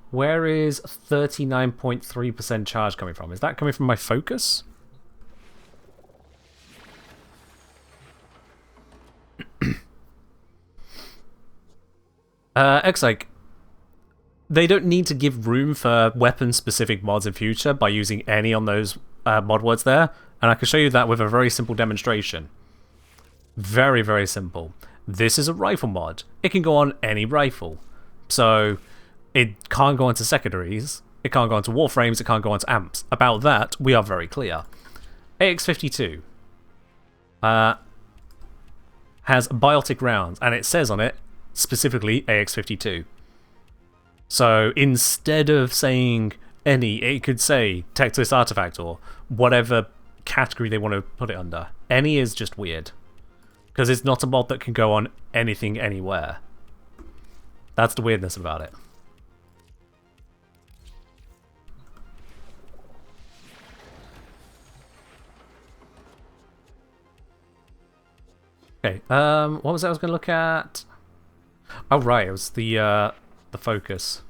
Where is 39.3% charge coming from? Is that coming from my focus? Like, they don't need to give room for weapon-specific mods in future by using any on those mod words there, and I can show you that with a very simple demonstration. Very, very simple. This is a rifle mod. It can go on any rifle. So, it can't go onto secondaries, it can't go onto warframes, it can't go onto amps. About that, we are very clear. AX-52 has biotic rounds, and it says on it, specifically AX-52. So instead of saying any, it could say text list artifact or whatever category they want to put it under. Any is just weird. Because it's not a mod that can go on anything anywhere. That's the weirdness about it. Okay, what was that I was going to look at? Oh, right, it was the focus.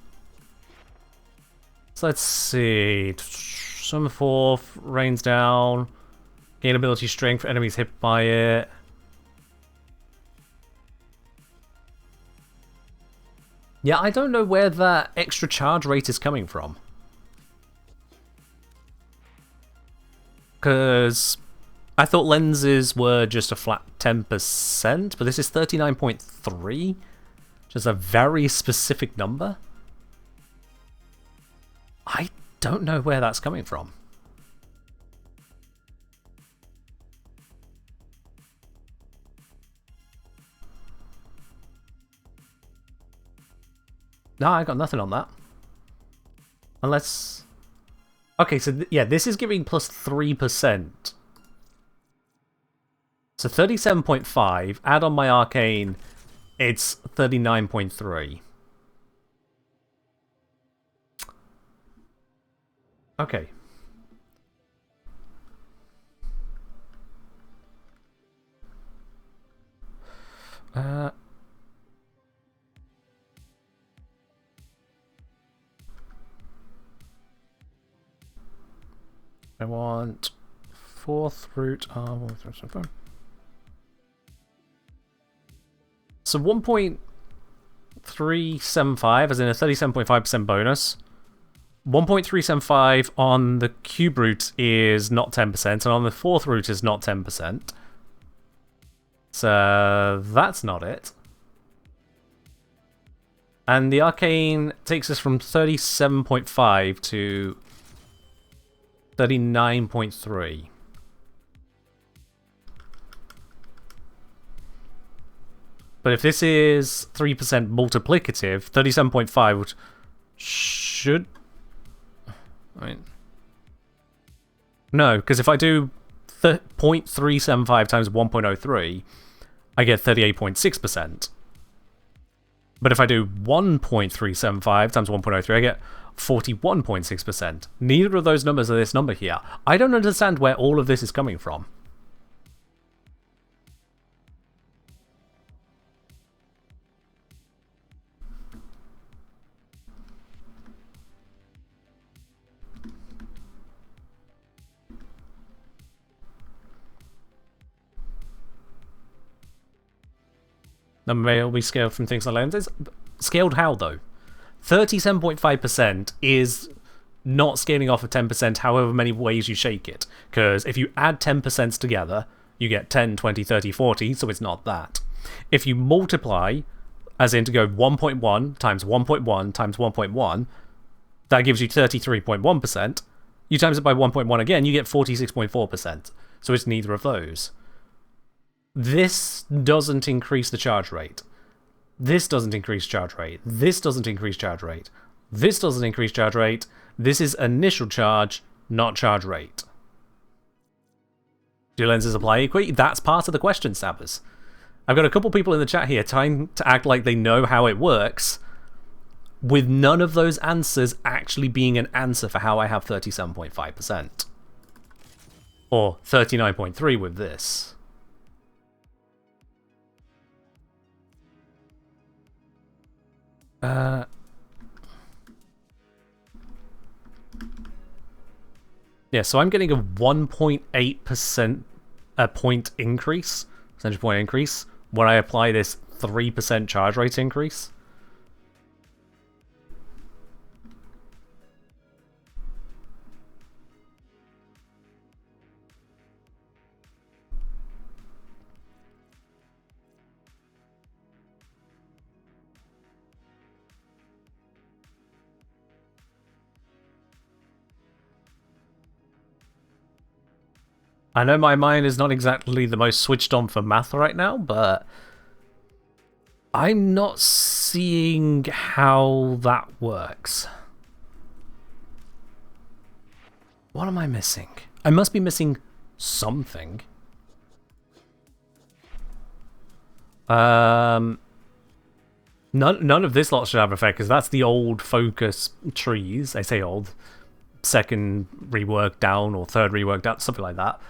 So let's see. Summon forth, rains down, gain ability strength for enemies hit by it. Yeah, I don't know where that extra charge rate is coming from. Because I thought lenses were just a flat 10%, but this is 39.3, which is a very specific number. I don't know where that's coming from. No, I got nothing on that. Unless... Okay, so yeah, this is giving plus 3%. So 37.5, add on my arcane, it's 39.3. Okay. I want 4th root. So 1.375, as in a 37.5% bonus. 1.375 on the cube root is not 10%, and on the 4th root is not 10%. So that's not it. And the arcane takes us from 37.5 to 39.3. But if this is 3% multiplicative, 37.5 should... I mean... No, because if I do 0.375 times 1.03, I get 38.6%. But if I do 1.375 times 1.03, I get 41.6%. Neither of those numbers are this number here. I don't understand where all of this is coming from. Number may all be scaled from things like lenses. Scaled how, though? 37.5% is not scaling off of 10% however many ways you shake it. Because if you add 10% together, you get 10, 20, 30, 40, so it's not that. If you multiply, as in to go 1.1 times 1.1 times 1.1, that gives you 33.1%. You times it by 1.1 again, you get 46.4%. So it's neither of those. This doesn't increase the charge rate. This doesn't increase charge rate. This doesn't increase charge rate. This doesn't increase charge rate. This is initial charge, not charge rate. Do lenses apply equally? That's part of the question, Stabbers. I've got a couple people in the chat here trying to act like they know how it works, with none of those answers actually being an answer for how I have 37.5%. Or 39.3 with this. Yeah, so I'm getting a 1.8% point increase, percentage point increase, when I apply this 3% charge rate increase. I know my mind is not exactly the most switched on for math right now, but I'm not seeing how that works. What am I missing? I must be missing something. None of this lot should have effect, because that's the old focus trees. I say old. Second rework down, or third rework down, something like that.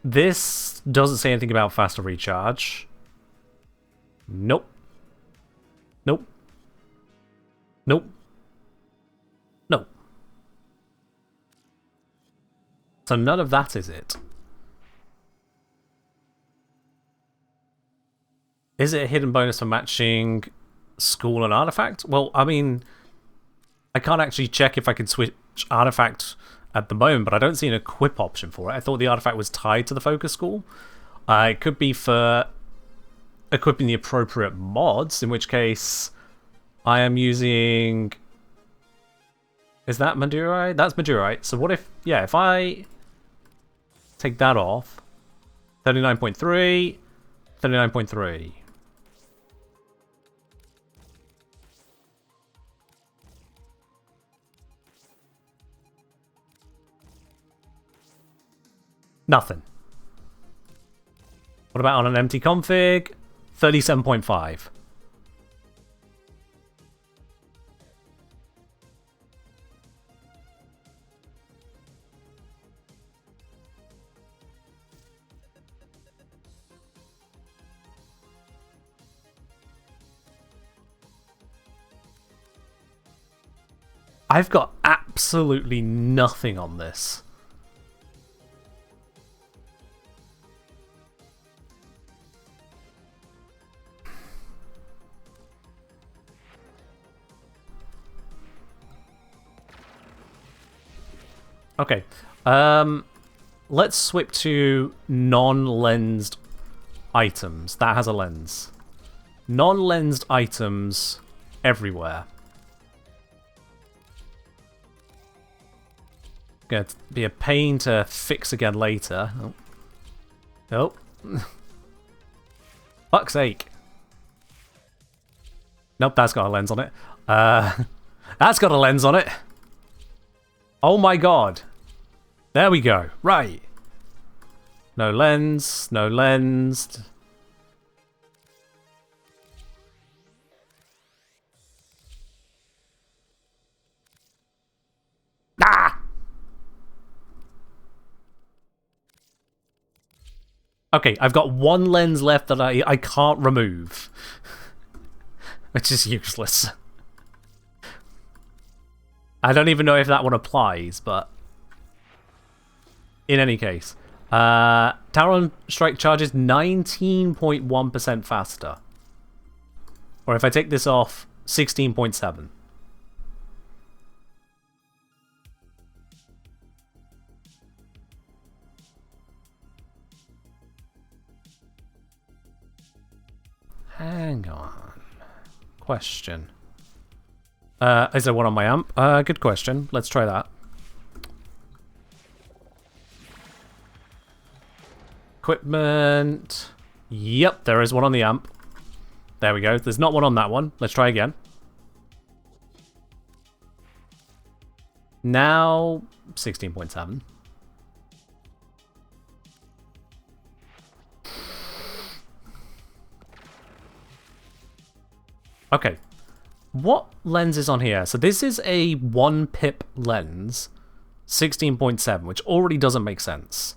This doesn't say anything about faster recharge. Nope. Nope. Nope. Nope. So none of that is it. Is it a hidden bonus for matching school and artifact? Well, I mean, I can't actually check if I can switch artifact at the moment, but I don't see an equip option for it. I thought the artifact was tied to the focus school. It could be for equipping the appropriate mods, in which case I am using... Is that Madurite? That's Madurite. So what if... Yeah, if I take that off... 39.3... 39.3... Nothing. What about on an empty config? 37.5. I've got absolutely nothing on this. Okay. Let's swip to non-lensed items. That has a lens. Non-lensed items everywhere. Gonna be a pain to fix again later. Oh. Oh. Fuck's sake. Nope, that's got a lens on it. That's got a lens on it. Oh my god. There we go. Right. No lens. No lens. Ah! Okay, I've got one lens left that I can't remove. Which is useless. I don't even know if that one applies, but... In any case. Talon Strike charges 19.1% faster. Or if I take this off, 16.7. Hang on. Question. Is there one on my amp? Good question. Let's try that. Equipment. Yep, there is one on the amp. There we go. There's not one on that one. Let's try again. Now, 16.7. Okay. What lens is on here? So this is a 1 pip lens, 16.7, which already doesn't make sense.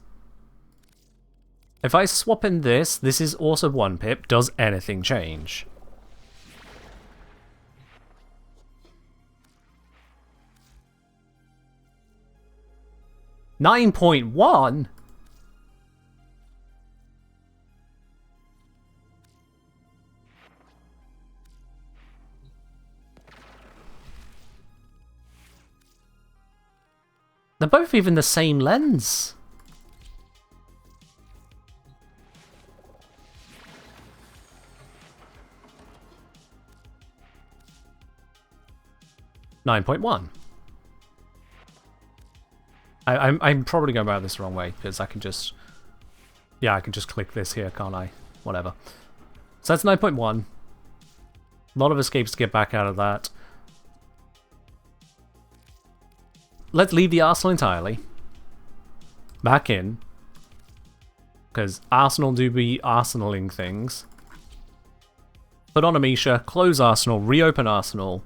If I swap in this is also 1 pip. Does anything change? $9.1? They're both even the same lens. $9.1. I'm probably going about this the wrong way because I can just... Yeah, I can just click this here, can't I? Whatever. So that's 9.1. A lot of escapes to get back out of that. Let's leave the Arsenal entirely. Back in. Because Arsenal do be Arsenaling things. Put on Amisha, close Arsenal, reopen Arsenal.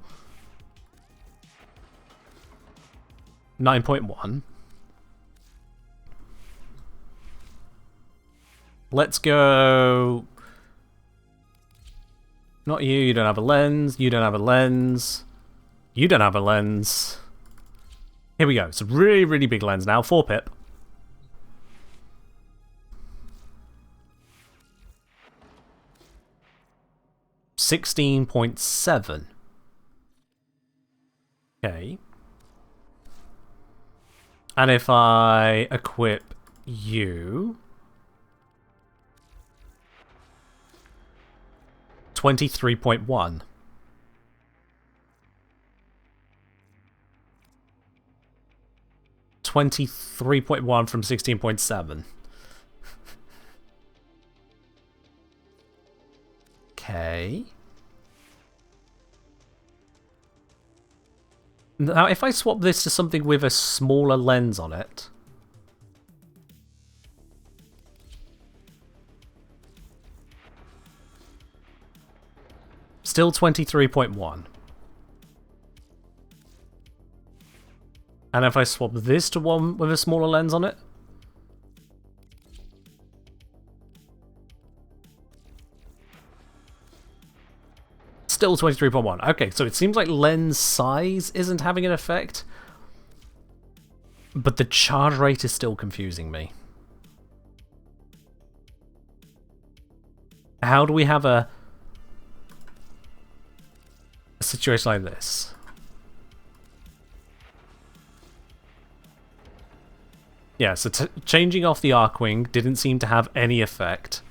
9.1. Let's go... Not you, you don't have a lens. You don't have a lens. You don't have a lens. Here we go. It's a really, really big lens now. 4 pip. $16.7. Okay. And if I equip you... 23.1. 23.1 from 16.7. Okay. Now, if I swap this to something with a smaller lens on it... Still 23.1. And if I swap this to one with a smaller lens on it? Still 23.1. Okay, so it seems like lens size isn't having an effect. But the charge rate is still confusing me. How do we have a situation like this? Yeah, so changing off the Arcwing didn't seem to have any effect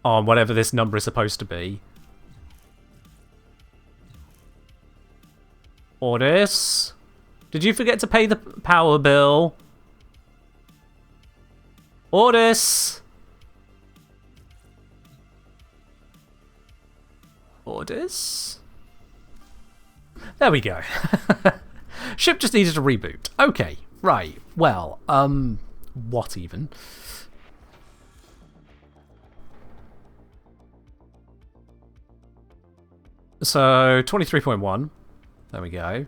on whatever this number is supposed to be. Ordis, did you forget to pay the power bill? Ordis! Ordis? There we go. Ship just needed a reboot. Okay, right. Well, what even? So, 23.1. There we go.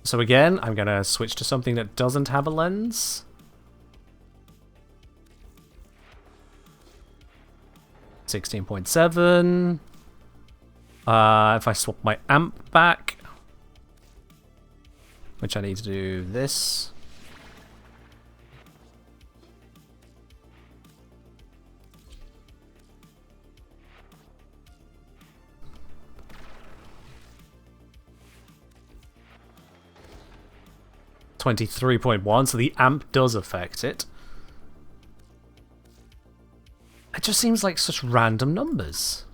So again, I'm going to switch to something that doesn't have a lens. $16.7. If I swap my amp back, which I need to do this. $23.1, so the amp does affect it. It just seems like such random numbers.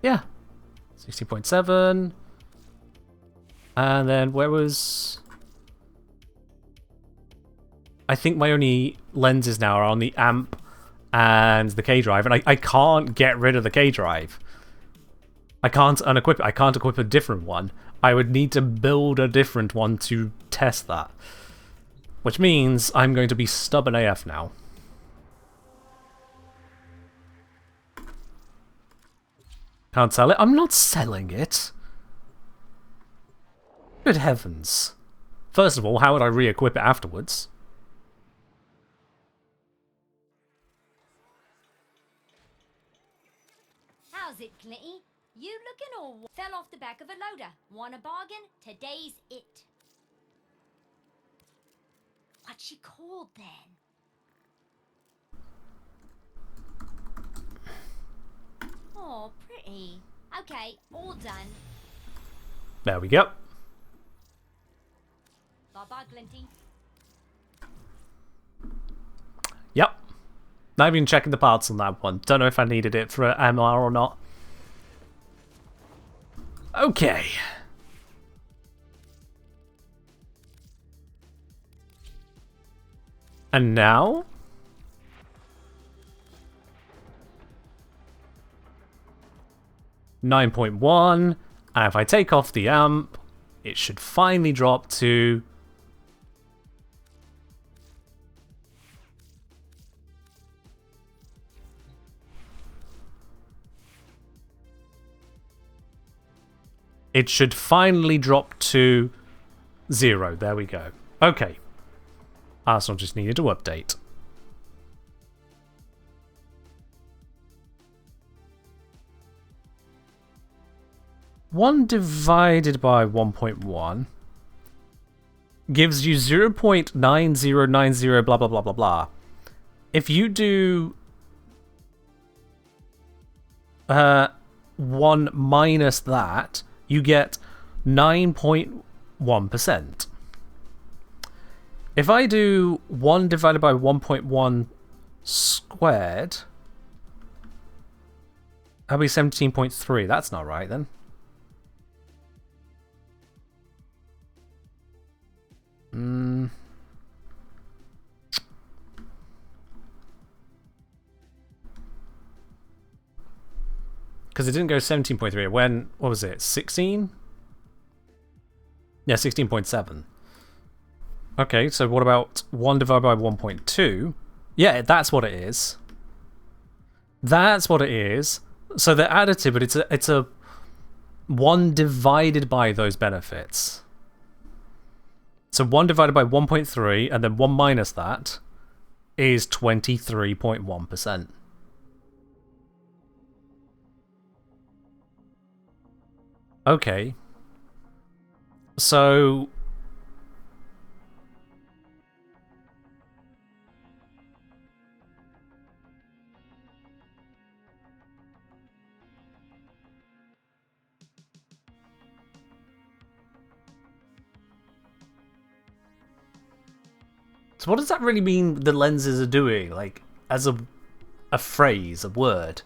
Yeah. 60.7. And then where was... I think my only lenses now are on the amp and the K drive, and I can't get rid of the K drive. I can't unequip it. I can't equip a different one. I would need to build a different one to test that. Which means I'm going to be stubborn AF now. Can't sell it? I'm not selling it. Good heavens. First of all, how would I re-equip it afterwards? How's it, Clinty? You looking all fell off the back of a loader. Want a bargain? Today's it. What's she called then? Oh, pretty. Okay, all done. There we go. Bye-bye, Glinty. Yep. Not even checking the parts on that one. Don't know if I needed it for MR or not. Okay. And now? $9.1, and if I take off the amp, it should finally drop to... It should finally drop to 0. There we go. Okay. Arsenal just needed to update. One divided by 1.1 gives you 0.9090 blah blah blah blah blah. If you do 1 minus that, you get 9.1%. If I do 1 divided by 1.1 squared, that'll be 17.3. That's not right then. Because it didn't go 17.3. It went, what was it, 16? Yeah, 16.7. Okay, so what about 1 divided by 1.2? Yeah, that's what it is. That's what it is. So they're additive, but it's a 1 divided by those benefits. So 1 divided by 1.3, and then 1 minus that, is 23.1%. Okay. So... So what does that really mean the lenses are doing? Like, as a phrase, a word?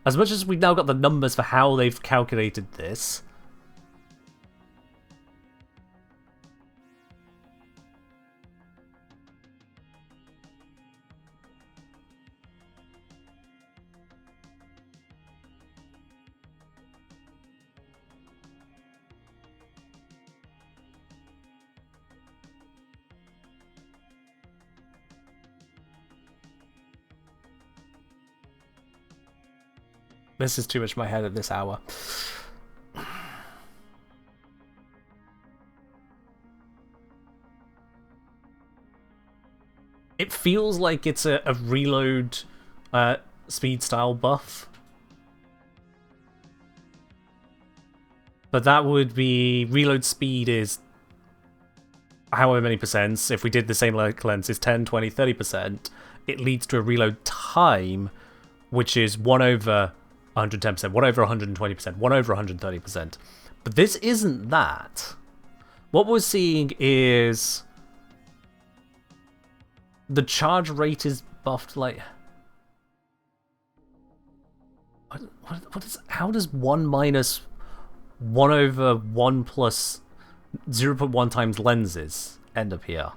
As much as we've now got the numbers for how they've calculated this... This is too much in my head at this hour. It feels like it's a reload speed style buff. But that would be... Reload speed is however many percent. If we did the same lens, is 10, 20, 30%. It leads to a reload time, which is 1 over 110%, 1 over 120%, 1 over 130%. But this isn't that. What we're seeing is the charge rate is buffed like... What is... How does 1 minus 1 over 1 plus 0.1 times lenses end up here?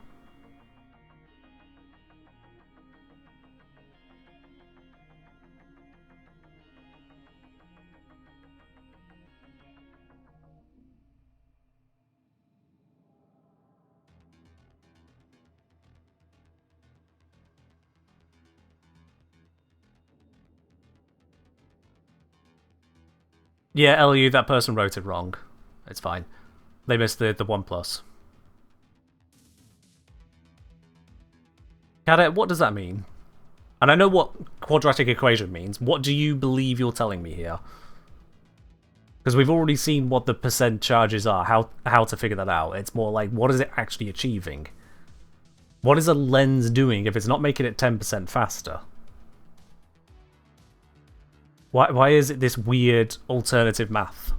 Yeah, LU, that person wrote it wrong. It's fine. They missed the 1 plus. Cadet, what does that mean? And I know what quadratic equation means. What do you believe you're telling me here? Because we've already seen what the percent charges are, how to figure that out. It's more like, what is it actually achieving? What is a lens doing if it's not making it 10% faster? Why is it this weird alternative math?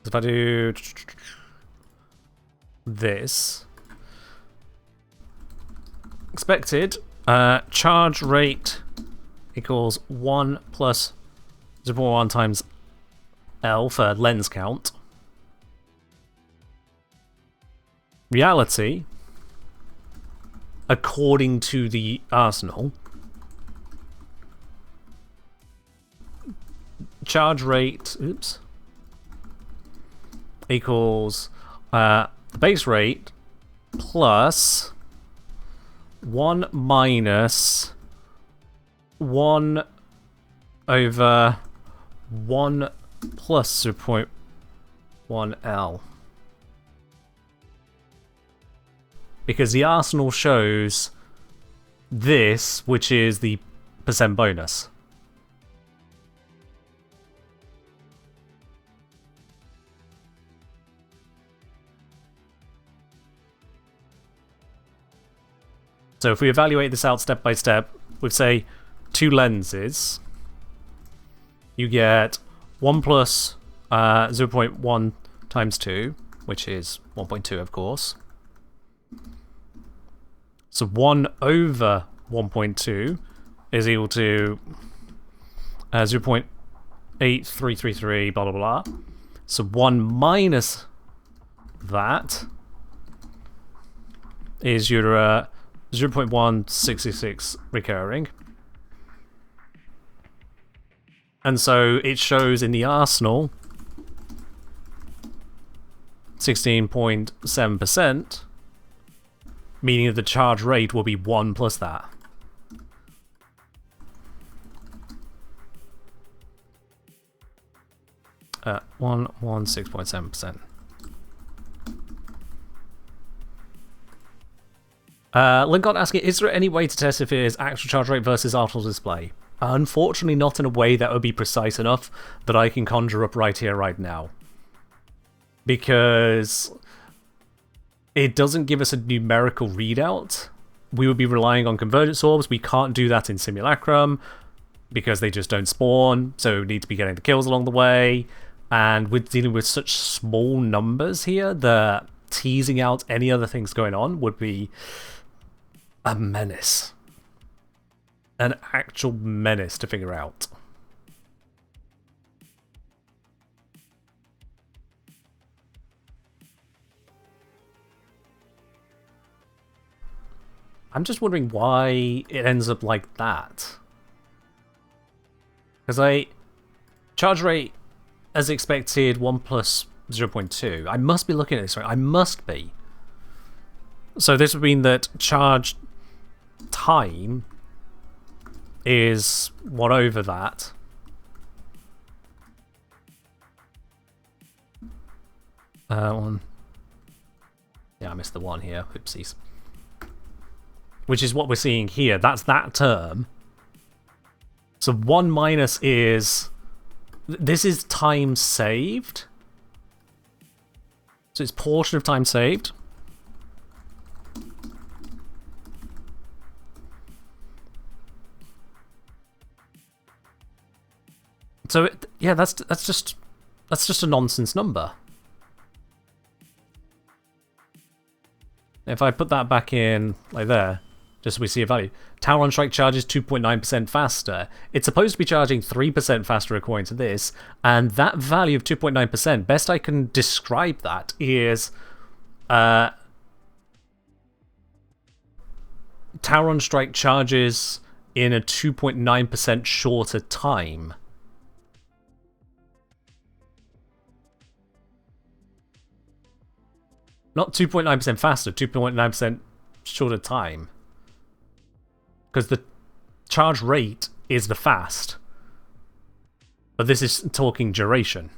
If I do this, expected charge rate equals 1 plus 0.1 times L for lens count. Reality, according to the arsenal, charge rate, oops, equals the base rate plus 1 minus 1 over 1 plus 0.1 L. Because the arsenal shows this, which is the percent bonus. So if we evaluate this out step by step, with say 2 lenses, you get 1 plus 0.1 times 2, which is 1.2 of course. So 1 over 1.2 is equal to 0.8333, blah, blah, blah. So 1 minus that is your 0.166 recurring. And so it shows in the arsenal 16.7%, meaning that the charge rate will be 1 plus that. Uh, 116.7%. Lincoln asking, is there any way to test if it is actual charge rate versus arsenal display? Unfortunately, not in a way that would be precise enough that I can conjure up right here, right now. Because it doesn't give us a numerical readout. We would be relying on convergence orbs. We can't do that in Simulacrum because they just don't spawn, so we need to be getting the kills along the way. And we're dealing with such small numbers here that teasing out any other things going on would be a menace. An actual menace to figure out. I'm just wondering why it ends up like that. Because charge rate as expected 1 plus 0.2. I must be looking at this right. I must be. So this would mean that charge time is 1 over that. One. Yeah, I missed the 1 here. Oopsies. Which is what we're seeing here. That's that term. So 1 minus is... This is time saved. So it's portion of time saved. So yeah, that's just a nonsense number. If I put that back in like there, just so we see a value. Tower on strike charges 2.9% faster. It's supposed to be charging 3% faster according to this, and that value of 2.9%, best I can describe that is Tower on strike charges in a 2.9% shorter time. Not 2.9% faster, 2.9% shorter time. Because the charge rate is the fast. But this is talking duration.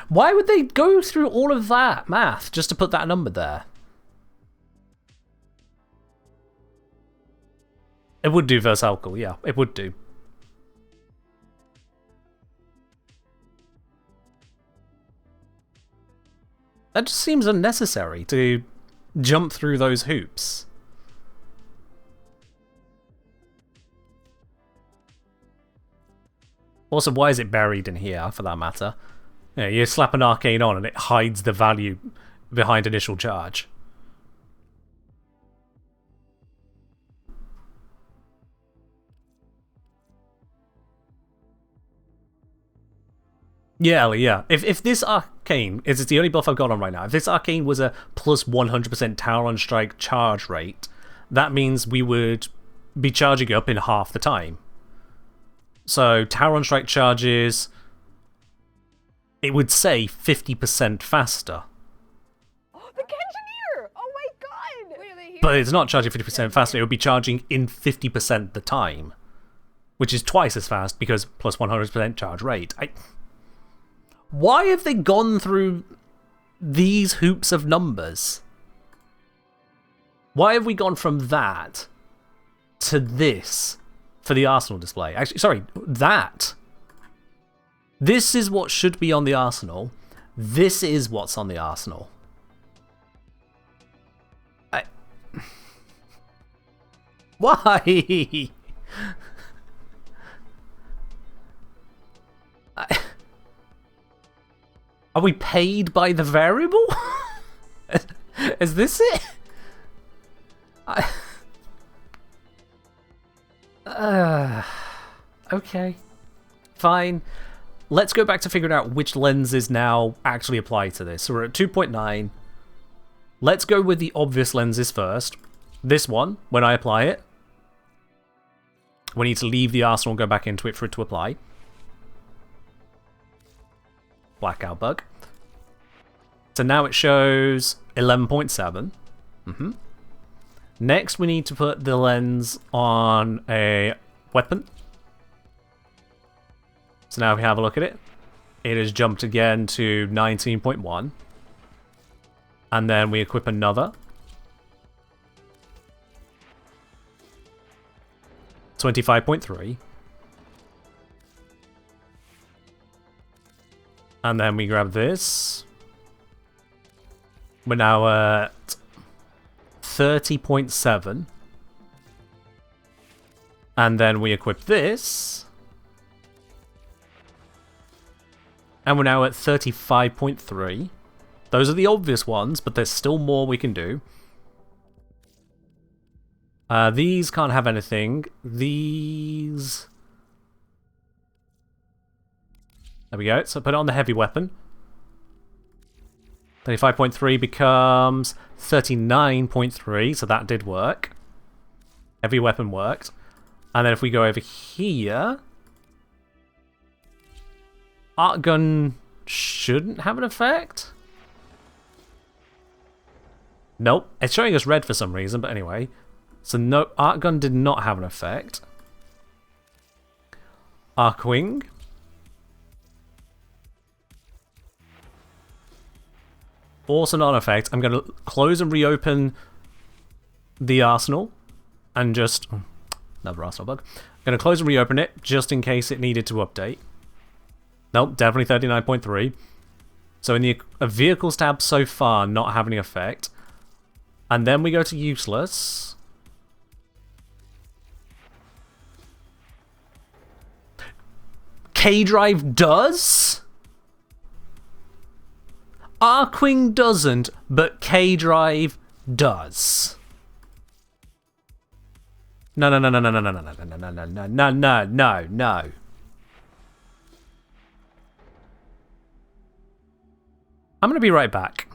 Why would they go through all of that math just to put that number there? It would do versus alcohol, yeah, it would do. That just seems unnecessary to jump through those hoops. Also, why is it buried in here, for that matter? Yeah, you slap an arcane on and it hides the value behind initial charge. Yeah, Ellie, yeah. If this arcane is the only buff I've got on right now, if this arcane was a plus 100% tower on strike charge rate, that means we would be charging up in half the time. So tower on strike charges, it would say 50% faster. Oh, the Kengineer! Oh my god! Wait, are they here? But it's not charging 50% faster, it would be charging in 50% the time. Which is twice as fast because plus 100% charge rate. Why have they gone through these hoops of numbers? Why have we gone from that to this for the arsenal display? Actually, sorry, that. This is what should be on the arsenal. This is what's on the arsenal. Why? Are we paid by the variable? Is this it? Okay. Fine. Let's go back to figuring out which lenses now actually apply to this. So we're at 2.9. Let's go with the obvious lenses first. This one, when I apply it, we need to leave the arsenal and go back into it for it to apply. Blackout bug. So now it shows 11.7. Next, we need to put the lens on a weapon. So now if we have a look at it, it has jumped again to 19.1. And then we equip another. 25.3. And then we grab this. We're now at 30.7. And then we equip this. And we're now at 35.3. Those are the obvious ones, but there's still more we can do. These can't have anything. These... There we go. So put it on the heavy weapon. 35.3 becomes 39.3, so that did work. Heavy weapon worked. And then if we go over here... Art gun shouldn't have an effect? Nope. It's showing us red for some reason, but anyway. So no, Art gun did not have an effect. Arcwing. Also not an effect. I'm going to close and reopen the arsenal. And just... Another arsenal bug. I'm going to close and reopen it, just in case it needed to update. Nope, definitely 39.3. So in the vehicles tab so far, not having an effect. And then we go to useless. K-Drive does? Arcwing doesn't, but K-Drive does. No. I'm going to be right back.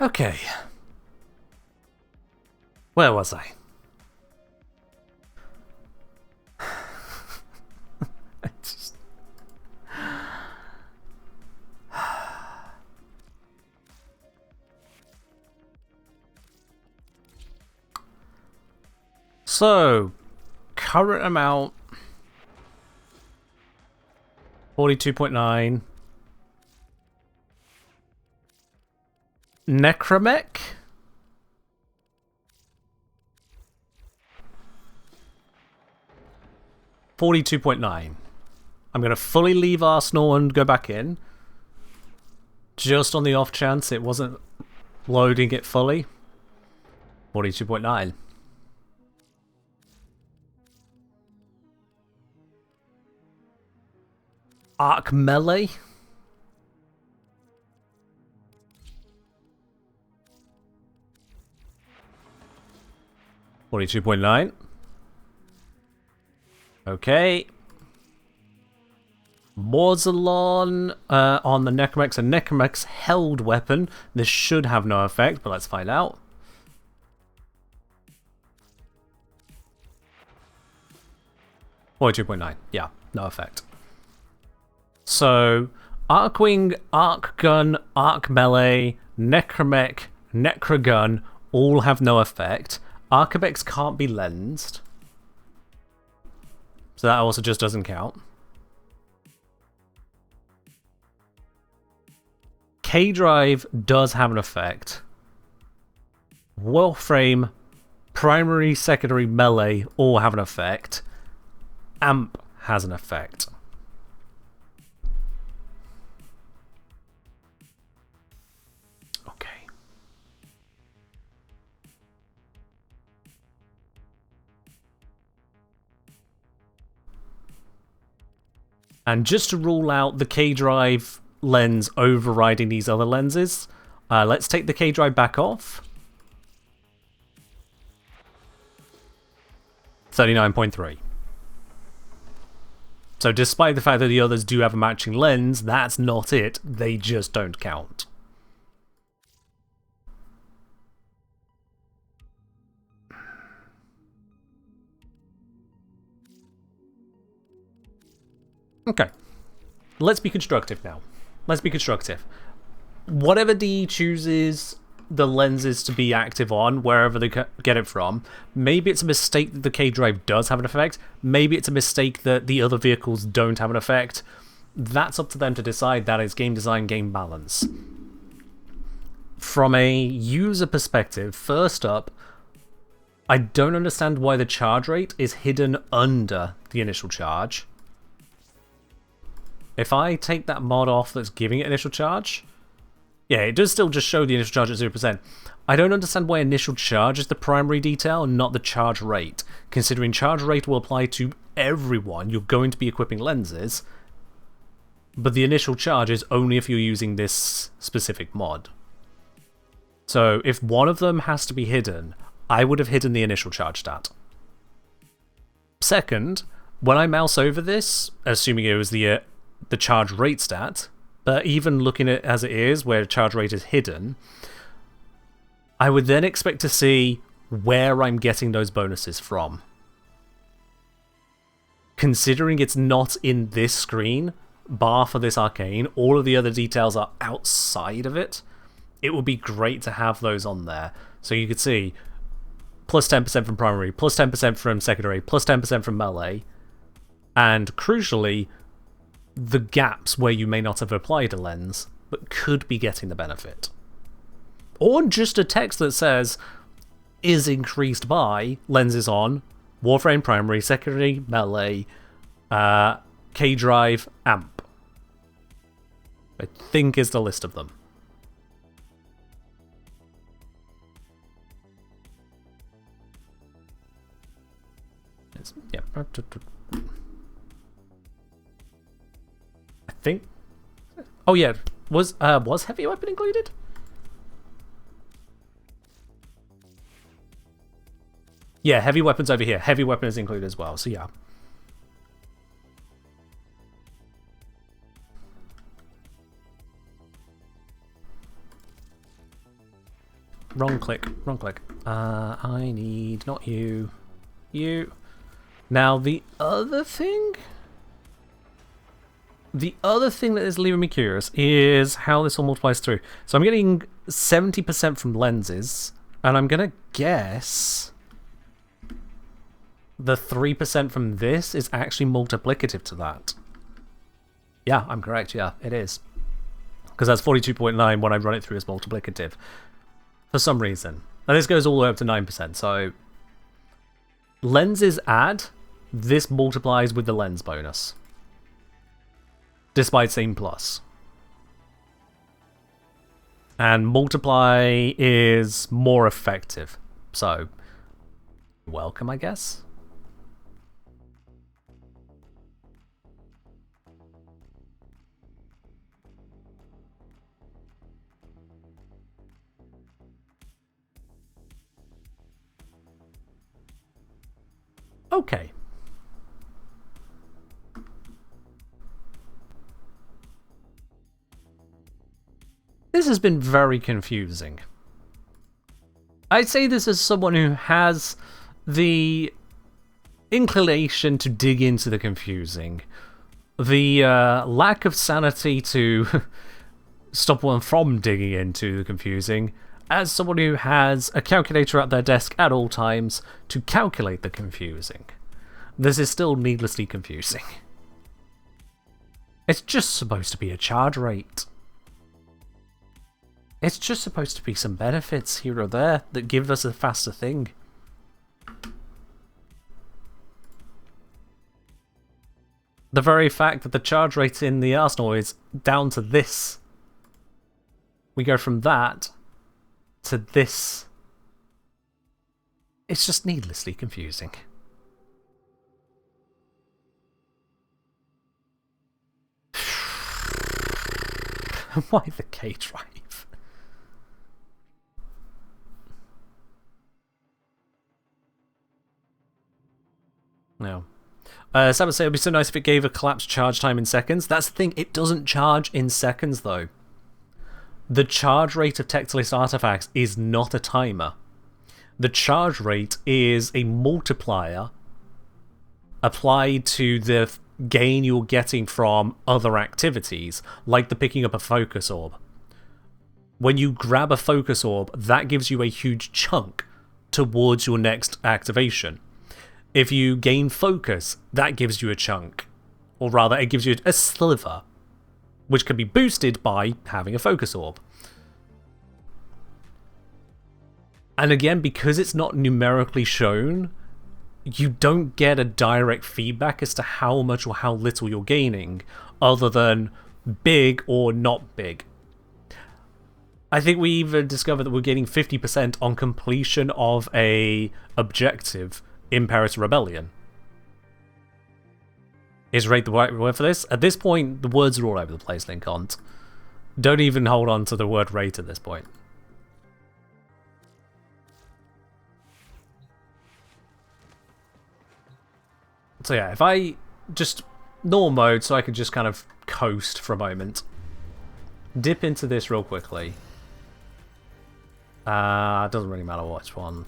Okay. Where was I? I just... So, current amount 42.9. Necromech 42.9. I'm going to fully leave Arsenal and go back in. Just on the off chance it wasn't loading it fully. 42.9. Arc Melee. $42.9. Okay. Morzalon on the Necromech's a Necromech's held weapon. This should have no effect, but let's find out. $42.9. Yeah, no effect. So, Arcwing, Arc Gun, Arc Melee, Necromech, Necrogun all have no effect. Archimechs can't be lensed. So that also just doesn't count. K-Drive does have an effect. Warframe, primary, secondary, melee all have an effect. Amp has an effect. Okay. And just to rule out the K-Drive lens overriding these other lenses, let's take the K-Drive back off. 39.3. So despite the fact that the others do have a matching lens, that's not it. They just don't count. Okay. Let's be constructive now. Let's be constructive. Whatever DE chooses the lenses to be active on, wherever they get it from, maybe it's a mistake that the K-Drive does have an effect. Maybe it's a mistake that the other vehicles don't have an effect. That's up to them to decide. That is game design, game balance. From a user perspective, first up, I don't understand why the charge rate is hidden under the initial charge. If I take that mod off that's giving it initial charge, yeah, it does still just show the initial charge at 0%. I don't understand why initial charge is the primary detail and not the charge rate, considering charge rate will apply to everyone. You're going to be equipping lenses, but the initial charge is only if you're using this specific mod. So if one of them has to be hidden, I would have hidden the initial charge stat. Second, when I mouse over this, assuming it was the charge rate stat, but even looking at it as it is, where charge rate is hidden, I would then expect to see where I'm getting those bonuses from. Considering it's not in this screen, bar for this arcane, all of the other details are outside of it, it would be great to have those on there. So you could see plus 10% from primary, plus 10% from secondary, plus 10% from melee, and crucially, the gaps where you may not have applied a lens, but could be getting the benefit. Or just a text that says, is increased by lenses on, Warframe primary, secondary, melee, K-Drive, amp. I think is the list of them. Yeah. I think. Oh yeah, was heavy weapon included? Yeah, heavy weapons over here. Heavy weapon is included as well. So yeah. Wrong click. Wrong click. I need... not you. You. Now, the other thing... The other thing that is leaving me curious is how this all multiplies through. So I'm getting 70% from lenses, and I'm going to guess the 3% from this is actually multiplicative to that. Yeah, I'm correct. Yeah, it is. Because that's 42.9 when I run it through as multiplicative. For some reason. And this goes all the way up to 9%. So lenses add, this multiplies with the lens bonus. Despite saying plus. And multiply is more effective. So, welcome, I guess. Okay. This has been very confusing. I'd say this as someone who has the inclination to dig into the confusing. The lack of sanity to stop one from digging into the confusing. As someone who has a calculator at their desk at all times to calculate the confusing. This is still needlessly confusing. It's just supposed to be a charge rate. It's just supposed to be some benefits here or there that give us a faster thing. The very fact that the charge rate in the arsenal is down to this. We go from that to this. It's just needlessly confusing. Why the K drive? No. Sam would say it would be so nice if it gave a collapsed charge time in seconds. That's the thing, it doesn't charge in seconds though. The charge rate of Tectalist artifacts is not a timer. The charge rate is a multiplier applied to the gain you're getting from other activities, like the picking up a focus orb. When you grab a focus orb, that gives you a huge chunk towards your next activation. If you gain focus, that gives you a chunk. Or rather, it gives you a sliver, which can be boosted by having a focus orb. And again, because it's not numerically shown, you don't get a direct feedback as to how much or how little you're gaining, other than big or not big. I think we even discovered that we're gaining 50% on completion of a objective in Perita Rebellion. Is rate the right word for this? At this point, the words are all over the place, Linkont. Don't even hold on to the word rate at this point. So yeah, if I just normal mode, so I can just kind of coast for a moment. Dip into this real quickly. Doesn't really matter which one.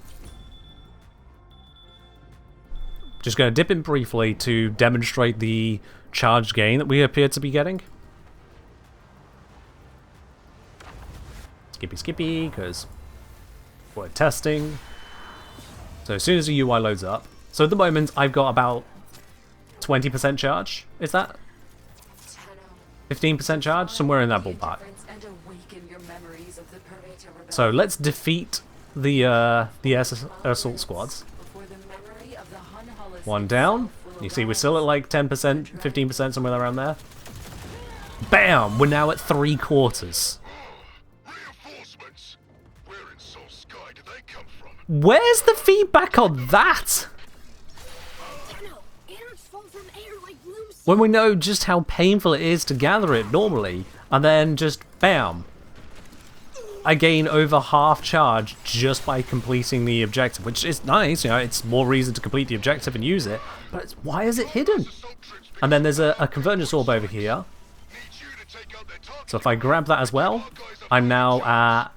Just going to dip in briefly to demonstrate the charge gain that we appear to be getting. Skippy, because we're testing. So as soon as the UI loads up. So at the moment, I've got about 20% charge. Is that 15% charge? Somewhere in that ballpark. So let's defeat the assault squads. One down. You see we're still at like 10%, 15%, somewhere around there. Bam! We're now at 3/4. Reinforcements. Where in Soul Sky did they come from? Where's the feedback on that? When we know just how painful it is to gather it normally, and then just bam. I gain over half charge just by completing the objective, which is nice, you know, it's more reason to complete the objective and use it, but why is it hidden? And then there's a convergence orb over here. So if I grab that as well, I'm now at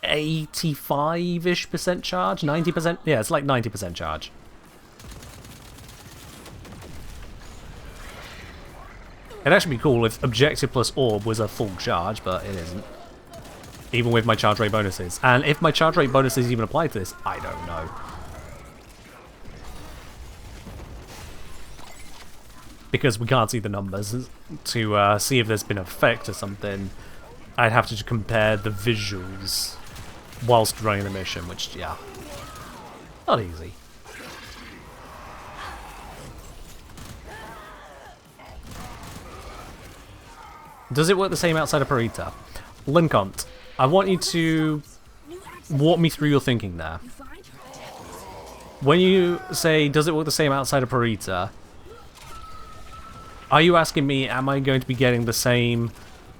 85-ish% charge, 90%. Yeah, it's like 90% charge. It'd actually be cool if objective plus orb was a full charge, but it isn't. Even with my charge rate bonuses. And if my charge rate bonuses even apply to this, I don't know. Because we can't see the numbers to see if there's been an effect or something. I'd have to compare the visuals whilst running the mission, which, yeah, not easy. Does it work the same outside of Perita? Lincont, I want you to walk me through your thinking there. When you say, does it work the same outside of Perita, are you asking me, am I going to be getting the same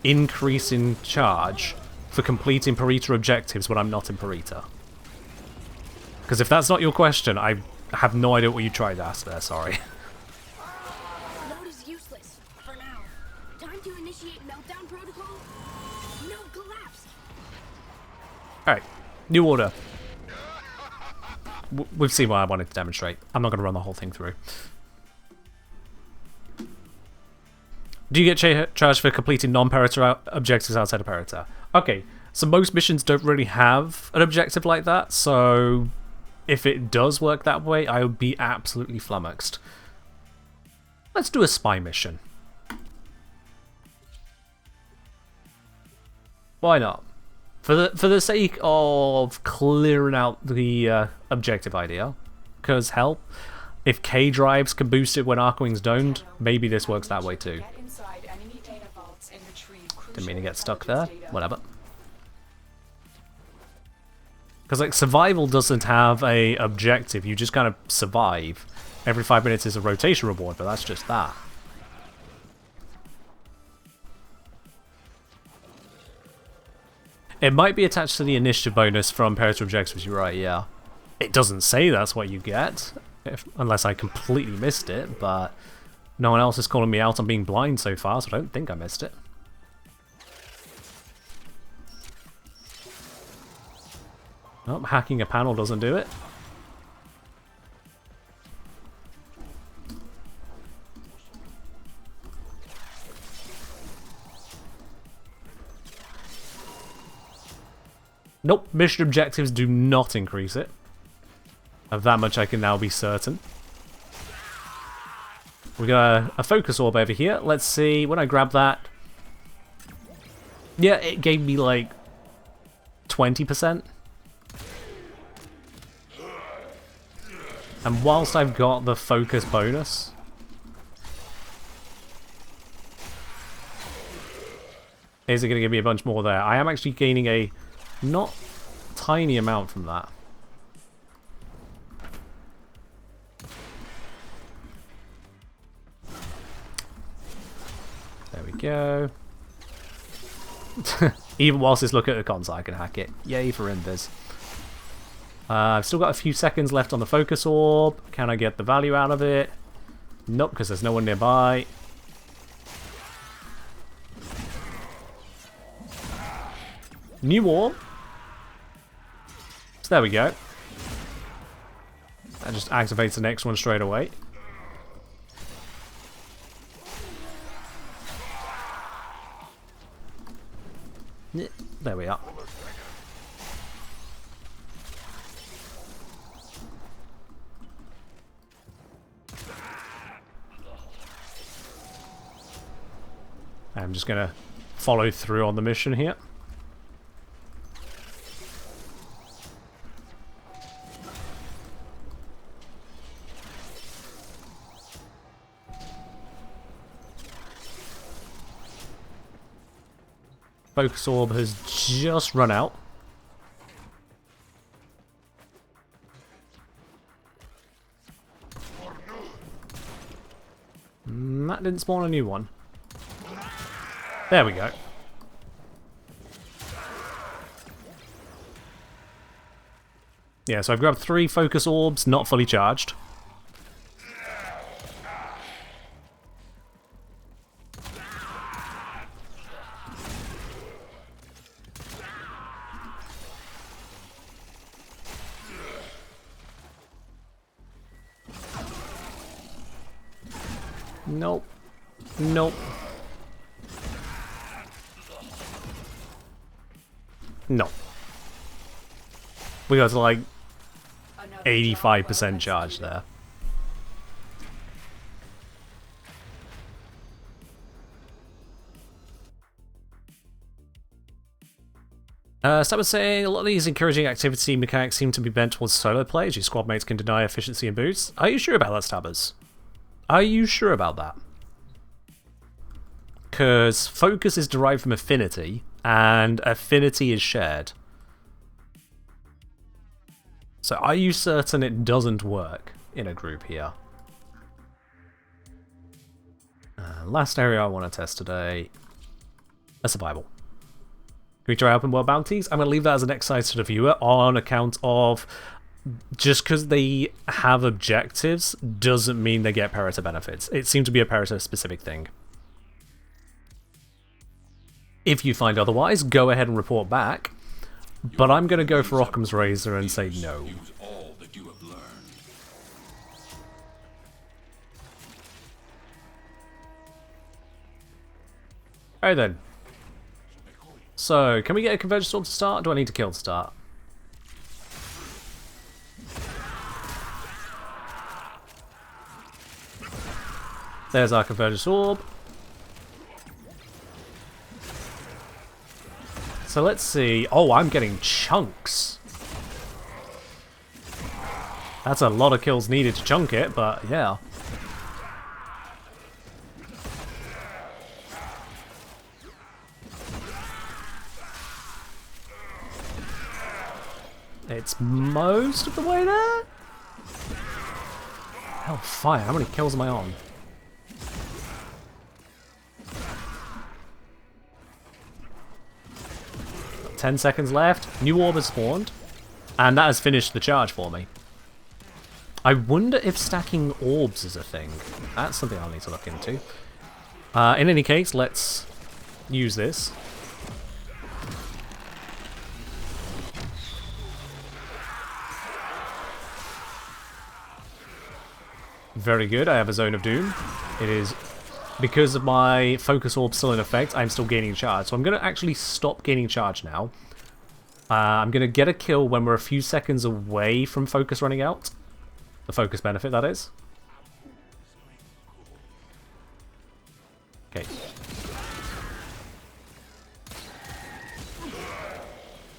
increase in charge for completing Perita objectives when I'm not in Perita? Because if that's not your question, I have no idea what you tried to ask there, sorry. Load is useless for now. Time to initiate meltdown protocol. No collapse. Alright, new order. We've seen what I wanted to demonstrate. I'm not going to run the whole thing through. Do you get charged for completing non-Perita objectives outside of Perita? Okay, so most missions don't really have an objective like that, so if it does work that way, I would be absolutely flummoxed. Let's do a spy mission. Why not? For the sake of clearing out the objective idea, because hell, if K drives can boost it when Archwing's domed, maybe this works that way too. Didn't mean to get stuck there. Whatever. Because like survival doesn't have a objective. You just kind of survive. Every 5 minutes is a rotation reward, but that's just that. It might be attached to the initiative bonus from Perita objectives. You're right. Yeah. It doesn't say that's what you get, unless I completely missed it. But no one else is calling me out on being blind so far, so I don't think I missed it. Oh, hacking a panel doesn't do it. Nope, mission objectives do not increase it. Of that much I can now be certain. We got a focus orb over here. Let's see, when I grab that... Yeah, it gave me like 20%. And whilst I've got the focus bonus, is it going to give me a bunch more there? I am actually gaining a not tiny amount from that. There we go. Even whilst it's looking at the console, I can hack it. Yay for invis. I've still got a few seconds left on the focus orb. Can I get the value out of it? Nope, because there's no one nearby. New orb. So there we go. That just activates the next one straight away. There we are. I'm just going to follow through on the mission here. Focus orb has just run out. That didn't spawn a new one. There we go. Yeah, so I've grabbed 3 focus orbs, not fully charged. Nope. Nope. No. We got to like 85% charge there. Stab was saying, a lot of these encouraging activity mechanics seem to be bent towards solo play, as your squad mates can deny efficiency and boosts. Are you sure about that, Stabbers? Are you sure about that? Because focus is derived from affinity, and affinity is shared. So are you certain it doesn't work in a group here? Last area I want to test today, a survival. Can we try open world bounties? I'm going to leave that as an exercise to the viewer on account of just because they have objectives doesn't mean they get Perita benefits. It seemed to be a Perita specific thing. If you find otherwise, go ahead and report back. But I'm going to go for Occam's Razor and say no. Alright then. So, can we get a Convergence Orb to start? Or do I need to kill to start? There's our Convergence Orb. So let's see. Oh, I'm getting chunks. That's a lot of kills needed to chunk it, but yeah. It's most of the way there? Hellfire, how many kills am I on? Got 10 seconds left. New orb has spawned. And that has finished the charge for me. I wonder if stacking orbs is a thing. That's something I'll need to look into. In any case, let's use this. Very good, I have a Zone of Doom. It is, because of my Focus Orb still in effect, I'm still gaining charge. So I'm going to actually stop gaining charge now. I'm going to get a kill when we're a few seconds away from Focus running out. The Focus benefit, that is. Okay.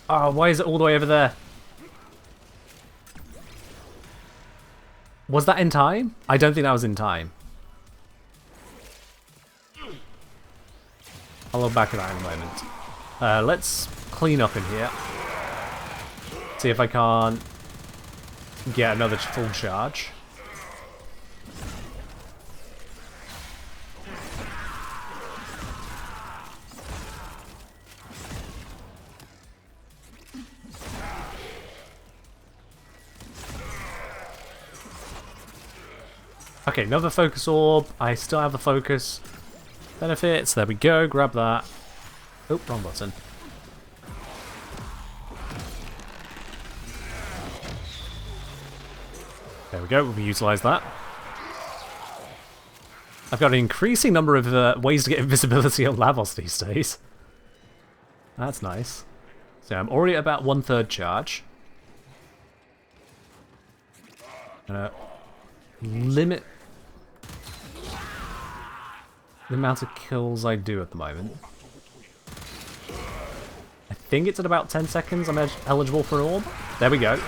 Oh, why is it all the way over there? Was that in time? I don't think that was in time. I'll look back at that in a moment. Let's clean up in here. See if I can't get another full charge. Okay, another Focus Orb. I still have the Focus benefits. There we go, grab that. Oh, wrong button. There we go, we'll utilise that. I've got an increasing number of ways to get invisibility on Lavos these days. That's nice. So I'm already at about 1/3 charge. Gonna limit the amount of kills I do at the moment. I think it's at about 10 seconds I'm eligible for an orb. There we go.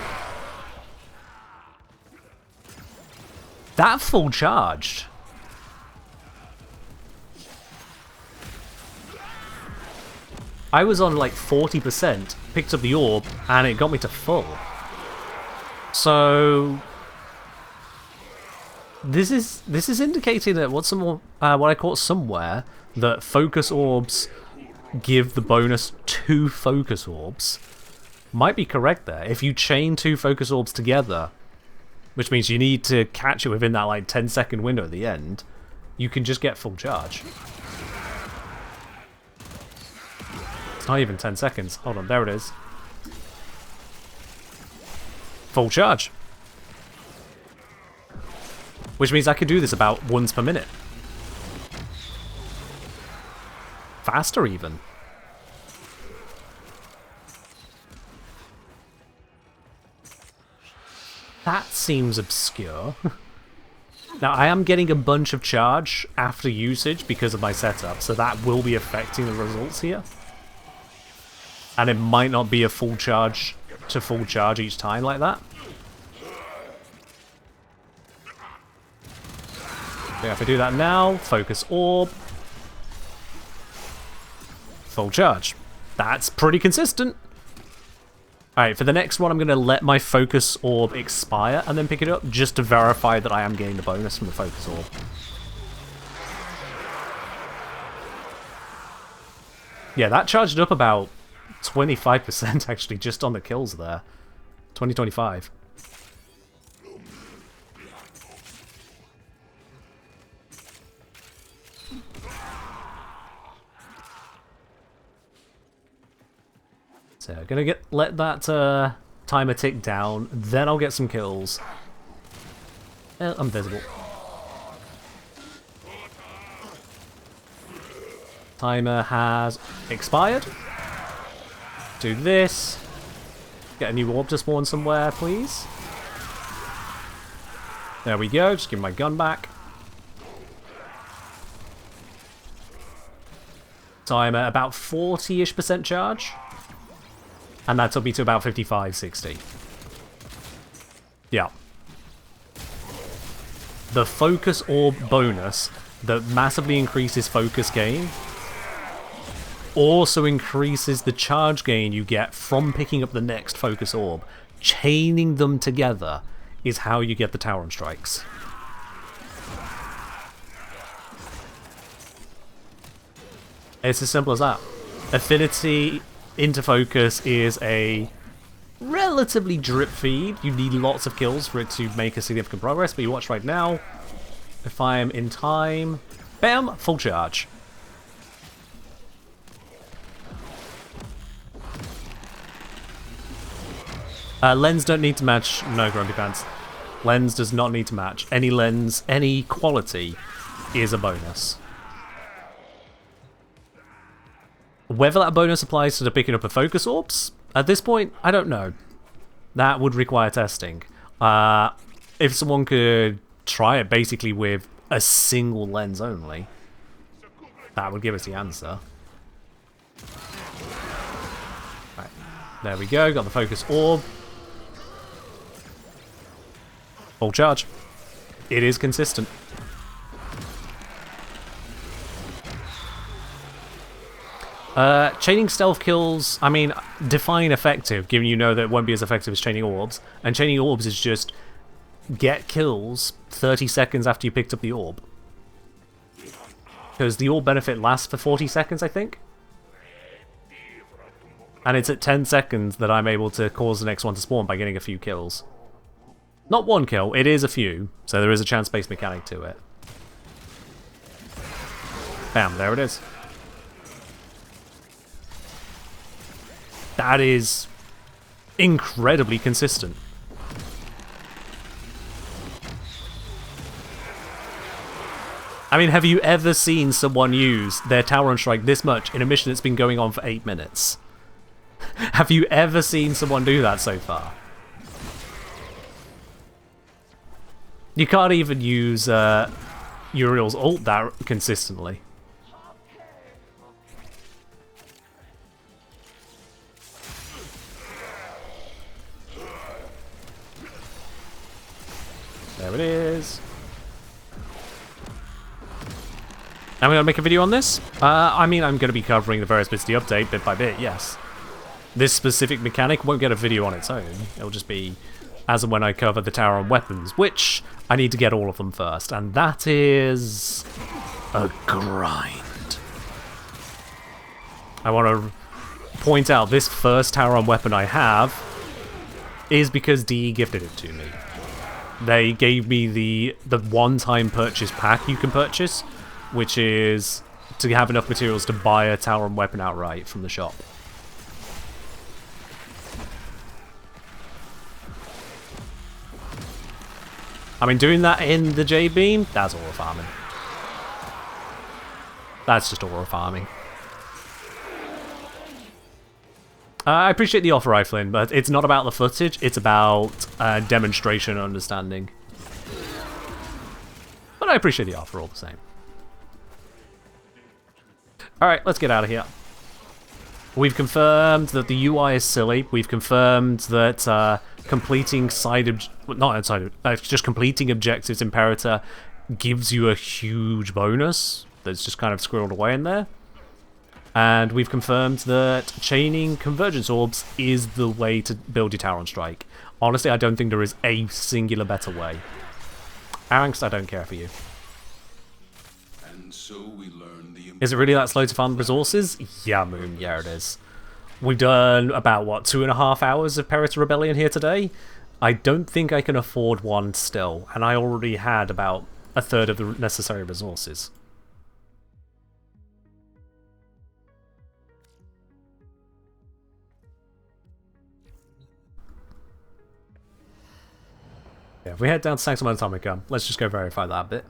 That full charged. I was on like 40%, picked up the orb, and it got me to full. So this is indicating that what I caught somewhere that Focus Orbs give the bonus 2 Focus Orbs might be correct there. If you chain 2 Focus Orbs together, which means you need to catch it within that like 10-second window at the end, you can just get full charge. It's not even 10 seconds. Hold on, there it is. Full charge. Which means I could do this about once per minute. faster even. That seems obscure. Now, I am getting a bunch of charge after usage because of my setup, so that will be affecting the results here. And it might not be a full charge to full charge each time like that. So if I do that now, focus orb. Full charge. That's pretty consistent. Alright, for the next one, I'm going to let my focus orb expire and then pick it up, just to verify that I am getting the bonus from the focus orb. Yeah, that charged up about 25% actually, just on the kills there. 2025. So, gonna let that timer tick down, then I'll get some kills. I'm visible. Timer has expired. Do this. Get a new orb to spawn somewhere, please. There we go, just give my gun back. Timer about 40-ish% charge. And that took me to about 55, 60. Yeah. The focus orb bonus that massively increases focus gain also increases the charge gain you get from picking up the next focus orb. Chaining them together is how you get the Talon strikes. It's as simple as that. Affinity into focus is a relatively drip feed. You need lots of kills for it to make a significant progress, but you watch right now. If I am in time, bam, full charge. Lens don't need to match. No, Grumpy Pants. Lens does not need to match. Any lens, any quality is a bonus. Whether that bonus applies to the picking up of focus orbs, at this point, I don't know. That would require testing. If someone could try it basically with a single lens only, that would give us the answer. Right, there we go, got the focus orb. Full charge. It is consistent. Chaining stealth kills, I mean, define effective, given you know that it won't be as effective as chaining orbs. And chaining orbs is just get kills 30 seconds after you picked up the orb. Because the orb benefit lasts for 40 seconds, I think. And it's at 10 seconds that I'm able to cause the next one to spawn by getting a few kills. Not one kill, it is a few, so there is a chance-based mechanic to it. Bam, there it is. That is incredibly consistent. I mean, have you ever seen someone use their Talon Strike this much in a mission that's been going on for 8 minutes? Have you ever seen someone do that so far? You can't even use Uriel's ult that consistently. There it is. Am I going to make a video on this? I mean, I'm going to be covering the various bits of the update bit by bit, yes. This specific mechanic won't get a video on its own. It'll just be as and when I cover the tower and weapons, which I need to get all of them first, and that is a grind. I want to point out this first tower and weapon I have is because DE gifted it to me. They gave me the one-time purchase pack you can purchase, which is to have enough materials to buy a tower and weapon outright from the shop. I mean, doing that in the J-Beam, that's aura farming. That's just aura farming. I appreciate the offer, Flynn, but it's not about the footage, it's about demonstration and understanding. But I appreciate the offer all the same. Alright, let's get out of here. We've confirmed that the UI is silly. We've confirmed that completing just completing objectives in Perita gives you a huge bonus that's just kind of squirreled away in there. And we've confirmed that chaining convergence orbs is the way to build your tower on strike. Honestly, I don't think there is a singular better way. Angst, I don't care for you. And so we learn the Is it really that slow to farm resources? Yeah, Moon, yeah it is. We've done about, what, 2.5 hours of Perita Rebellion here today? I don't think I can afford one still, and I already had about a third of the necessary resources. Yeah, if we head down to Sanctum Atomica, let's just go verify that bit.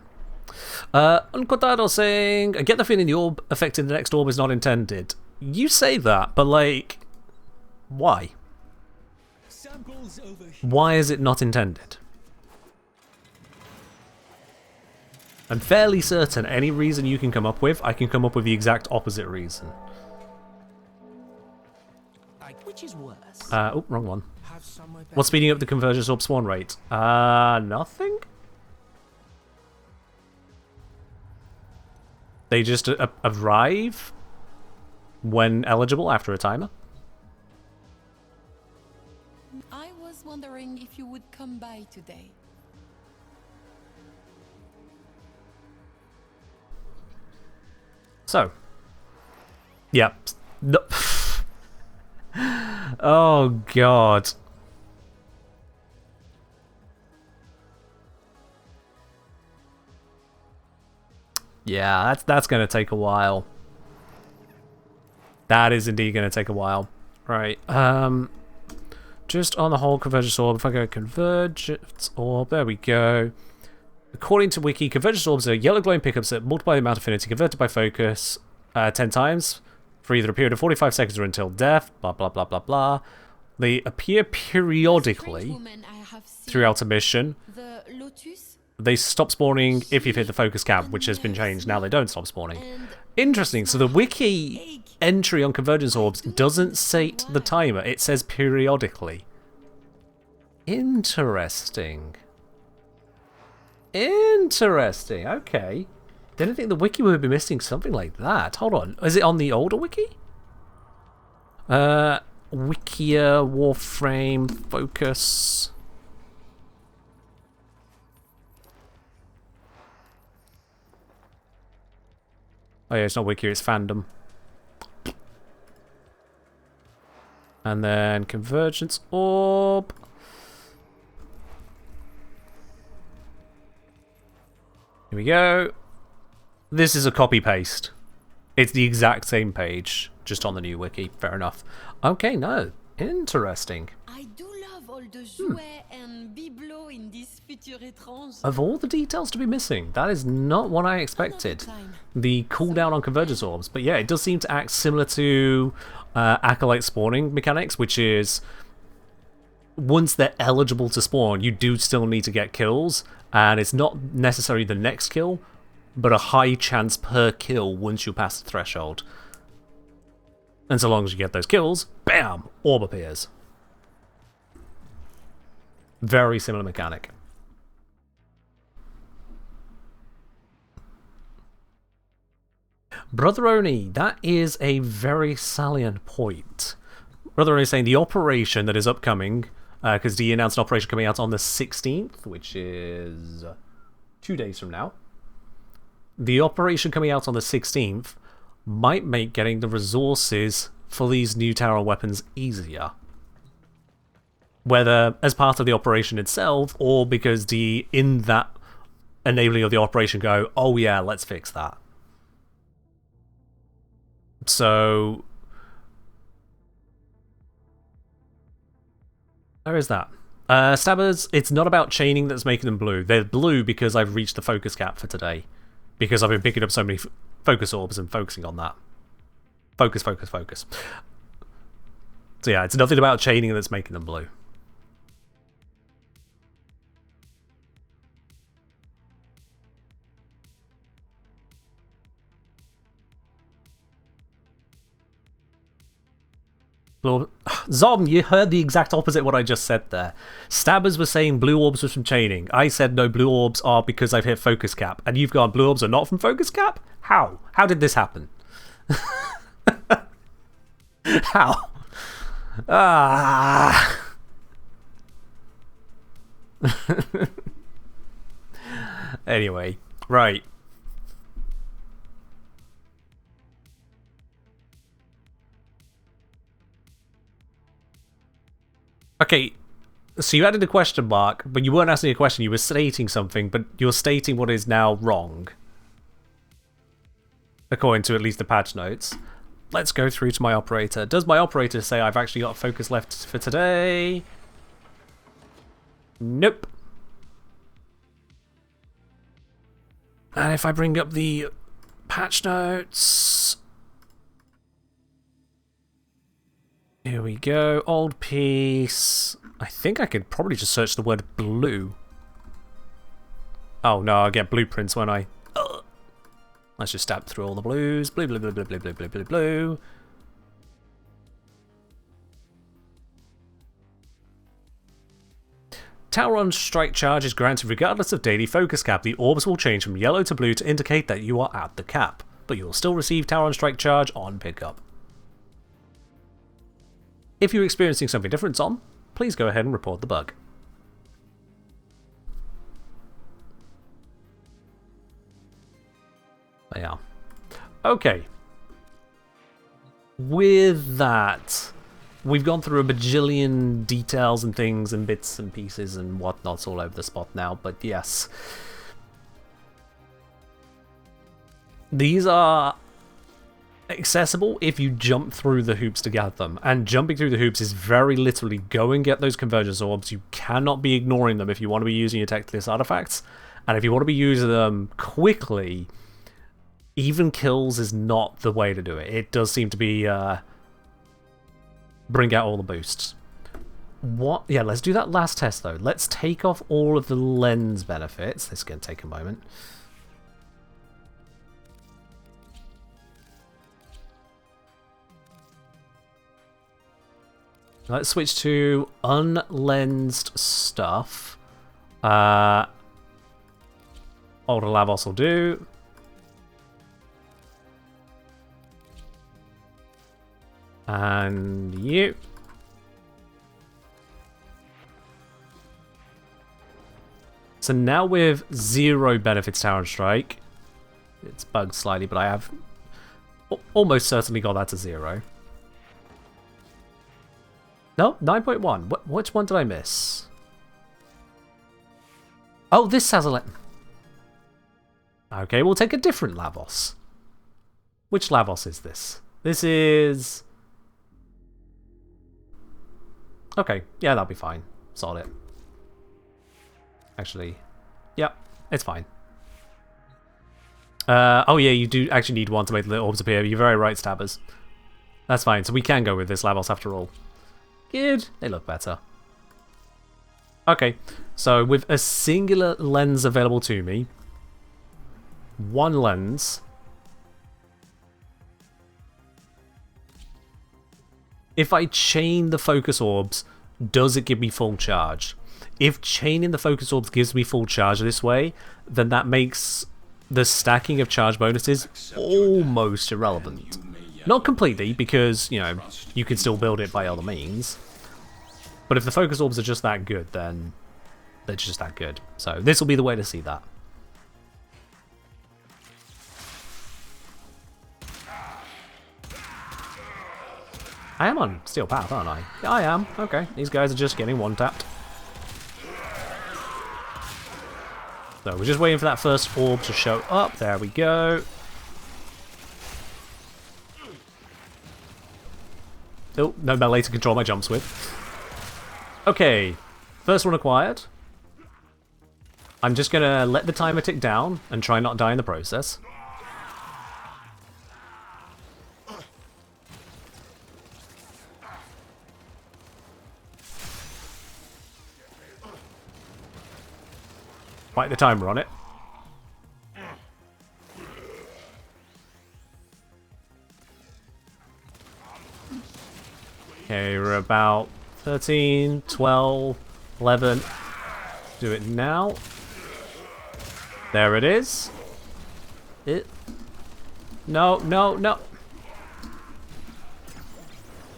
Uncordado saying, I get the feeling the orb affecting the next orb is not intended. You say that, but like, why? Why is it not intended? I'm fairly certain any reason you can come up with, I can come up with the exact opposite reason. Which is worse? Oh, wrong one. What's speeding up the convergence orb spawn rate? Nothing? They just arrive when eligible after a timer. I was wondering if you would come by today. So. Yeah. No. Oh, God. Yeah, that's going to take a while. That is indeed going to take a while. Right. Just on the whole convergence orb, if I go convergence orb, there we go. According to Wiki, convergence orbs are yellow glowing pickups that multiply the amount of affinity converted by focus 10 times for either a period of 45 seconds or until death, blah, blah, blah, blah, blah. They appear periodically throughout a mission. The Lotus. They stop spawning if you've hit the focus cap, which has been changed. Now they don't stop spawning. Interesting. So the wiki entry on convergence orbs doesn't state the timer. It says periodically. Interesting. Interesting. Okay. Didn't think the wiki would be missing something like that. Hold on. Is it on the older wiki? Wikia, Warframe, Focus. Oh yeah, it's not Wiki, it's Fandom. And then Convergence Orb. Here we go. This is a copy-paste. It's the exact same page, just on the new wiki. Fair enough. Okay, no. Interesting. I do love all the jouets and bibelots in this future étrange. Of all the details to be missing, that is not what I expected. The cooldown on convergence orbs. But yeah, it does seem to act similar to Acolyte spawning mechanics, which is once they're eligible to spawn, you do still need to get kills, and it's not necessarily the next kill, but a high chance per kill once you pass the threshold. And so long as you get those kills, bam, orb appears. Very similar mechanic. Brother Oni, that is a very salient point. Brother Oni is saying the operation that is upcoming, because he announced an operation coming out on the 16th, which is 2 days from now. The operation coming out on the 16th might make getting the resources for these new tower weapons easier. Whether as part of the operation itself, or because in that enabling of the operation go, oh yeah, let's fix that. So there is that. Stabbers, it's not about chaining that's making them blue. They're blue because I've reached the focus cap for today. Because I've been picking up so many focus orbs and focusing on that. Focus, focus, focus. So yeah, it's nothing about chaining that's making them blue. Zom, you heard the exact opposite of what I just said there. Stabbers were saying blue orbs was from chaining. I said no, blue orbs are because I've hit focus cap. And you've gone blue orbs are not from focus cap? How? How did this happen? How? Ah. Anyway, right. Okay, so you added a question mark, but you weren't asking a question, you were stating something, but you're stating what is now wrong. According to at least the patch notes. Let's go through to my operator. Does my operator say I've actually got focus left for today? Nope. And if I bring up the patch notes... Here we go, old piece. I think I could probably just search the word blue. Oh no, I'll get blueprints, won't I? Ugh. Let's just stab through all the blues. Blue, blue, blue, blue, blue, blue, blue, blue, blue. Tower on strike charge is granted regardless of daily focus cap. The orbs will change from yellow to blue to indicate that you are at the cap, but you will still receive tower on strike charge on pickup. If you're experiencing something different, Zom, please go ahead and report the bug. They are. Okay. With that, we've gone through a bajillion details and things and bits and pieces and whatnots all over the spot now, but yes. These are accessible if you jump through the hoops to get them, and jumping through the hoops is very literally go and get those convergence orbs. You cannot be ignoring them if you want to be using your Tectis artifacts, and if you want to be using them quickly, even kills is not the way to do it. It does seem to be bring out all the boosts. What? Yeah, let's do that last test though. Let's take off all of the lens benefits. This is going to take a moment. Let's switch to unlensed stuff. Older Lavos will do. And you. So now with 0 benefits Tower and Strike. It's bugged slightly, but I have almost certainly got that to 0. No, 9.1. Which one did I miss? Oh, this has a... Okay, we'll take a different Lavos. Which Lavos is this? This is... Okay, yeah, that'll be fine. Sort it. Actually, yeah, it's fine. Oh yeah, you do actually need one to make the orbs appear. You're very right, Stabbers. That's fine, so we can go with this Lavos after all. Good, they look better. Okay, so with a singular lens available to me, one lens, if I chain the focus orbs, does it give me full charge? If chaining the focus orbs gives me full charge this way, then that makes the stacking of charge bonuses almost irrelevant. Not completely, because, you know, you can still build it by other means. But if the focus orbs are just that good, then they're just that good. So this will be the way to see that. I am on Steel Path, aren't I? Yeah, I am. Okay, these guys are just getting one-tapped. So we're just waiting for that first orb to show up. There we go. Oh, no melee to control my jumps with. Okay, first one acquired. I'm just going to let the timer tick down and try not die in the process. Quite the timer on it. Okay, we're about 13, 12, 11. Do it now. There it is. No, no, no.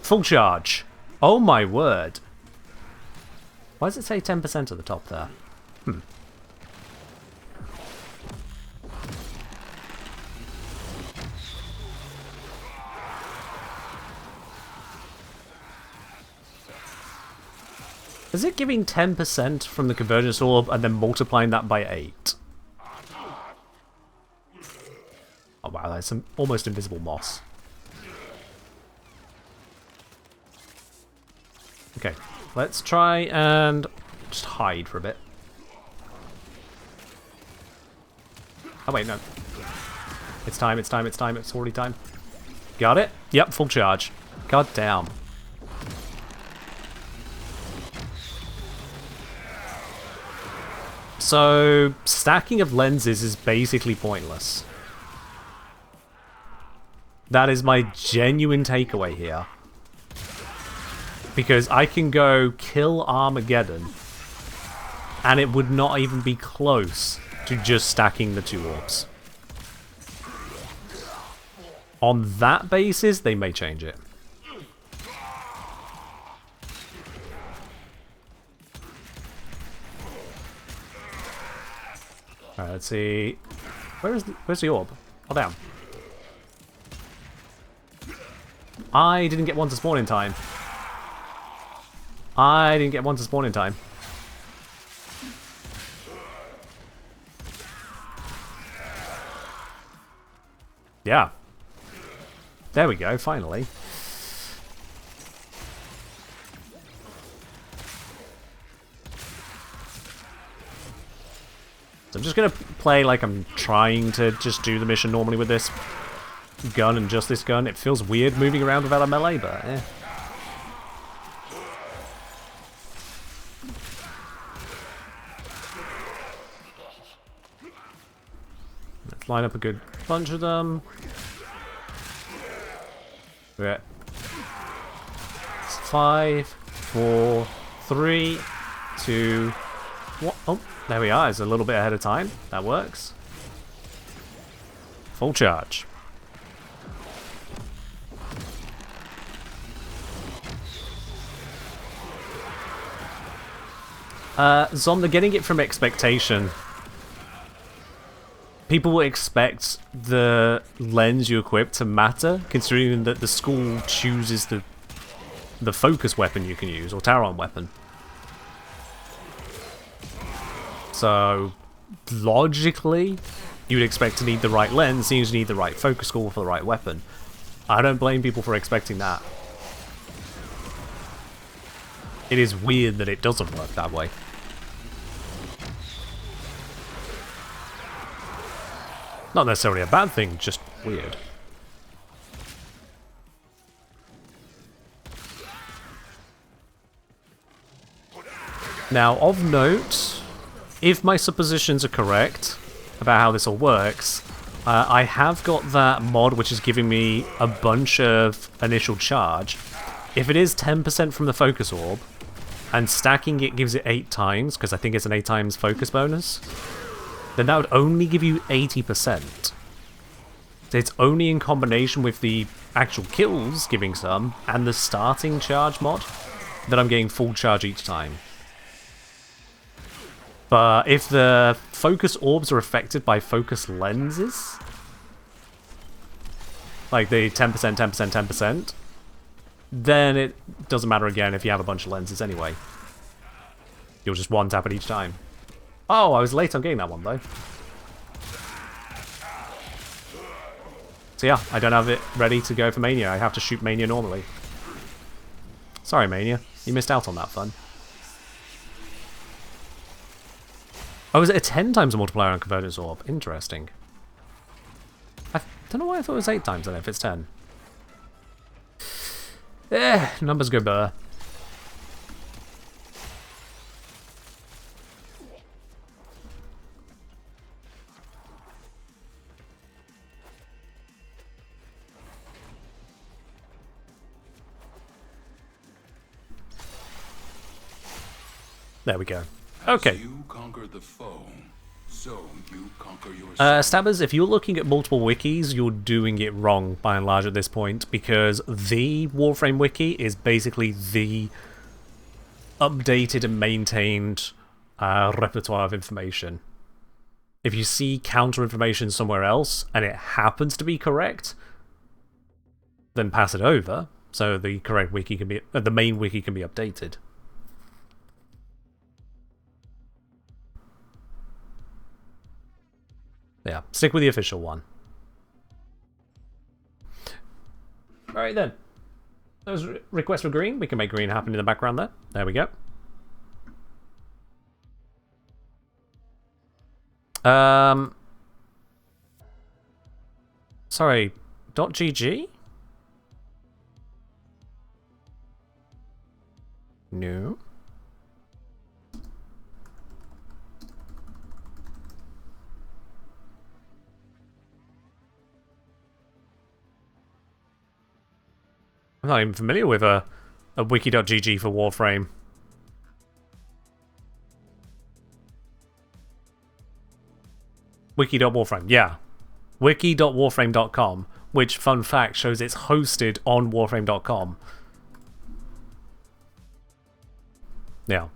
Full charge. Oh my word. Why does it say 10% at the top there? Is it giving 10% from the convergence orb and then multiplying that by 8? Oh wow, that's some almost invisible moss. Okay, let's try and just hide for a bit. Oh wait, no. It's time, it's time, it's time, it's already time. Got it? Yep, full charge. God damn. So, stacking of lenses is basically pointless. That is my genuine takeaway here. Because I can go kill Armageddon, and it would not even be close to just stacking the 2 orbs. On that basis, they may change it. Alright, let's see. Where's the orb? Oh, damn. I didn't get one to spawn in time. I didn't get one to spawn in time. Yeah. There we go, finally. So I'm just going to play like I'm trying to just do the mission normally with this gun and just this gun. It feels weird moving around without a melee, but eh. Let's line up a good bunch of them. We're at 5, 4, 3, 2, 1. Oh, there we are. It's a little bit ahead of time. That works. Full charge. Zom, they're getting it from expectation. People will expect the lens you equip to matter, considering that the school chooses the focus weapon you can use, or Taron weapon. So, logically, you would expect to need the right lens, seems you need the right focus score for the right weapon. I don't blame people for expecting that. It is weird that it doesn't work that way. Not necessarily a bad thing, just weird. Now, of note, if my suppositions are correct about how this all works, I have got that mod which is giving me a bunch of initial charge. If it is 10% from the focus orb, and stacking it gives it 8 times, because I think it's an 8 times focus bonus, then that would only give you 80%. So it's only in combination with the actual kills giving some, and the starting charge mod, that I'm getting full charge each time. But if the focus orbs are affected by focus lenses, like the 10%, 10%, 10%, then it doesn't matter again if you have a bunch of lenses anyway. You'll just one tap it each time. Oh, I was late on getting that one though. So yeah, I don't have it ready to go for Mania. I have to shoot Mania normally. Sorry, Mania. You missed out on that fun. Oh, is it a 10 times a multiplier on Convergence Orb? Interesting. I don't know why I thought it was 8 times then if it's 10. Numbers go blur. There we go. Okay. You conquer the foe, so you conquer yourself. Stabbers, if you're looking at multiple wikis, you're doing it wrong by and large at this point, because the Warframe wiki is basically the updated and maintained repertoire of information. If you see counter information somewhere else and it happens to be correct, then pass it over so the correct wiki can be the main wiki can be updated. Yeah, stick with the official one. Alright then. Those requests for green, we can make green happen in the background there. There we go. Sorry, .gg? No. I'm not even familiar with a wiki.gg for Warframe. Wiki.warframe, yeah. Wiki.warframe.com, which, fun fact, shows it's hosted on warframe.com. Yeah.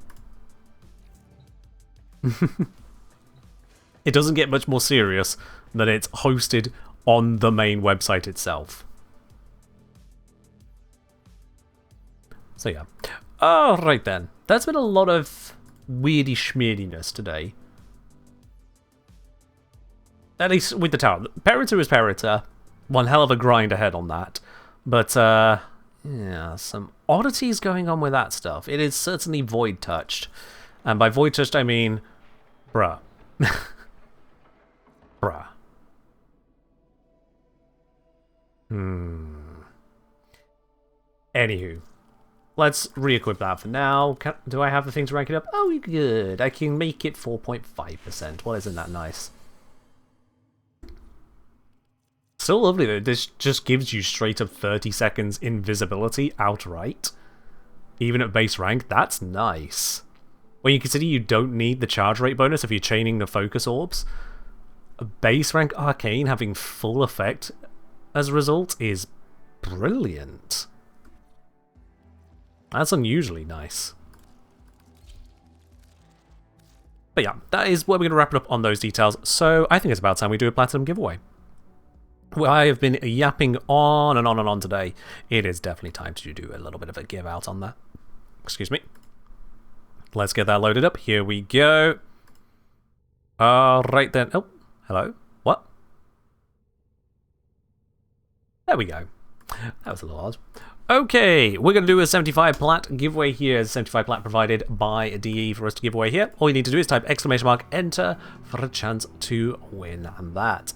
It doesn't get much more serious than it's hosted on the main website itself. So yeah. Alright then. That's been a lot of weirdy schmeardiness today. At least with the tower. Perita is Perita. One hell of a grind ahead on that. But, yeah, some oddities going on with that stuff. It is certainly void touched. And by void touched, I mean, bruh. Bruh. Anywho. Let's re-equip that for now. Do I have the thing to rank it up? Oh, good. I can make it 4.5%. Well, isn't that nice? Still lovely though. This just gives you straight up 30 seconds invisibility outright. Even at base rank, that's nice. When you consider you don't need the charge rate bonus if you're chaining the focus orbs, a base rank arcane having full effect as a result is brilliant. That's unusually nice. But yeah, that is where we're going to wrap it up on those details. So I think it's about time we do a platinum giveaway. Well, I have been yapping on and on and on today. It is definitely time to do a little bit of a give out on that. Excuse me. Let's get that loaded up. Here we go. Alright then. Oh, hello. What? There we go. That was a little odd. Okay, we're going to do a 75 plat giveaway here. 75 plat provided by DE for us to give away here. All you need to do is type !enter for a chance to win that.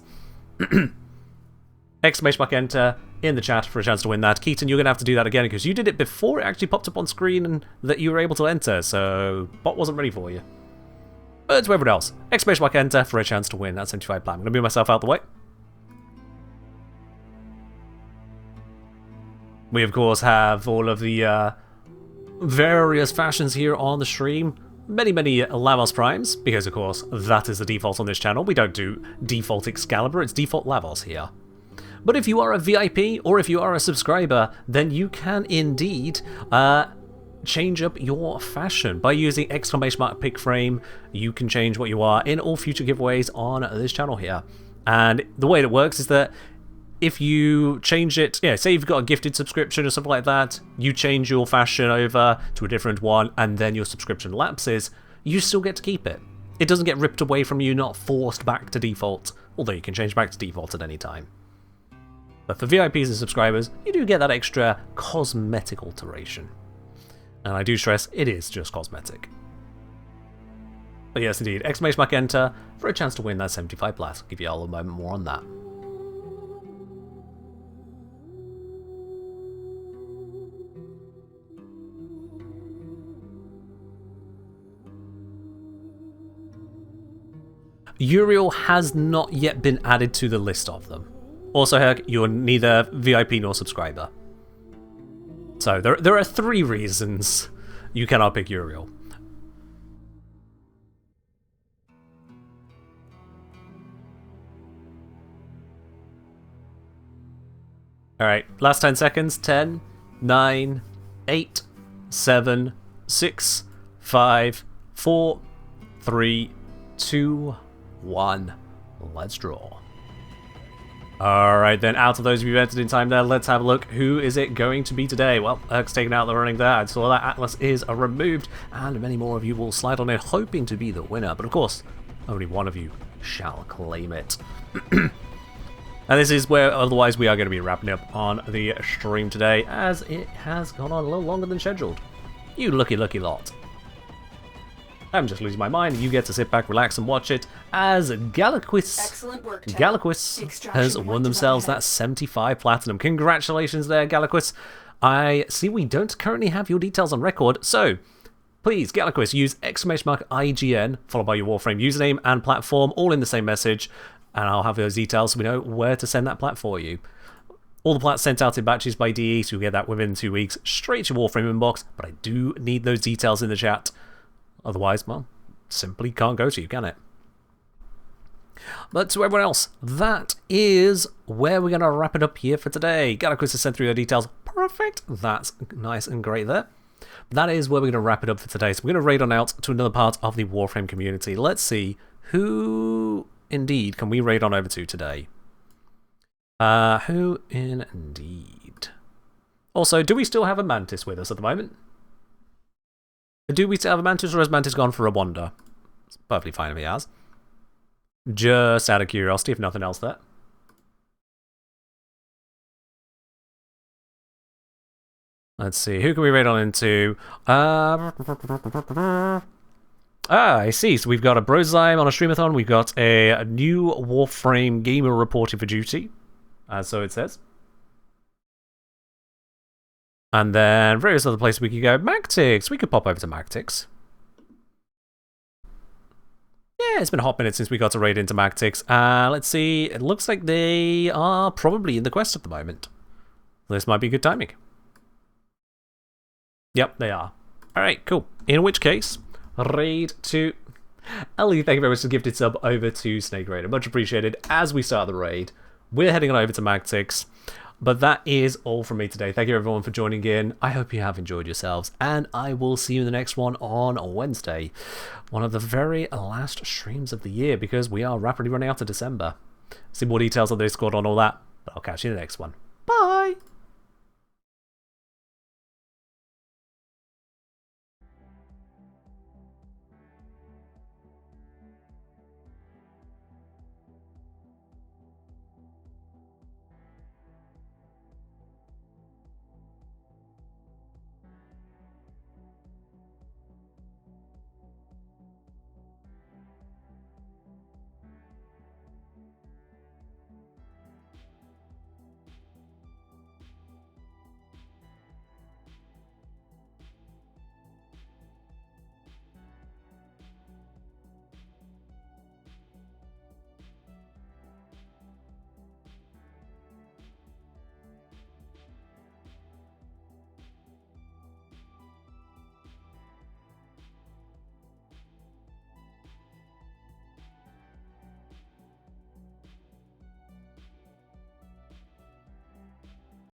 !enter in the chat for a chance to win that. Keaton, you're going to have to do that again because you did it before it actually popped up on screen and that you were able to enter, so bot wasn't ready for you. But to everyone else, !enter for a chance to win that 75 plat. I'm going to move myself out the way. We, of course, have all of the various fashions here on the stream. Many Lavos Primes, because, of course, that is the default on this channel. We don't do default Excalibur, it's default Lavos here. But if you are a VIP, or if you are a subscriber, then you can indeed change up your fashion. By using !pick frame, you can change what you are in all future giveaways on this channel here. And the way it works is that if you change it, yeah, say you've got a gifted subscription or something like that, you change your fashion over to a different one, and then your subscription lapses, you still get to keep it. It doesn't get ripped away from you, not forced back to default, although you can change back to default at any time. But for VIPs and subscribers, you do get that extra cosmetic alteration. And I do stress, it is just cosmetic. But yes, indeed, !enter for a chance to win that 75 plat. I'll give you all a moment more on that. Uriel has not yet been added to the list of them. Also, Herc, you're neither VIP nor subscriber. So there are 3 reasons you cannot pick Uriel. Alright, last 10 seconds. 10, 9, 8, 7, 6, 5, 4, 3, 2, 1. Let's draw. Alright then, out of those of you who entered in time there, let's have a look. Who is it going to be today? Well, Erk's taken out the running there. I saw that Atlas is removed, and many more of you will slide on in, hoping to be the winner. But of course, only one of you shall claim it. And this is where otherwise we are going to be wrapping up on the stream today, as it has gone on a little longer than scheduled. You lucky lot. I'm just losing my mind. You get to sit back, relax, and watch it as Galaquis has won themselves that 75 platinum. Congratulations there, Galaquis. I see we don't currently have your details on record, so please, Galaquis, use !IGN followed by your Warframe username and platform, all in the same message, and I'll have those details so we know where to send that plat for you. All the plats sent out in batches by DE, so you'll get that within 2 weeks, straight to your Warframe inbox, but I do need those details in the chat. Otherwise, well, simply can't go to you, can it? But to everyone else, that is where we're going to wrap it up here for today. Galaquis has sent through the details. Perfect. That's nice and great there. That is where we're going to wrap it up for today. So we're going to raid on out to another part of the Warframe community. Let's see who indeed can we raid on over to today. Who indeed? Also, do we still have a Mantis with us at the moment? Do we still have a Mantis, or has Mantis gone for a wander? It's perfectly fine if he has. Just out of curiosity, if nothing else there. Let's see, who can we raid on into? I see. So we've got a Brozyme on a Streamathon. We've got a new Warframe gamer reporting for duty, so it says. And then various other places we could go. Magtix. We could pop over to Magtix. Yeah, it's been a hot minute since we got to raid into Magtix. Let's see. It looks like they are probably in the quest at the moment. This might be good timing. Yep, they are. Alright, cool. In which case, raid to Ellie. Thank you very much for the gifted sub over to Snake Raider. Much appreciated. As we start the raid, we're heading on over to Magtix. But that is all from me today. Thank you everyone for joining in. I hope you have enjoyed yourselves, and I will see you in the next one on Wednesday. One of the very last streams of the year, because we are rapidly running out of December. See more details on the Discord on all that, but I'll catch you in the next one.